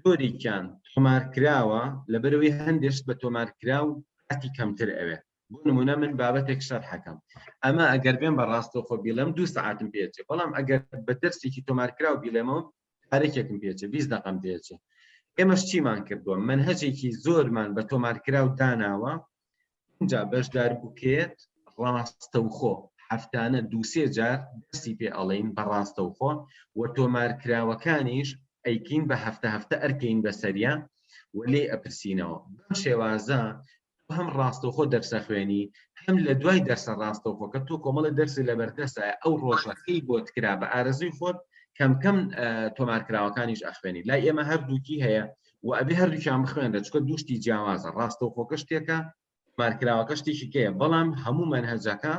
جۆرێکیان تۆمارکراوە لەبەرەوەی هەندێشت بە تۆمارکرا و کاتی کەمتر ئەوێ بۆ نمونە من بابەتێک شەرحەکەم ئەمە ئەگەر بێن بەڕاستەوخۆ بیڵێم 2 سەعاتم پێچێ بەڵام ئەگەر بە دەرسێکی تۆمارکرا و بیڵێمەوە کارێکێکم پێچێ 20 دقەم پێچێ ئێمەش چیمان کردووە منهەجێکی زۆرمان بە تۆمارکرا و داناوە اینجا بەشدار بکێت ڕاستەوخۆ هەفتانە 2-3 جار دەستی پێ ئەڵین بەڕاستەوخۆ و تۆمارکراوەکانیش ئەیکین بە هەفتە ئەرکەین بەسەریە و لێ ئەپرسینەوە بەم شێوازە هەم ڕاستەوخۆ دەرسە خوێنی هەم لە دوای دەرسە ڕاستەوخۆکە تۆ کۆمەڵە دەرسی لەبەردەستە ئەو ڕۆژەکەی بۆت کرا بە ئارەزوی خۆت کەم تۆمارکراوەکانیش ئەخوێنی لای ئێمە هەردووکی هەیە و ئەبێ هەردووکیان بخوێنرە چکە دووشتی جیاوازە ڕاستەوخۆکە شتێکە تۆمارکراوەکە شتێکی کەیە بەڵام هەموو منهەجەکە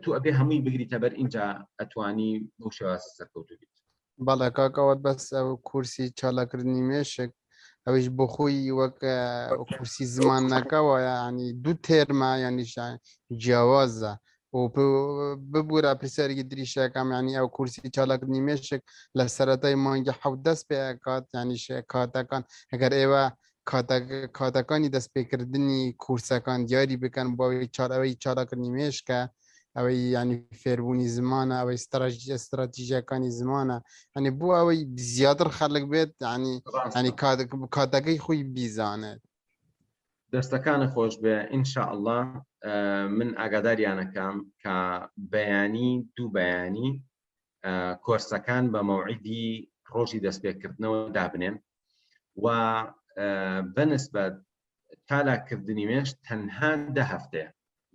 تو ئەبێ هەمووی بگریتە بەر اینجا ئەتوانی بەو شێوازە سەرکەوتو بیت بەڵێ کاکەوت بەس ئەو کورسی چالاکردنی مێشک ئەویش بۆ خۆی وەک کورسی زمانەکەەوە ینی 2 تێرمە یانیشان جیاوازە و ببوورە پرسیارێکی دریشەکەم ینی ئەو کورسی چالاکردنی مێشک لە سەرەتای مانگی 7 دەست پێ کات یانیش کاتەکان ئەگەر ئێوە کاتەکانی دەستپێکردنی کورسەکان دیاری بکەن بۆەوەی چالاکردنی مێشکە ئەوەی ینی فێربوونی زمانە ئەوەی استراتیژیەکانی زمانە ینی بۆ ئەوەی زیاتر خەڵک بێت ینی کاتەکەی خۆی بیزانێت دەستەکانە خۆش بێ ئینشاءڵڵا من ئاگاداریانەکەم کە بەیانی 2 بەیانی کۆرسەکان بە مەوعیدی ڕۆژی دەستپێکردنەوە دابنێن و بەنسبەت چالاکردنی مێش تەنها 10 هەفتەیە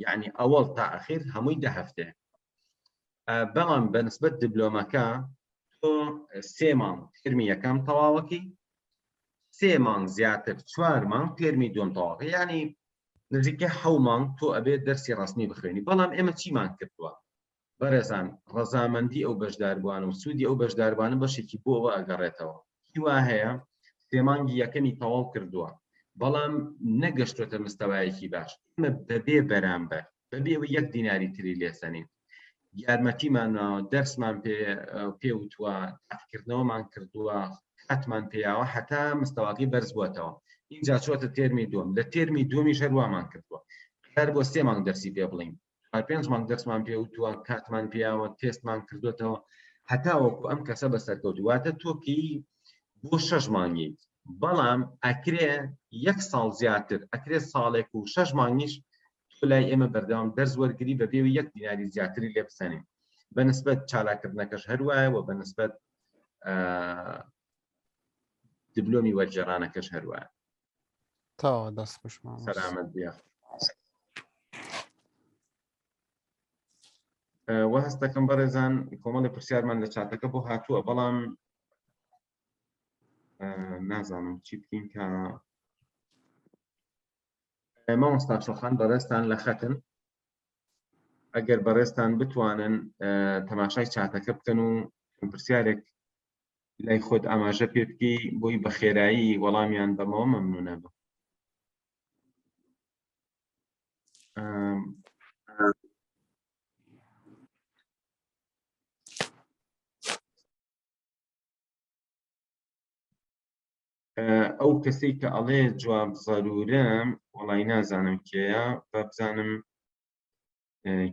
یعنی ئەوەڵ تا ئەخیر هەمووی 10 هەفتەیە بەڵام بەنسبەت دیبلۆمەکە تۆ 3 مانگ ترمی یەکەم تەواوەکی 3 مانگ زیاتر 4 مانگ ترمی دوم تەواوەکە یعنی نزیکە 7 مانگ تۆ ئەبێت دەرسی ڕستمی بخوێنی بەڵام ئێمە چیمان کردووە بەڕێزان ڕەزامەندی ئەو بەشداربووان و سوودی ئەو بەشداربوانە بەشێکی بۆ ئەوە ئەگەڕێتەوە هیوا هەیە 3 مانگی یەکەمی تەواو کردووە بەڵام نەگەشتوتە مستەوایەکی باش ئمە بەبێ بەرامبەر بەبێەوە 1 دیناری تری لێسەنین یارمەتیمانەوە دەرسمان پێ وتووە تاقیکردنەوەمان کردووە کاتمان پێیاوە حتا مستەواکەی بەرز بووەتەوە اینجا چۆتە تێرمی دووەم لە تێرمی دووەمی هەروامان کردووە هەر بۆ 3 مانگ دەرسی پێ بڵین 5 مانگ دەرسمان پێ وتووە کاتمان پێیاوە تێستمان کردوێتەوە هەتا وەکو ئەم کەسە بەسەرکەوتواتە تۆکی بۆ 6 مانگیت بەڵام ئەکرێ 1 ساڵ زیاتر ئەکرێ ساڵێک و 6 مانگیش لای ئێمە بەردەوام دەرز وەرگری بە پێوی 1 دیناری زیاتری لێ بسەنین بەنسبەت چالاکردنەکەش هەروایە و بەنسبەت دیبلۆمی وەرگێڕانەکەش هەروایە تا دەست خوشمان سەلامەت بێ وە هەست دەکەم بەڕێزان کۆمەڵی پرسیارمان لە چاتەکە بۆ هاتووە بەڵام نازانم چی بکەین کە مامۆستا شۆخان بەڕێستان لە خەتن ئەگەر بەڕێستان بتوانن تەماشای چاتەکە بکەن و پرسیارێک لای خۆت ئاماژە پێ بکەی بۆی بە خێرایی وەڵامیان بەمەوە مەمنونە بە ئەو کەسەی کە ئەڵێ جواب زەرورم وەڵای نازانم کێیە با بزانم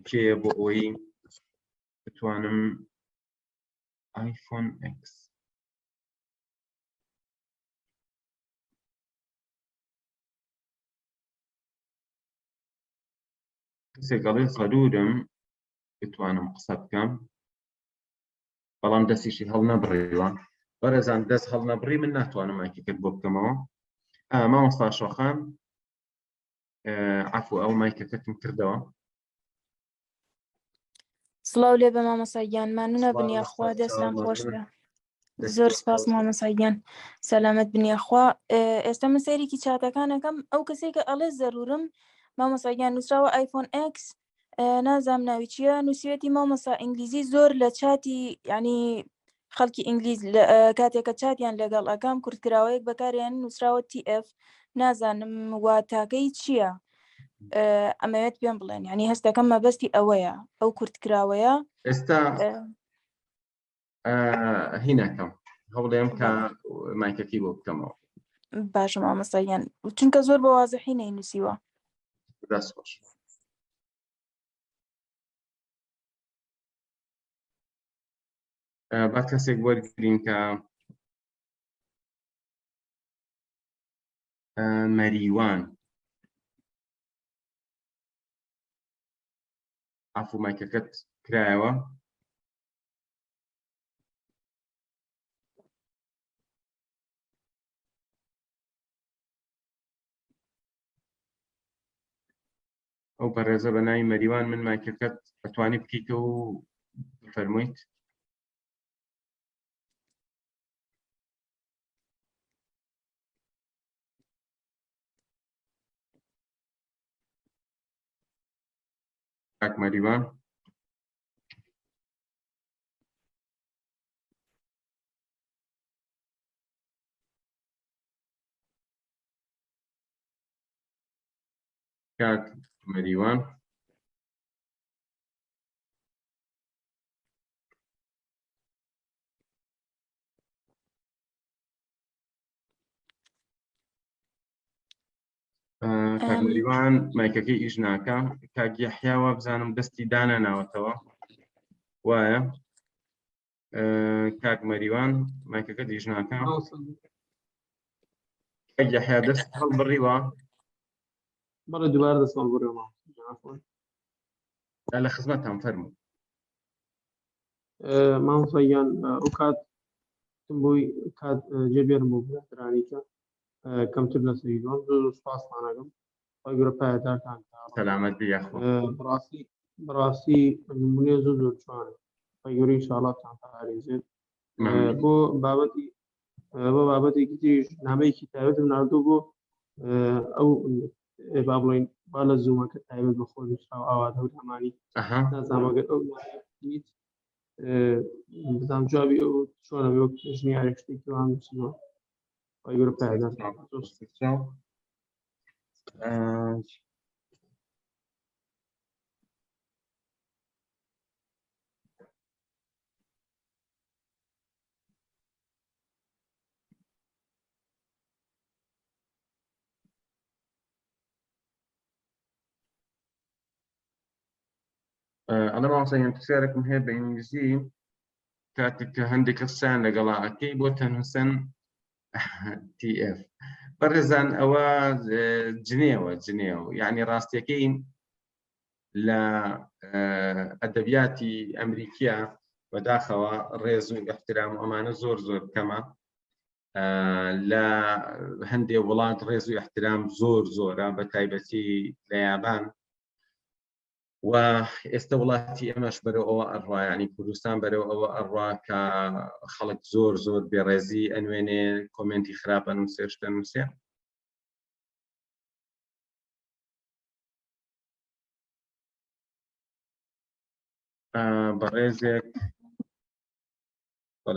کێیە بۆ ئەوەی بتوانم آیفۆن X کەسێک ئەڵێ زەرورم بتوانم قسە بکەم بەڵام دەستیشی هەڵ نەبڕیوە بەڕێزان دەست هەڵ نەبڕی من ناتوانم مایکەکەت بۆ بکەمەوە مامۆستا شۆخان عەفو ئەو مایکەکەتم کردەوە سڵاو لێ بە مامۆستا مانونە بنیاخوا دەستان خۆش بێ زۆر سپاس مامۆستا سەلامەت بنیاخوا ئێستا من سەیرێکی چاتەکانەکەم ئەو کەسێک کە ئەڵێ زەرورم مامۆستا نووسراوە آیفۆن X نازام ناوی چییە نووسێتی مامۆستا ئینگلیزی زۆر لە چاتی ینی خەڵکی ئینگلیز کاتێکە چاتیان لەگەڵ ئەکام کورتکراوەیەک بەکاریان نووسراوە TF نازانم واتاکەی چییە ئەمەوێت پێم بڵێن ینی هەستەکەم مەبەستی ئەوەیە ئەو کورتکراوەیە ئێستا هینەکەم هەوڵێم کە مایکەکەی بۆ بکەمەوە باشە مامۆستا چونکە زۆر بە وازەحی نەینووسیوە دەست خۆش با کەسێک وەرگرین کە مەریوان عەفو مایکەکەت کرایەوە ئەو بەڕێزە بە ناوی مەریوان من مایکەکەت ئەتوانی بکەیتەوە و بفەرموویت کاک مەریوان کاک مەریوان کاک مەریوان مایکەکەی ئیش ناکە کاک یەحیاوە بزانم دەستی دانەناوەتەوە وایە کاک مەریوان مایکەکەت ئیش ناکە کاک یەحیا دەست هەڵبڕیوە بەڵێ دووبارە دەست هەڵبڕیوە لە خزمەتتان فەرموو مامۆستا ئەو کات بۆی کات جێبێرم بۆ برادرانیکە کەمتر لە سەیدوان زۆر سوپاسمانەکەم خۆی گەورە پایدارتان سەلامەت بێ یاخۆ بەڕاستی نمونێ زۆر جوانە خۆی گەورە ئینشاڵڵاتان پارێزێت بۆ بابەتێکی تریش نامەیەکی تایبەتم ناردوو بۆ ئەو با بڵێن با لە زوومەکە تایبەت بە خۆی نووسراوە ئاوات هەورامانی نازانم ئەگەر ئەو دیت بزانم جوابی ئەو چۆنە بێ وەک ژنیارێک شتێکی وان نووسیوە خۆی گەورە پایدار أنا ما أصلا تسألكم هي بالإنجليزي كاتك عندك السان لقلا أكيد وتنهسن تي إف برزان أوا جنيو يعني راستيكين لا أدبياتي أمريكية وداخوا ريزو احترام وأمانة زور كما لا هندي ولاد ريزو احترام زور بتايبتي ليابان وئێستا وڵاتی ئێمەش بەرەو ئەوە ئەڕوا یعنی کوردستان بەرەو ئەوە ئەڕوا کە خەڵک زۆر بێڕێزی ئەنوێنێ کۆمنتی خراپە نووسێ شتە نووسێ بەڕێزێک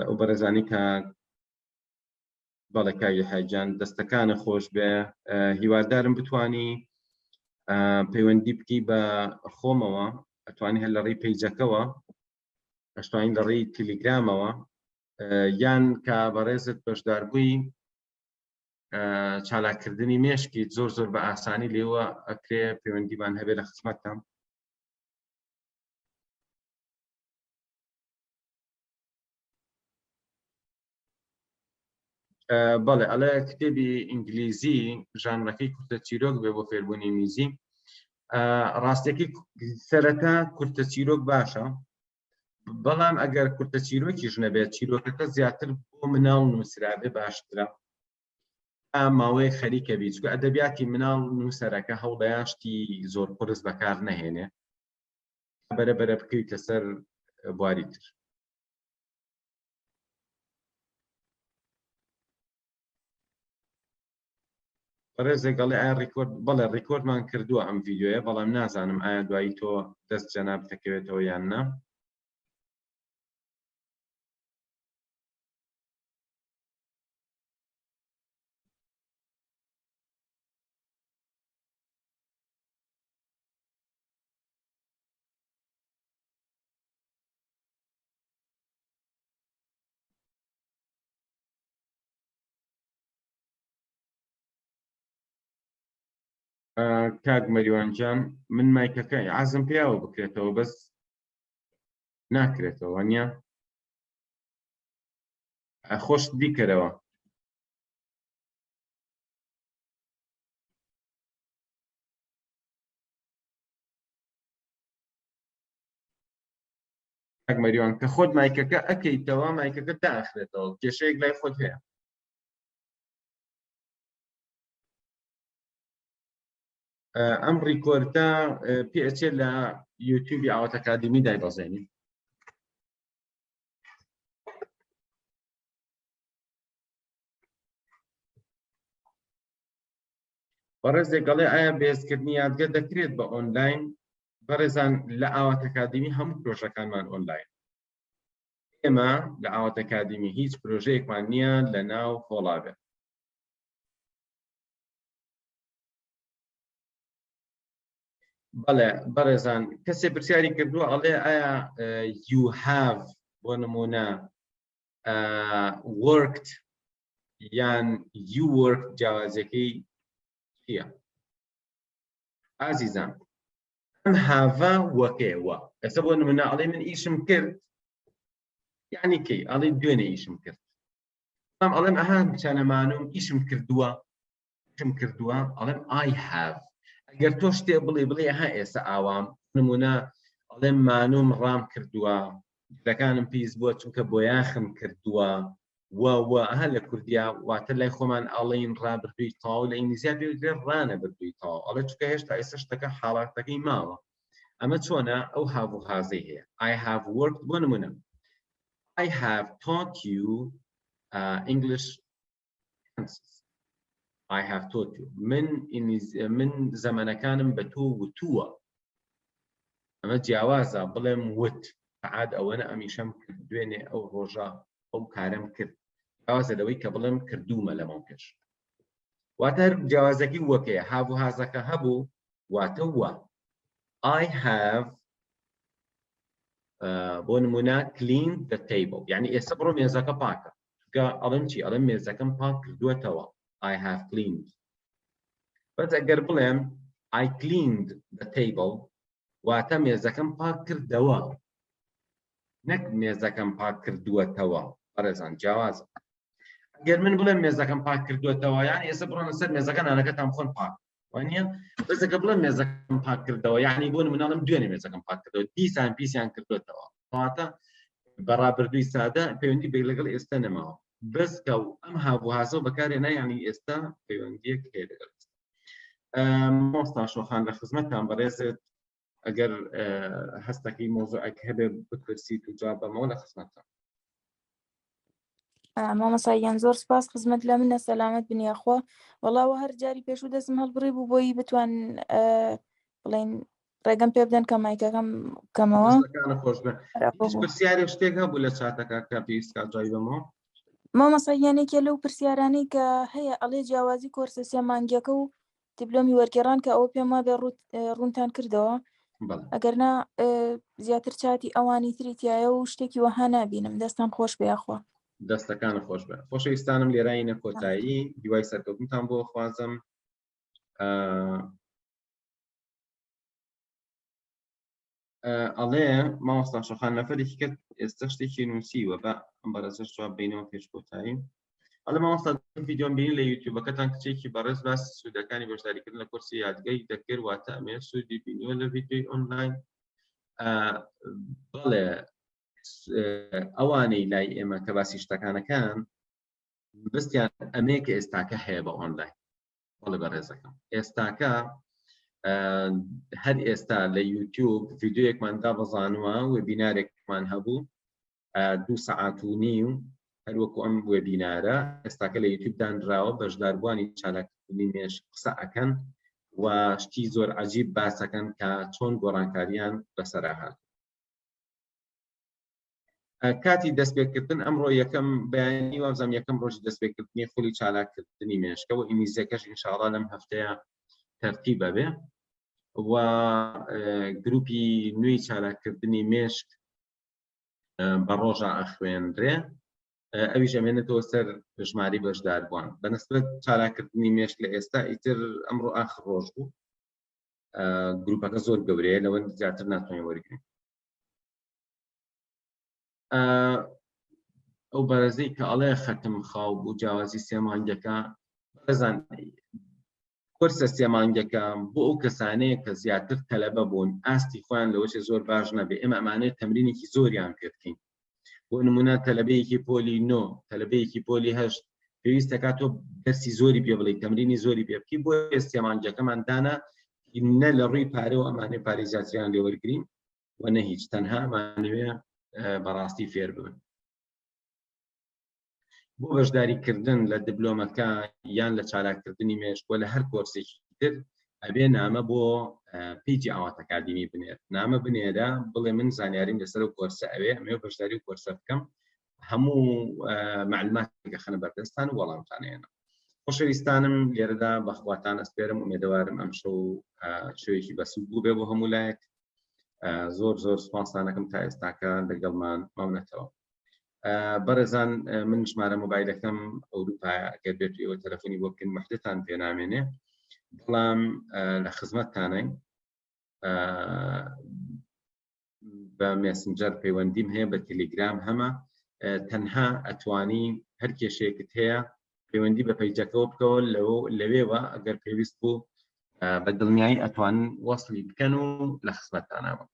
ئەو بەڕێزانی کە بەڵێ کاوی حاجان دەستەکانە خۆش بێ هیوادارم بتوانی پەیوەندی بکەی بە خۆمەوە ئەتوانی هەر لە ڕێی پەیجەکەوە ئەتوانی لە ڕێی تیلیگرامەوە یان کە بەڕێزت بەشدار بووی چالاکردنی مێشکی زۆر بە ئاسانی لێوە ئەکرێ پەیوەندیمان هەبێ لە خزمەتتە بەڵێ ئەڵێ کتێبی ئینگلیزی ژانرەکەی کورتە چیرۆک بێ بۆ فێربوونی میزی ڕاستیەکەی سەرەتا کورتە چیرۆک باشە بەڵام ئەگەر کورتە چیرۆکیش نەبێت چیرۆکەکە زیاتر بۆ مناڵ نووسرابێ باشترە ماوەیە خەریکە بی چکە ئەدەبیاتی مناڵ نووسەرەکە هەوڵەیان شتی زۆر قورس بەکار نەهێنێ بەرەبەرە بکەیتە سەر بواری تر ڕێزێکڵێ ئایا ڕیکۆرد بەڵێ ڕیکۆردمان کردووە ئەم ڤیدیۆیە بەڵام نازانم ئایا دوایی تۆ دەست جەناب دەکەوێتەوە یان نا کاک مەریوانجان من مایکەکە عازم پیاوە بکرێتەوە بەس ناکرێتەوە نییە خۆش دیکەرەوە کاک مەریوان کە خۆت مایکەکە ئەکەیتەوە مایکەکە داخرێتەوە کێشەیەک لای خۆت هەیە ئەم ڕیکۆردە پێچێت لە یوتیوبی ئاوات ئەکادمی دایبەزێنی بەڕێزێک گەڵێ ئایا بێزکردنی یادگەر دەکرێت بە ئۆنلاین بەڕێزان لە ئاوات ئەکادمی هەموو پرۆژەکانمان ئۆنلاین ئێمە لە ئاوات ئەکادمی هیچ پرۆژەیەکمان نییە لە ناو هۆڵاوێ بەڵێ بەڕێزان کەسێ پرسیاری کردووە ئەڵێ ئایا you have بۆ نمونە worked یان you worked جیاوازەکەی چییە ئازیزان ئەم هاڤە وەکێوە ئێستا بۆ نمونە ئەڵێ من ئیشم کرد یعنی کەی ئەڵێ دوێنێ ئیشم کرد بەڵام ئەڵێم ئەها چەنەمانوم ئیشم کردووە ئەڵێم I have ئەگەر تۆ شتێ بڵێ ها ئێستا ئاوام نمونە ئەڵێم مانوم ڕام کردووە دەکانم پیس بووە چونکە بۆ یاخم کردووە ئەها لە کوردیا واتە لای خۆمان ئەڵێن ڕابردووی تاو لە ئینگلیزیا پێوترێ ڕانە بردووی تاو ئەڵێ چونکە هێشتا ئێستا شتەکە حاڵاتەکەی ماوە ئەمە چۆنە ئەو هاو و هازەی هەیە I have worked بۆ نمونە I have taught you English tenses I have taught you من زمانەکانم بە تۆ وتووە ئەمە جیاوازە بڵێم وت عاد ئەوەنە ئەمیشەم کرد دوێنێ ئەو ڕۆژە ئەو کارم کرد جیاوازە لەوەی کە بڵێم کردومە لەمەو پێش واتە جیاوازەکی وەکەیە هاو و هازەکە هەبوو واتە وە I have بۆ نمونە clean the table یعنی ئێستا بڕۆ مێزەکە پاکە ئەڵێم چی ئەڵێم مێزەکەم پاک کردووەتەوە I have cleaned بەس ئەگەر بڵێم I cleaned the table واتە مێزەکەم پاک کردەوە نەک مێزەکەم پاک کردووەتەوە بەڕێزان جیاوازە ئەگەر من بڵێم مێزەکەم پاک کردووەتەوە یعنی ئێستا بڕۆنە سەر مێزەکە نانەکەتان بخۆن پاک وانە بەس ئەگەر بڵێم مێزەکەم پاک کردەوە یعنی بۆ نمونەڵم دوێنێ مێزەکەم پاک کردەوە دیسان پیسیان کردوێتەوە واتە بەڕابردووی سادە پەیوەندی بێ لەگەڵ ئێستا نەماوە بەس کە ئەم هابووهاسە بەکارێنە یعنی ئێستا پەیوەندیەک هەیە لەگەڵ مۆستا شۆخان لە خزمەتتان بەڕێزت ئەگەر هەستەکەی مۆزوعێک هەبێ بپرسیت و جواب بەمەوە لە خزمەتتان مامەساییان زۆر سپاس خزمەت لە منە سەلامەت بنیاخوا وەڵاوە هەر جاری پێشوو دەستم هەڵبڕی بوو بۆی بتوان بڵێن ڕێگەم پێ بدەن کە مایکەکەم کەمەوە خۆش بێ پرسیارێ شتێک هەبوو لە چاتەکە کە پێویستکە جوابی بەمەوە مامەساییانێکە لەو پرسیارانەی کە هەیە ئەڵێ جیاوازی کۆرسە سێ مانگیەکە و دیپلۆمی وەرگێڕان کە ئەوە پێم وابێ ڕوونتان کردەوە ئەگەرنا زیاتر چاتی ئەوانی تریتیایە و شتێکی وەها نابینم دەستان خۆش بێخوا دەستەکانە خۆش بێ خۆشەویستانم لێرایینە کۆتایی دیوای سەرکەوتنتان بۆ خوازم ئەڵێ مامۆستا شۆخان نەفەرێکی کرد ئێستا شتێکی نووسیوە بە ئەم بەرەزش جواب بینەوە پێش کۆتایی ئەڵێ مامۆستا ڤیدیۆم بینی لە یوتیوبەکەتان کچێکی بەڕێز باسی سوودەکانی بەشداریکردن لە کورسی یادگەی دەکرد واتە ئەمێ سوودی بینیوە لە ڤیدیۆی ئۆنلاین بەڵێ ئەوانەی لای ئێمە کە باسی شتەکانەکان بستیان ئەمەیە کە ئێستاکە هەیە بە ئۆنلاین بەڵێ بەڕێزەکەم ئێستاکە هەر ئێستا لە یوتیوب ڤیدیۆیەکمان دابەزانوە وێبینارێکمان هەبوو 2 سەعات و نیم هەروەکو ئەم وێبینارە ئێستاکە لە یوتیوب دانراوە بەشداربوانی چالاکردنی مێش قسە ئەکەن و شتی زۆر عەجیب باسەکەن کە چۆن گۆڕانکاریان بەسەرا هات کاتی دەستپێکردن ئەمڕۆ یەکەم بەیانی وابزانام یەکەم ڕۆژی دەستپێکردنی خولی چالاکردنی مێشکە و ئینگلیزیەکەش ئینشاءڵڵا لەم هەفتەیە تەرتیبە بێ و گروپی نوێی چالاکردنی مێشک بە ڕۆژە ئەخوێنرێ ئەویش ئەمێنێتەوە سەر ژماری بەشداربووان بەنسبەت چالاکردنی مێشک لە ئێستا ئیتر ئەمڕۆ ئاخر ڕۆژ بوو گروپەکە زۆر گەورەیە لەوە زیاتر ناتوانین وەرگین ئەو بەرەزەی کە ئەڵێ خەتم خاو بوو جیاوازی سێ مانگەکە بەزان کورسە سێ مانگەکە بۆ ئەو کەسانەیە کە زیاتر تەلەبە بوون ئاستی خۆیان لەوەشێ زۆر باش نەبێ ئێمە ئەمانەیە تەمرینێکی زۆریان پێ بکەین بۆ نمونە تەلەبەیەکی پۆلی 9 تەلەبەیەکی پۆلی 8 پێویستەکە تۆ دەستی زۆری پێ بڵێ تەمرینی زۆری پێ بکەی بۆ سێ مانگەکەمان دانا نە لە ڕووی پارەوە ئەمانەی پارەی زیاتریان لێ وەرگرین و نە هیچ تەنها ئەمانەوێ بەڕاستی فێر ببن بۆ بەشداریکردن لە دیپلۆمەکە یان لە چالاکردنی مێشک لە هەر کۆرسێکی تر ئەبێ نامە بۆ پیجی ئاوات ئەکادمی بنێت نامە بنێرە بڵێ من زانیاریم لەسەر و کۆرسە ئەوێ ئەمێ بەشداری و کۆرسە بکەم هەموو معلوماتێکە خەنە بەردەستان و وەڵامتانێنە خۆشەویستانم لێرەدا بەخواتان ئەسپێرم ئومێدەوارم ئەم شەو شەوێکی بەسوود بوو بێ بۆ هەموو لایەک زۆر زۆر سوپاسانەکەم تا ئێستاکە لەگەڵمان ماونەتەوە بەڕێزان من ژمارە مۆبایلەکەم ئەوروپایە ئەگەر بێت ئێوە تەلەفۆنی بۆ بکەن مەحدەتان پێ نامێنێ بەڵام لە خزمەتتانەی بە مێسنجەر پەیوەندیم هەیە بە تەلێگرام هەمە تەنها ئەتوانی هەر کێشەیەکت هەیە پەیوەندی بە پەیجەکەەوە بکەوە لەوێوە ئەگەر پێویست بوو بە دڵنیایی ئەتوان وەسڵی بکەن و لە خزمەتتانەوە